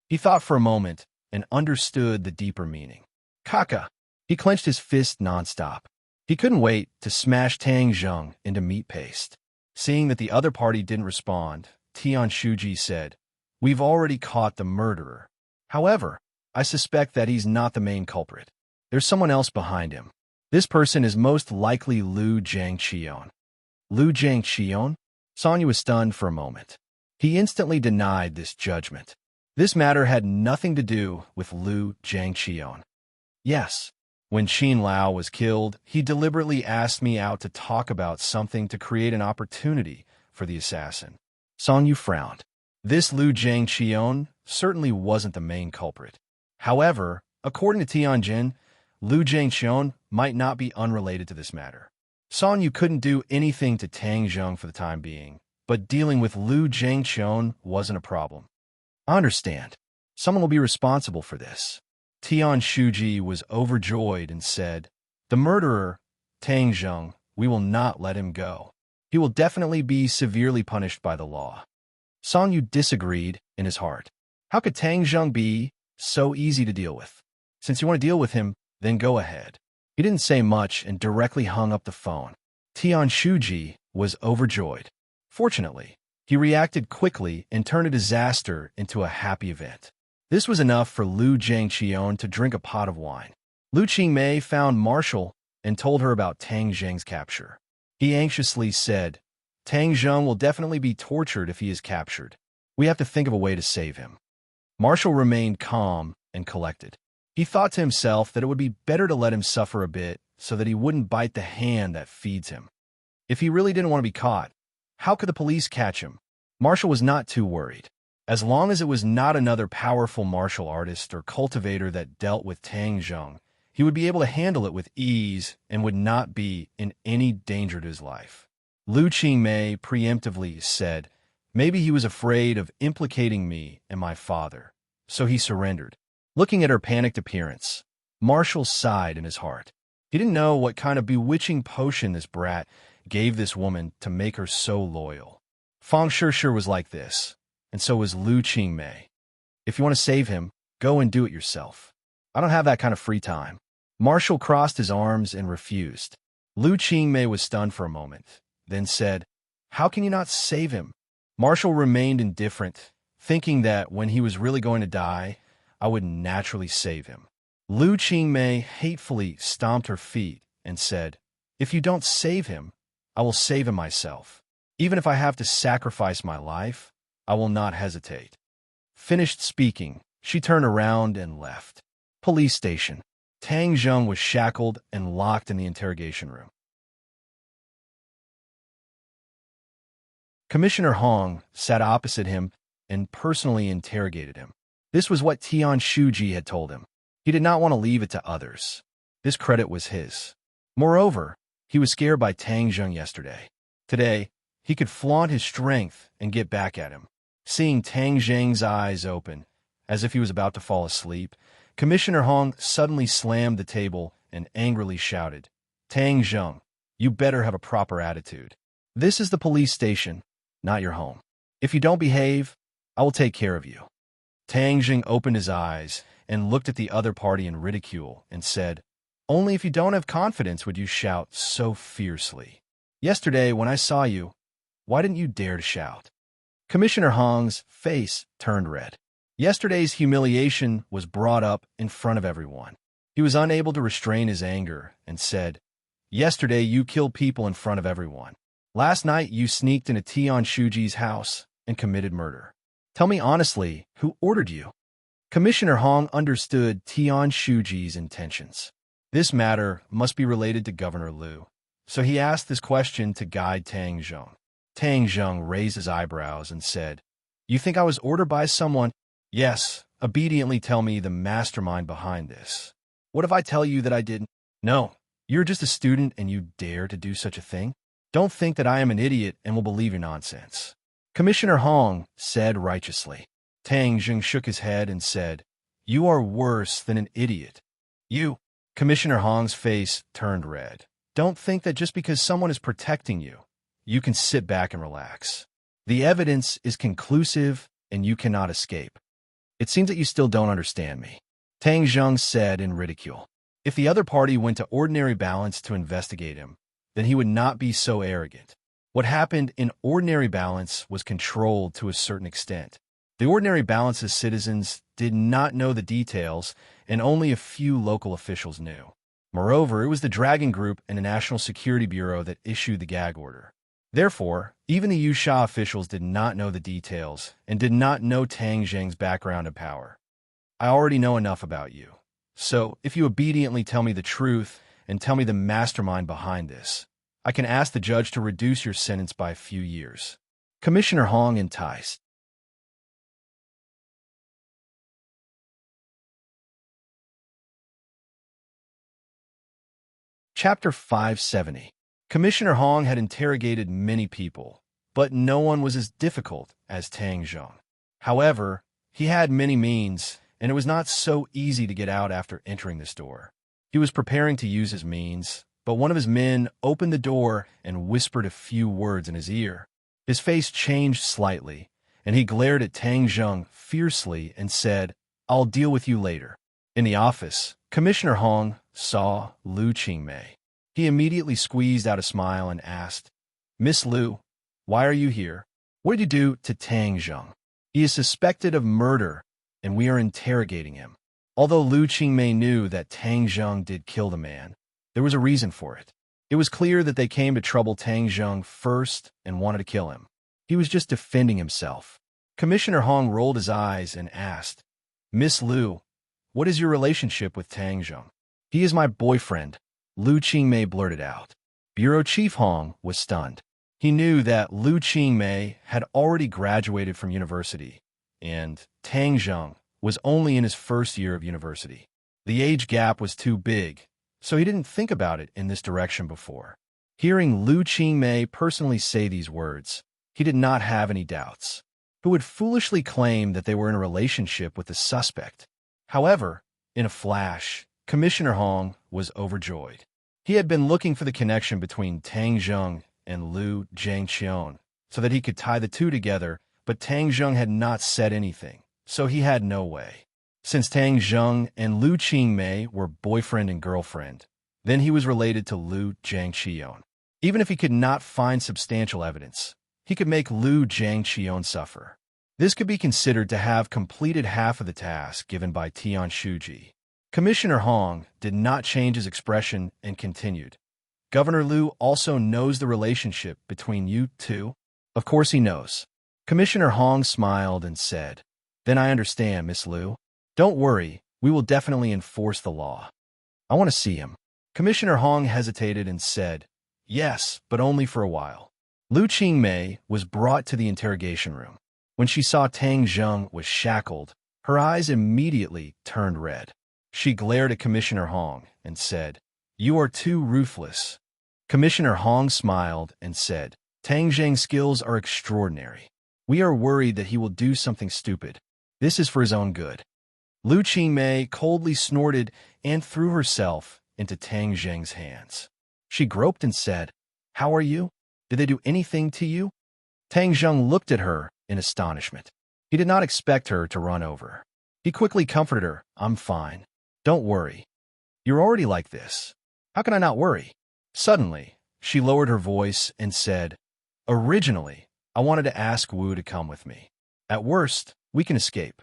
He thought for a moment and understood the deeper meaning. Kaka! He clenched his fist nonstop. He couldn't wait to smash Tang Zheng into meat paste. Seeing that the other party didn't respond, Tian Shuji said, "We've already caught the murderer. However, I suspect that he's not the main culprit. There's someone else behind him. This person is most likely Lu Jiangqion." Lu Jiangqion? Song Yu was stunned for a moment. He instantly denied this judgment. This matter had nothing to do with Lu Jiangqion. "Yes. When Qin Lao was killed, he deliberately asked me out to talk about something to create an opportunity for the assassin." Song Yu frowned. This Lu Jiangqion certainly wasn't the main culprit. However, according to Tianjin, Lu Jiangqion might not be unrelated to this matter. Song Yu couldn't do anything to Tang Zheng for the time being, but dealing with Lu Jiangqion wasn't a problem. "I understand. Someone will be responsible for this." Tian Shuji was overjoyed and said, "The murderer, Tang Zheng, we will not let him go. He will definitely be severely punished by the law." Song Yu disagreed in his heart. How could Tang Zheng be so easy to deal with? Since you want to deal with him, then go ahead. He didn't say much and directly hung up the phone. Tian Shuji was overjoyed. Fortunately, he reacted quickly and turned a disaster into a happy event. This was enough for Lu Jiangqion to drink a pot of wine. Lu Qingmei found Marshall and told her about Tang Zheng's capture. He anxiously said, "Tang Zheng will definitely be tortured if he is captured. We have to think of a way to save him." Marshall remained calm and collected. He thought to himself that it would be better to let him suffer a bit so that he wouldn't bite the hand that feeds him. If he really didn't want to be caught, how could the police catch him? Marshall was not too worried. As long as it was not another powerful martial artist or cultivator that dealt with Tang Zheng, he would be able to handle it with ease and would not be in any danger to his life. Lu Qingmei preemptively said, "Maybe he was afraid of implicating me and my father, so he surrendered." Looking at her panicked appearance, Marshall sighed in his heart. He didn't know what kind of bewitching potion this brat gave this woman to make her so loyal. Fang Shishir was like this, and so was Lu Qingmei. If you want to save him, go and do it yourself. I don't have that kind of free time. Marshall crossed his arms and refused. Lu Qingmei was stunned for a moment, then said, "How can you not save him?" Marshall remained indifferent, thinking that when he was really going to die, I would naturally save him. Lu Qingmei hatefully stomped her feet and said, "If you don't save him, I will save him myself. Even if I have to sacrifice my life, I will not hesitate." Finished speaking, she turned around and left. Police station. Tang Zheng was shackled and locked in the interrogation room. Commissioner Hong sat opposite him and personally interrogated him. This was what Tian Shuji had told him. He did not want to leave it to others. This credit was his. Moreover, he was scared by Tang Zheng yesterday. Today, he could flaunt his strength and get back at him. Seeing Tang Zheng's eyes open, as if he was about to fall asleep, Commissioner Hong suddenly slammed the table and angrily shouted, "Tang Zheng, you better have a proper attitude. This is the police station, not your home. If you don't behave, I will take care of you." Tang Zheng opened his eyes and looked at the other party in ridicule and said, "Only if you don't have confidence would you shout so fiercely. Yesterday, when I saw you, why didn't you dare to shout?" Commissioner Hong's face turned red. Yesterday's humiliation was brought up in front of everyone. He was unable to restrain his anger and said, "Yesterday you killed people in front of everyone. Last night you sneaked into Tian Shuji's house and committed murder. Tell me honestly, who ordered you?" Commissioner Hong understood Tian Shuji's intentions. This matter must be related to Governor Liu, so he asked this question to guide Tang Zheng. Tang Zheng raised his eyebrows and said, "You think I was ordered by someone?" "Yes, obediently tell me the mastermind behind this." "What if I tell you that I didn't?" "No, you're just a student and you dare to do such a thing? Don't think that I am an idiot and will believe your nonsense." Commissioner Hong said righteously. Tang Zheng shook his head and said, "You are worse than an idiot. You." Commissioner Hong's face turned red. "Don't think that just because someone is protecting you, you can sit back and relax. The evidence is conclusive and you cannot escape. It seems that you still don't understand me," Tang Zheng said in ridicule. If the other party went to ordinary balance to investigate him, then he would not be so arrogant. What happened in ordinary balance was controlled to a certain extent. The ordinary balance's citizens did not know the details, and only a few local officials knew. Moreover, it was the Dragon Group and the National Security Bureau that issued the gag order. Therefore, even the Yusha officials did not know the details and did not know Tang Zheng's background and power. "I already know enough about you. So, if you obediently tell me the truth and tell me the mastermind behind this, I can ask the judge to reduce your sentence by a few years." Commissioner Hong enticed. Chapter 570. Commissioner Hong had interrogated many people, but no one was as difficult as Tang Zheng. However, he had many means, and it was not so easy to get out after entering this door. He was preparing to use his means, but one of his men opened the door and whispered a few words in his ear. His face changed slightly, and he glared at Tang Zheng fiercely and said, "I'll deal with you later." In the office, Commissioner Hong saw Lu Qingmei. He immediately squeezed out a smile and asked, "Miss Lu, why are you here? What did you do to Tang Zheng? He is suspected of murder, and we are interrogating him." Although Lu Qingmei knew that Tang Zheng did kill the man, there was a reason for it. It was clear that they came to trouble Tang Zheng first and wanted to kill him. He was just defending himself. Commissioner Hong rolled his eyes and asked, "Miss Lu, what is your relationship with Tang Zheng?" "He is my boyfriend," Lu Qingmei blurted out. Bureau Chief Hong was stunned. He knew that Lu Qingmei had already graduated from university, and Tang Zheng was only in his first year of university. The age gap was too big, so he didn't think about it in this direction before. Hearing Lu Qingmei personally say these words, he did not have any doubts. Who would foolishly claim that they were in a relationship with the suspect? However, in a flash, Commissioner Hong was overjoyed. He had been looking for the connection between Tang Zheng and Liu Jiangqian so that he could tie the two together, but Tang Zheng had not said anything, so he had no way. Since Tang Zheng and Liu Qingmei were boyfriend and girlfriend, then he was related to Liu Jiangqian. Even if he could not find substantial evidence, he could make Liu Jiangqian suffer. This could be considered to have completed half of the task given by Tian Shuji. Commissioner Hong did not change his expression and continued. Governor Liu also knows the relationship between you two? Of course he knows. Commissioner Hong smiled and said, Then I understand, Miss Liu. Don't worry, we will definitely enforce the law. I want to see him. Commissioner Hong hesitated and said, Yes, but only for a while. Liu Qingmei was brought to the interrogation room. When she saw Tang Zheng was shackled, her eyes immediately turned red. She glared at Commissioner Hong and said, You are too ruthless. Commissioner Hong smiled and said, Tang Zheng's skills are extraordinary. We are worried that he will do something stupid. This is for his own good. Liu Qingmei coldly snorted and threw herself into Tang Zheng's hands. She groped and said, How are you? Did they do anything to you? Tang Zheng looked at her in astonishment. He did not expect her to run over. He quickly comforted her, I'm fine. Don't worry. You're already like this. How can I not worry? Suddenly, she lowered her voice and said, Originally, I wanted to ask Wu to come with me. At worst, we can escape.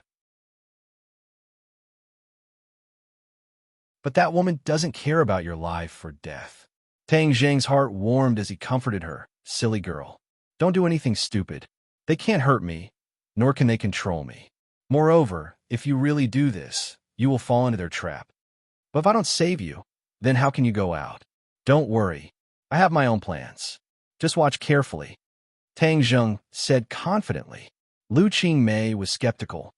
But that woman doesn't care about your life or death. Tang Zheng's heart warmed as he comforted her. Silly girl. Don't do anything stupid. They can't hurt me, nor can they control me. Moreover, if you really do this, you will fall into their trap. But if I don't save you, then how can you go out? Don't worry. I have my own plans. Just watch carefully. Tang Zheng said confidently. Liu Qingmei was skeptical.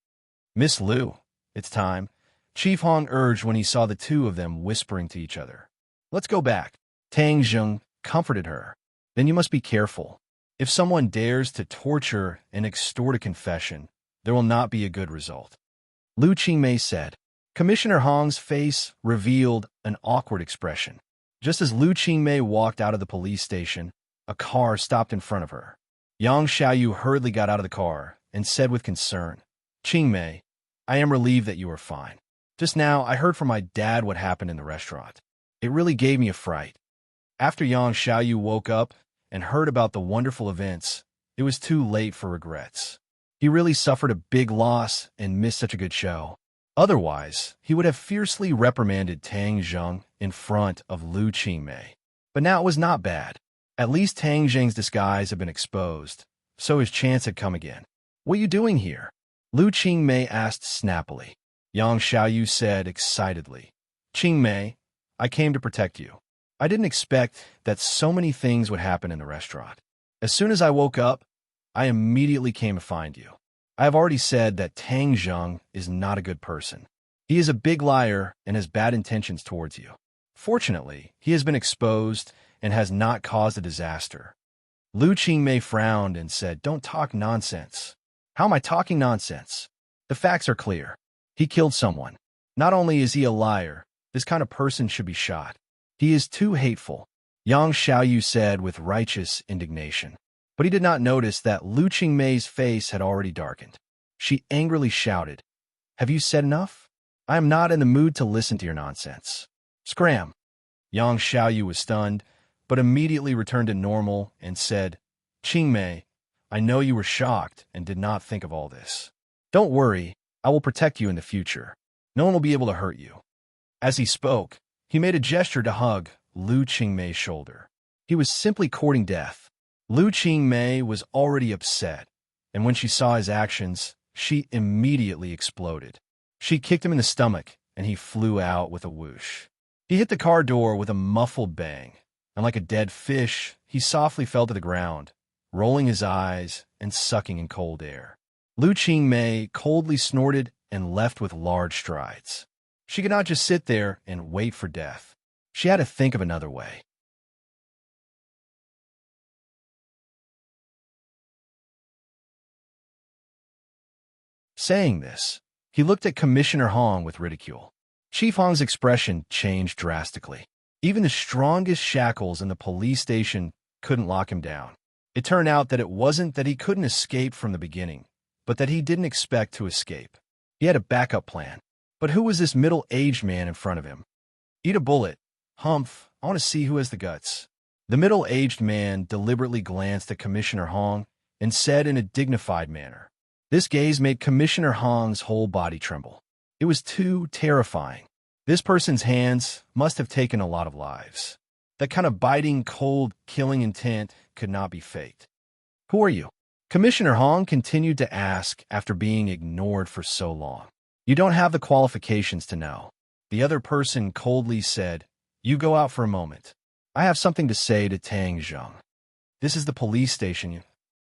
Miss Liu, it's time. Chief Hong urged when he saw the two of them whispering to each other. Let's go back. Tang Zheng comforted her. Then you must be careful. If someone dares to torture and extort a confession, there will not be a good result. Liu Qingmei said. Commissioner Hong's face revealed an awkward expression. Just as Liu Qingmei walked out of the police station, a car stopped in front of her. Yang Xiaoyu hurriedly got out of the car and said with concern, Qingmei, I am relieved that you are fine. Just now, I heard from my dad what happened in the restaurant. It really gave me a fright. After Yang Xiaoyu woke up and heard about the wonderful events, it was too late for regrets. He really suffered a big loss and missed such a good show. Otherwise, he would have fiercely reprimanded Tang Zheng in front of Liu Qingmei. But now it was not bad. At least Tang Zheng's disguise had been exposed, so his chance had come again. What are you doing here? Liu Qingmei asked snappily. Yang Xiaoyu said excitedly. Qingmei, I came to protect you. I didn't expect that so many things would happen in the restaurant. As soon as I woke up, I immediately came to find you. I have already said that Tang Zheng is not a good person. He is a big liar and has bad intentions towards you. Fortunately, he has been exposed and has not caused a disaster. Liu Qingmei frowned and said, Don't talk nonsense. How am I talking nonsense? The facts are clear. He killed someone. Not only is he a liar, this kind of person should be shot. He is too hateful, Yang Xiaoyu said with righteous indignation. But he did not notice that Liu Qingmei's face had already darkened. She angrily shouted, Have you said enough? I am not in the mood to listen to your nonsense. Scram! Yang Xiaoyu was stunned, but immediately returned to normal and said, Qingmei, I know you were shocked and did not think of all this. Don't worry, I will protect you in the future. No one will be able to hurt you. As he spoke, he made a gesture to hug Liu Qingmei's shoulder. He was simply courting death. Liu Qingmei was already upset, and when she saw his actions, she immediately exploded. She kicked him in the stomach, and he flew out with a whoosh. He hit the car door with a muffled bang, and like a dead fish, he softly fell to the ground, rolling his eyes and sucking in cold air. Liu Qingmei coldly snorted and left with large strides. She could not just sit there and wait for death. She had to think of another way. Saying this, he looked at Commissioner Hong with ridicule. Chief Hong's expression changed drastically. Even the strongest shackles in the police station couldn't lock him down. It turned out that it wasn't that he couldn't escape from the beginning, but that he didn't expect to escape. He had a backup plan. But who was this middle-aged man in front of him? Eat a bullet. Humph, I want to see who has the guts. The middle-aged man deliberately glanced at Commissioner Hong and said in a dignified manner. This gaze made Commissioner Hong's whole body tremble. It was too terrifying. This person's hands must have taken a lot of lives. That kind of biting, cold, killing intent could not be faked. Who are you? Commissioner Hong continued to ask after being ignored for so long. You don't have the qualifications to know. The other person coldly said, You go out for a moment. I have something to say to Tang Zheng. This is the police station.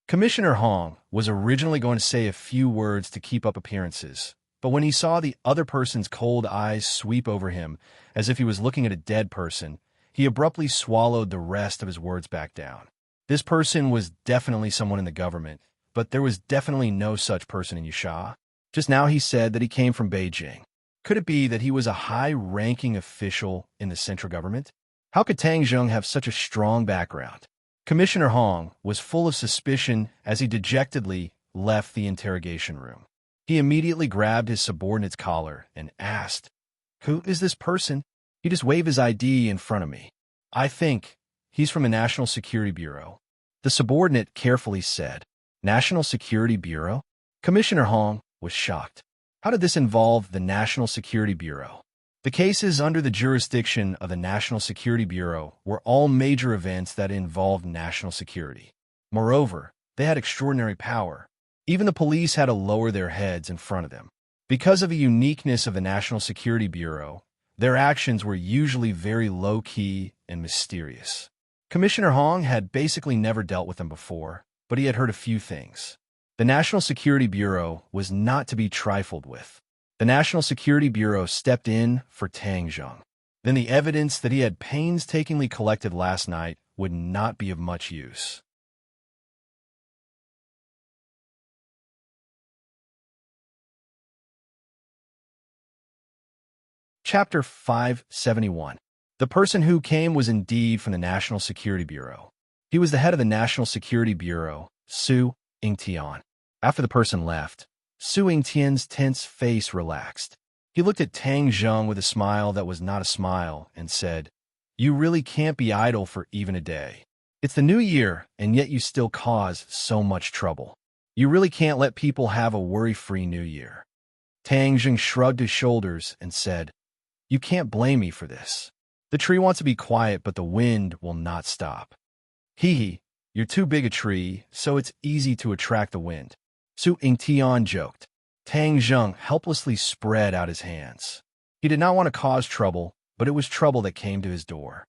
Commissioner Hong was originally going to say a few words to keep up appearances, but when he saw the other person's cold eyes sweep over him as if he was looking at a dead person, he abruptly swallowed the rest of his words back down. This person was definitely someone in the government, but there was definitely no such person in Yusha. Just now he said that he came from Beijing. Could it be that he was a high-ranking official in the central government? How could Tang Zheng have such a strong background? Commissioner Hong was full of suspicion as he dejectedly left the interrogation room. He immediately grabbed his subordinate's collar and asked, Who is this person? He just waved his ID in front of me. I think he's from the National Security Bureau. The subordinate carefully said, National Security Bureau? Commissioner Hong was shocked. How did this involve the National Security Bureau? The cases under the jurisdiction of the National Security Bureau were all major events that involved national security. Moreover, they had extraordinary power. Even the police had to lower their heads in front of them. Because of the uniqueness of the National Security Bureau, their actions were usually very low-key and mysterious. Commissioner Hong had basically never dealt with them before, but he had heard a few things. The National Security Bureau was not to be trifled with. The National Security Bureau stepped in for Tang Zheng. Then the evidence that he had painstakingly collected last night would not be of much use. Chapter 571. The person who came was indeed from the National Security Bureau. He was the head of the National Security Bureau, Su Yingtian. After the person left, Su Yingtian's tense face relaxed. He looked at Tang Zheng with a smile that was not a smile and said, You really can't be idle for even a day. It's the new year, and yet you still cause so much trouble. You really can't let people have a worry-free new year. Tang Zheng shrugged his shoulders and said, You can't blame me for this. The tree wants to be quiet, but the wind will not stop. Hee, you're too big a tree, so it's easy to attract the wind. Su Yingtian joked. Tang Zheng helplessly spread out his hands. He did not want to cause trouble, but it was trouble that came to his door.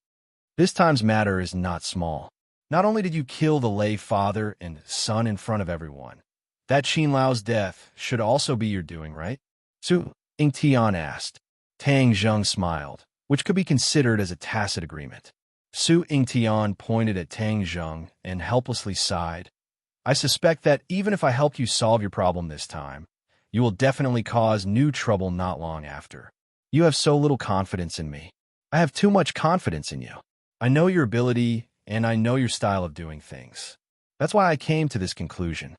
This time's matter is not small. Not only did you kill the lay father and son in front of everyone, that Qin Lao's death should also be your doing, right? Su Yingtian asked. Tang Zheng smiled, which could be considered as a tacit agreement. Su Yingtian pointed at Tang Zheng and helplessly sighed. I suspect that even if I helped you solve your problem this time, you will definitely cause new trouble not long after. You have so little confidence in me. I have too much confidence in you. I know your ability, and I know your style of doing things. That's why I came to this conclusion.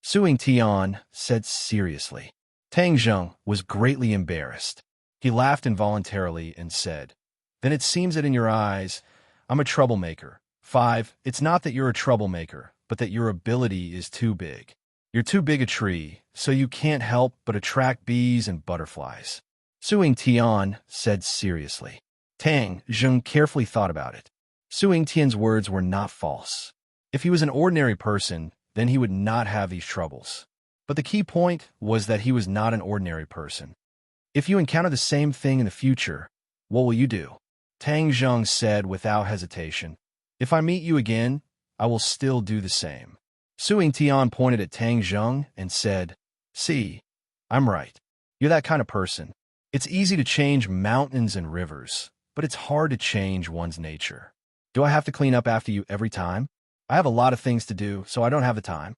Su Yingtian said seriously. Tang Zheng was greatly embarrassed. He laughed involuntarily and said, Then it seems that in your eyes, I'm a troublemaker. 5. It's not that you're a troublemaker, but that your ability is too big. You're too big a tree, so you can't help but attract bees and butterflies. Su Yingtian said seriously. Tang Zheng carefully thought about it. Su Yingtian's words were not false. If he was an ordinary person, then he would not have these troubles. But the key point was that he was not an ordinary person. If you encounter the same thing in the future, what will you do? Tang Zheng said without hesitation. If I meet you again, I will still do the same. Su Yingtian pointed at Tang Zheng and said, See, I'm right. You're that kind of person. It's easy to change mountains and rivers, but it's hard to change one's nature. Do I have to clean up after you every time? I have a lot of things to do, so I don't have the time.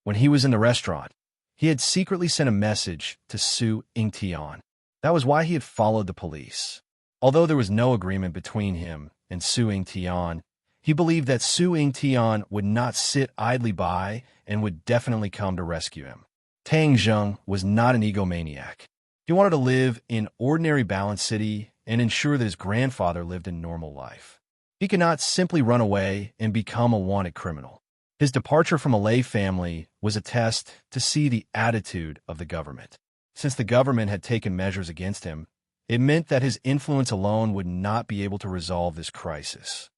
When he was in the restaurant, he had secretly sent a message to Su Yingtian. That was why he had followed the police. Although there was no agreement between him and Su Ying-tian, he believed that Su Ying-tian would not sit idly by and would definitely come to rescue him. Tang Zheng was not an egomaniac. He wanted to live in ordinary balanced city and ensure that his grandfather lived a normal life. He could not simply run away and become a wanted criminal. His departure from a lay family was a test to see the attitude of the government. Since the government had taken measures against him, it meant that his influence alone would not be able to resolve this crisis.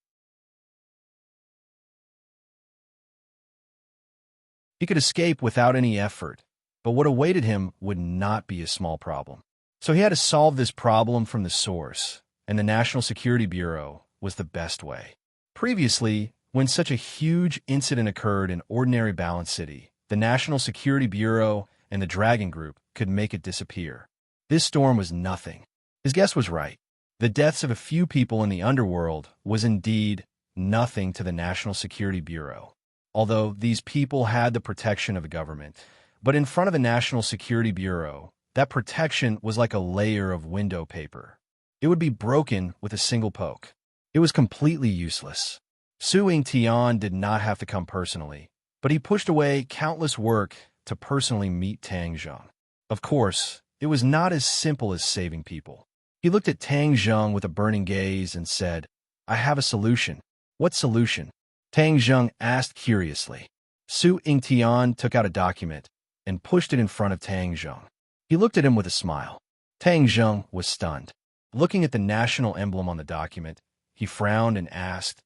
He could escape without any effort, but what awaited him would not be a small problem. So he had to solve this problem from the source, and the National Security Bureau was the best way. Previously, when such a huge incident occurred in ordinary balanced city, the National Security Bureau and the Dragon Group could make it disappear. This storm was nothing. His guess was right. The deaths of a few people in the underworld was indeed nothing to the National Security Bureau. Although these people had the protection of the government, but in front of the National Security Bureau, that protection was like a layer of window paper. It would be broken with a single poke. It was completely useless. Su Ying-tian did not have to come personally, but he pushed away countless work to personally meet Tang Zheng. Of course, it was not as simple as saving people. He looked at Tang Zheng with a burning gaze and said, "I have a solution." "What solution?" Tang Zheng asked curiously. Su Ying-tian took out a document and pushed it in front of Tang Zheng. He looked at him with a smile. Tang Zheng was stunned. Looking at the national emblem on the document, he frowned and asked,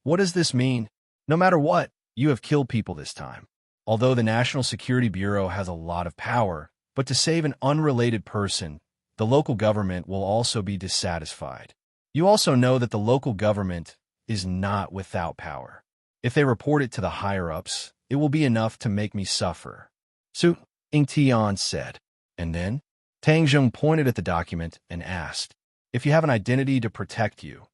"What does this mean?" "No matter what, you have killed people this time. Although the National Security Bureau has a lot of power, but to save an unrelated person, the local government will also be dissatisfied. You also know that the local government is not without power. If they report it to the higher-ups, it will be enough to make me suffer." Su Ying-tian said. "And then?" Tang Zheng pointed at the document and asked, "If you have an identity to protect you,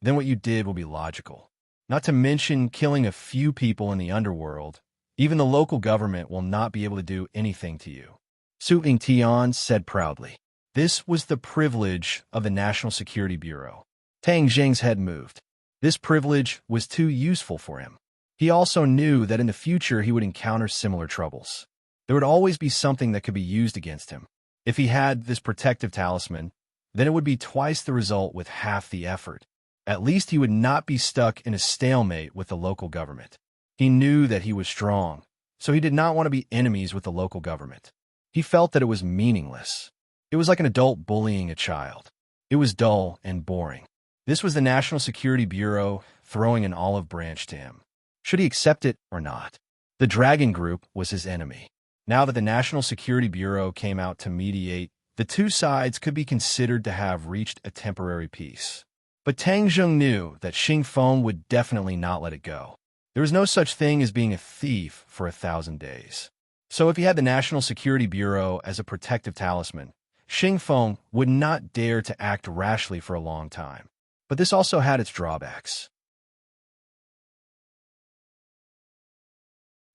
then what you did will be logical. Not to mention killing a few people in the underworld, even the local government will not be able to do anything to you." Su Ying-tian said proudly. This was the privilege of the National Security Bureau. Tang Zheng's head moved. This privilege was too useful for him. He also knew that in the future he would encounter similar troubles. There would always be something that could be used against him. If he had this protective talisman, then it would be twice the result with half the effort. At least he would not be stuck in a stalemate with the local government. He knew that he was strong, so he did not want to be enemies with the local government. He felt that it was meaningless. It was like an adult bullying a child. It was dull and boring. This was the National Security Bureau throwing an olive branch to him. Should he accept it or not? The Dragon Group was his enemy. Now that the National Security Bureau came out to mediate, the two sides could be considered to have reached a temporary peace. But Tang Zheng knew that Xing Feng would definitely not let it go. There was no such thing as being a thief for 1,000 days. So if he had the National Security Bureau as a protective talisman, Xing Feng would not dare to act rashly for a long time. But this also had its drawbacks.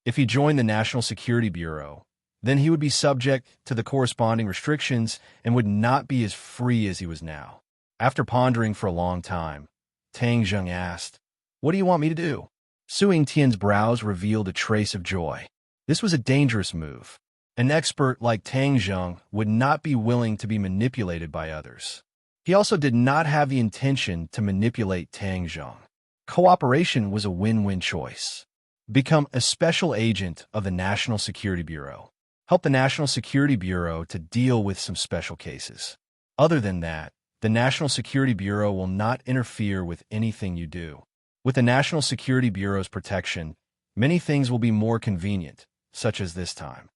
If he joined the National Security Bureau, then he would be subject to the corresponding restrictions and would not be as free as he was now. After pondering for a long time, Tang Zheng asked, "What do you want me to do?" Su Ying-tian's brows revealed a trace of joy. This was a dangerous move. An expert like Tang Zheng would not be willing to be manipulated by others. He also did not have the intention to manipulate Tang Zheng. Cooperation was a win-win choice. Become a special agent of the National Security Bureau. Help the National Security Bureau to deal with some special cases. Other than that, the National Security Bureau will not interfere with anything you do. With the National Security Bureau's protection, many things will be more convenient, such as this time.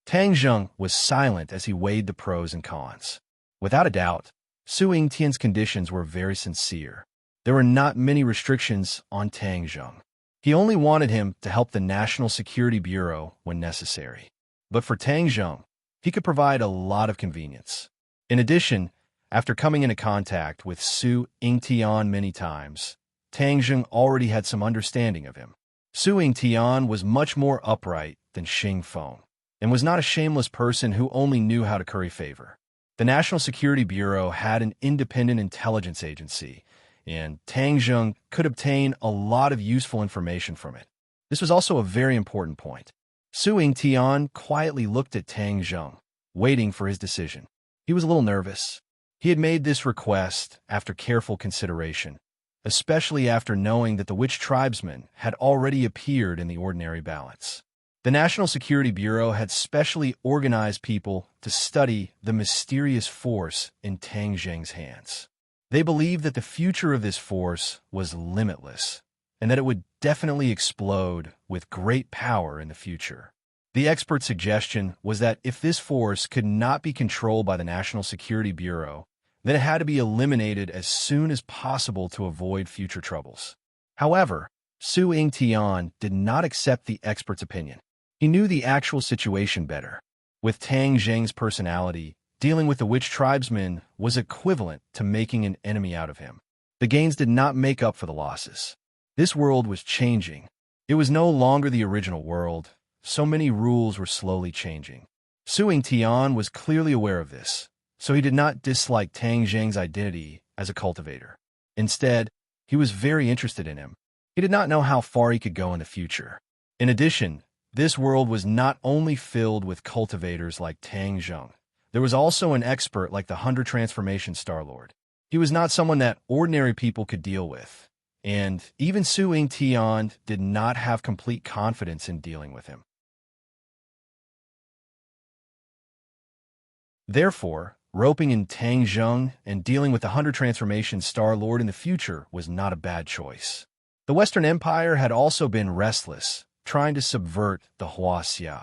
Tang Zheng was silent as he weighed the pros and cons. Without a doubt, Su Ying-tian's conditions were very sincere. There were not many restrictions on Tang Zheng. He only wanted him to help the National Security Bureau when necessary. But for Tang Zheng, he could provide a lot of convenience. In addition, after coming into contact with Su Ying-tian many times, Tang Zheng already had some understanding of him. Su Ying-tian was much more upright than Xing Feng, and was not a shameless person who only knew how to curry favor. The National Security Bureau had an independent intelligence agency, and Tang Zheng could obtain a lot of useful information from it. This was also a very important point. Su Yingtian quietly looked at Tang Zheng, waiting for his decision. He was a little nervous. He had made this request after careful consideration, especially after knowing that the witch tribesmen had already appeared in the ordinary balance. The National Security Bureau had specially organized people to study the mysterious force in Tang Zheng's hands. They believed that the future of this force was limitless, and that it would definitely explode with great power in the future. The expert suggestion was that if this force could not be controlled by the National Security Bureau, then it had to be eliminated as soon as possible to avoid future troubles. However, Su Yingtian did not accept the expert's opinion. He knew the actual situation better. With Tang Zheng's personality, dealing with the witch tribesmen was equivalent to making an enemy out of him. The gains did not make up for the losses. This world was changing. It was no longer the original world. So many rules were slowly changing. Su Yingtian was clearly aware of this, so he did not dislike Tang Zheng's identity as a cultivator. Instead, he was very interested in him. He did not know how far he could go in the future. In addition, this world was not only filled with cultivators like Tang Zheng. There was also an expert like the 100 Transformation Star-Lord. He was not someone that ordinary people could deal with, and even Su Yingtian did not have complete confidence in dealing with him. Therefore, roping in Tang Zheng and dealing with the 100 Transformation Star-Lord in the future was not a bad choice. The Western Empire had also been restless, trying to subvert the Huaxia.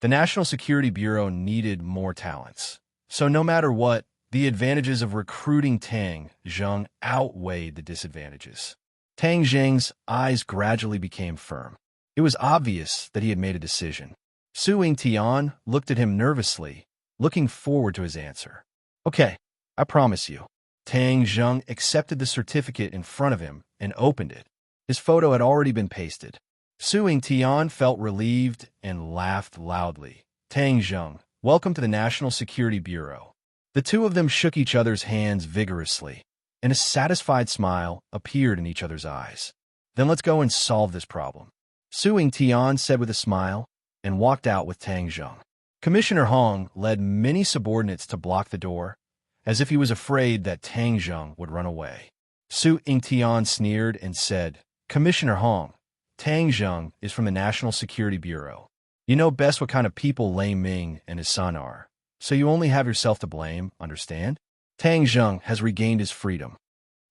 The National Security Bureau needed more talents. So no matter what, the advantages of recruiting Tang Zheng outweighed the disadvantages. Tang Zheng's eyes gradually became firm. It was obvious that he had made a decision. Su Yingtian looked at him nervously, looking forward to his answer. Okay, I promise you. Tang Zheng accepted the certificate in front of him and opened it. His photo had already been pasted. Su Yingtian felt relieved and laughed loudly. Tang Zheng, welcome to the National Security Bureau. The two of them shook each other's hands vigorously, and a satisfied smile appeared in each other's eyes. Then let's go and solve this problem, Su Yingtian said with a smile, and walked out with Tang Zheng. Commissioner Hong led many subordinates to block the door, as if he was afraid that Tang Zheng would run away. Su Yingtian sneered and said, Commissioner Hong, Tang Zheng is from the National Security Bureau. You know best what kind of people Lei Ming and his son are, so you only have yourself to blame, understand? Tang Zheng has regained his freedom.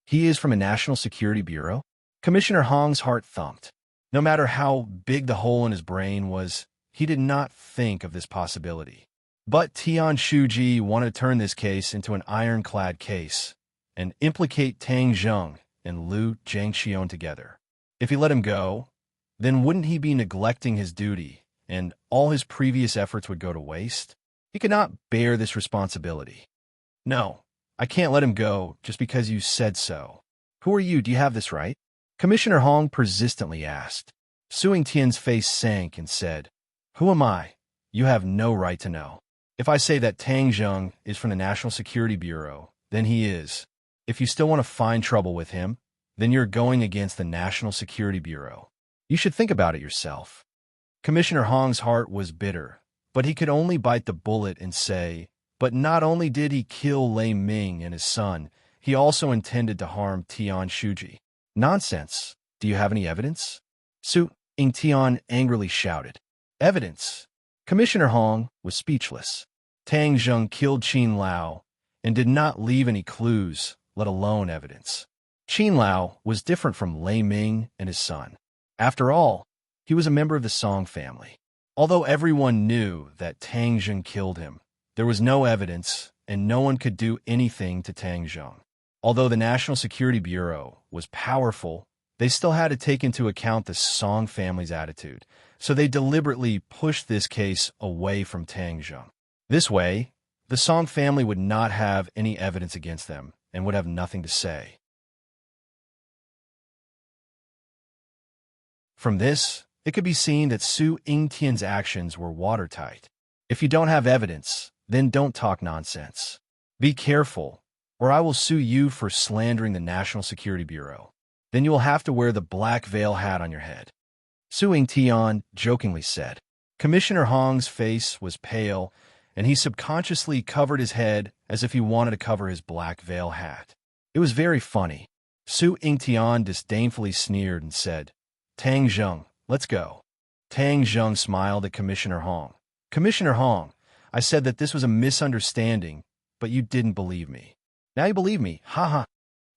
He is from a National Security Bureau? Commissioner Hong's heart thumped. No matter how big the hole in his brain was, he did not think of this possibility. But Tian Shuji wanted to turn this case into an ironclad case and implicate Tang Zheng and Liu Zhangxion together. If he let him go, then wouldn't he be neglecting his duty, and all his previous efforts would go to waste? He could not bear this responsibility. No, I can't let him go just because you said so. Who are you? Do you have this right? Commissioner Hong persistently asked. Su Yingtian's face sank and said, Who am I? You have no right to know. If I say that Tang Zheng is from the National Security Bureau, then he is. If you still want to find trouble with him, then you're going against the National Security Bureau. You should think about it yourself. Commissioner Hong's heart was bitter, but he could only bite the bullet and say, but not only did he kill Lei Ming and his son, he also intended to harm Tian Shuji. Nonsense. Do you have any evidence? Su Yingtian angrily shouted. Evidence? Commissioner Hong was speechless. Tang Zheng killed Qin Lao and did not leave any clues, let alone evidence. Qin Lao was different from Lei Ming and his son. After all, he was a member of the Song family. Although everyone knew that Tang Zheng killed him, there was no evidence, and no one could do anything to Tang Zheng. Although the National Security Bureau was powerful, they still had to take into account the Song family's attitude, so they deliberately pushed this case away from Tang Zheng. This way, the Song family would not have any evidence against them and would have nothing to say. From this, it could be seen that Su Yingtian's actions were watertight. If you don't have evidence, then don't talk nonsense. Be careful, or I will sue you for slandering the National Security Bureau. Then you will have to wear the black veil hat on your head." Suing Tian jokingly said. Commissioner Hong's face was pale, and he subconsciously covered his head as if he wanted to cover his black veil hat. It was very funny. Su Yingtian disdainfully sneered and said, "Tang Zheng, let's go." Tang Zheng smiled at Commissioner Hong. "Commissioner Hong, I said that this was a misunderstanding, but you didn't believe me. Now you believe me, haha.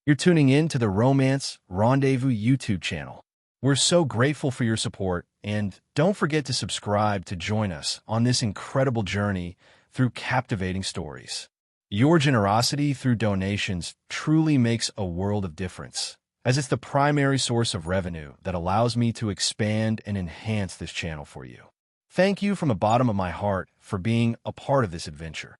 You're tuning in to the Romance Rendezvous YouTube channel. We're so grateful for your support, and don't forget to subscribe to join us on this incredible journey through captivating stories. Your generosity through donations truly makes a world of difference, as it's the primary source of revenue that allows me to expand and enhance this channel for you. Thank you from the bottom of my heart for being a part of this adventure.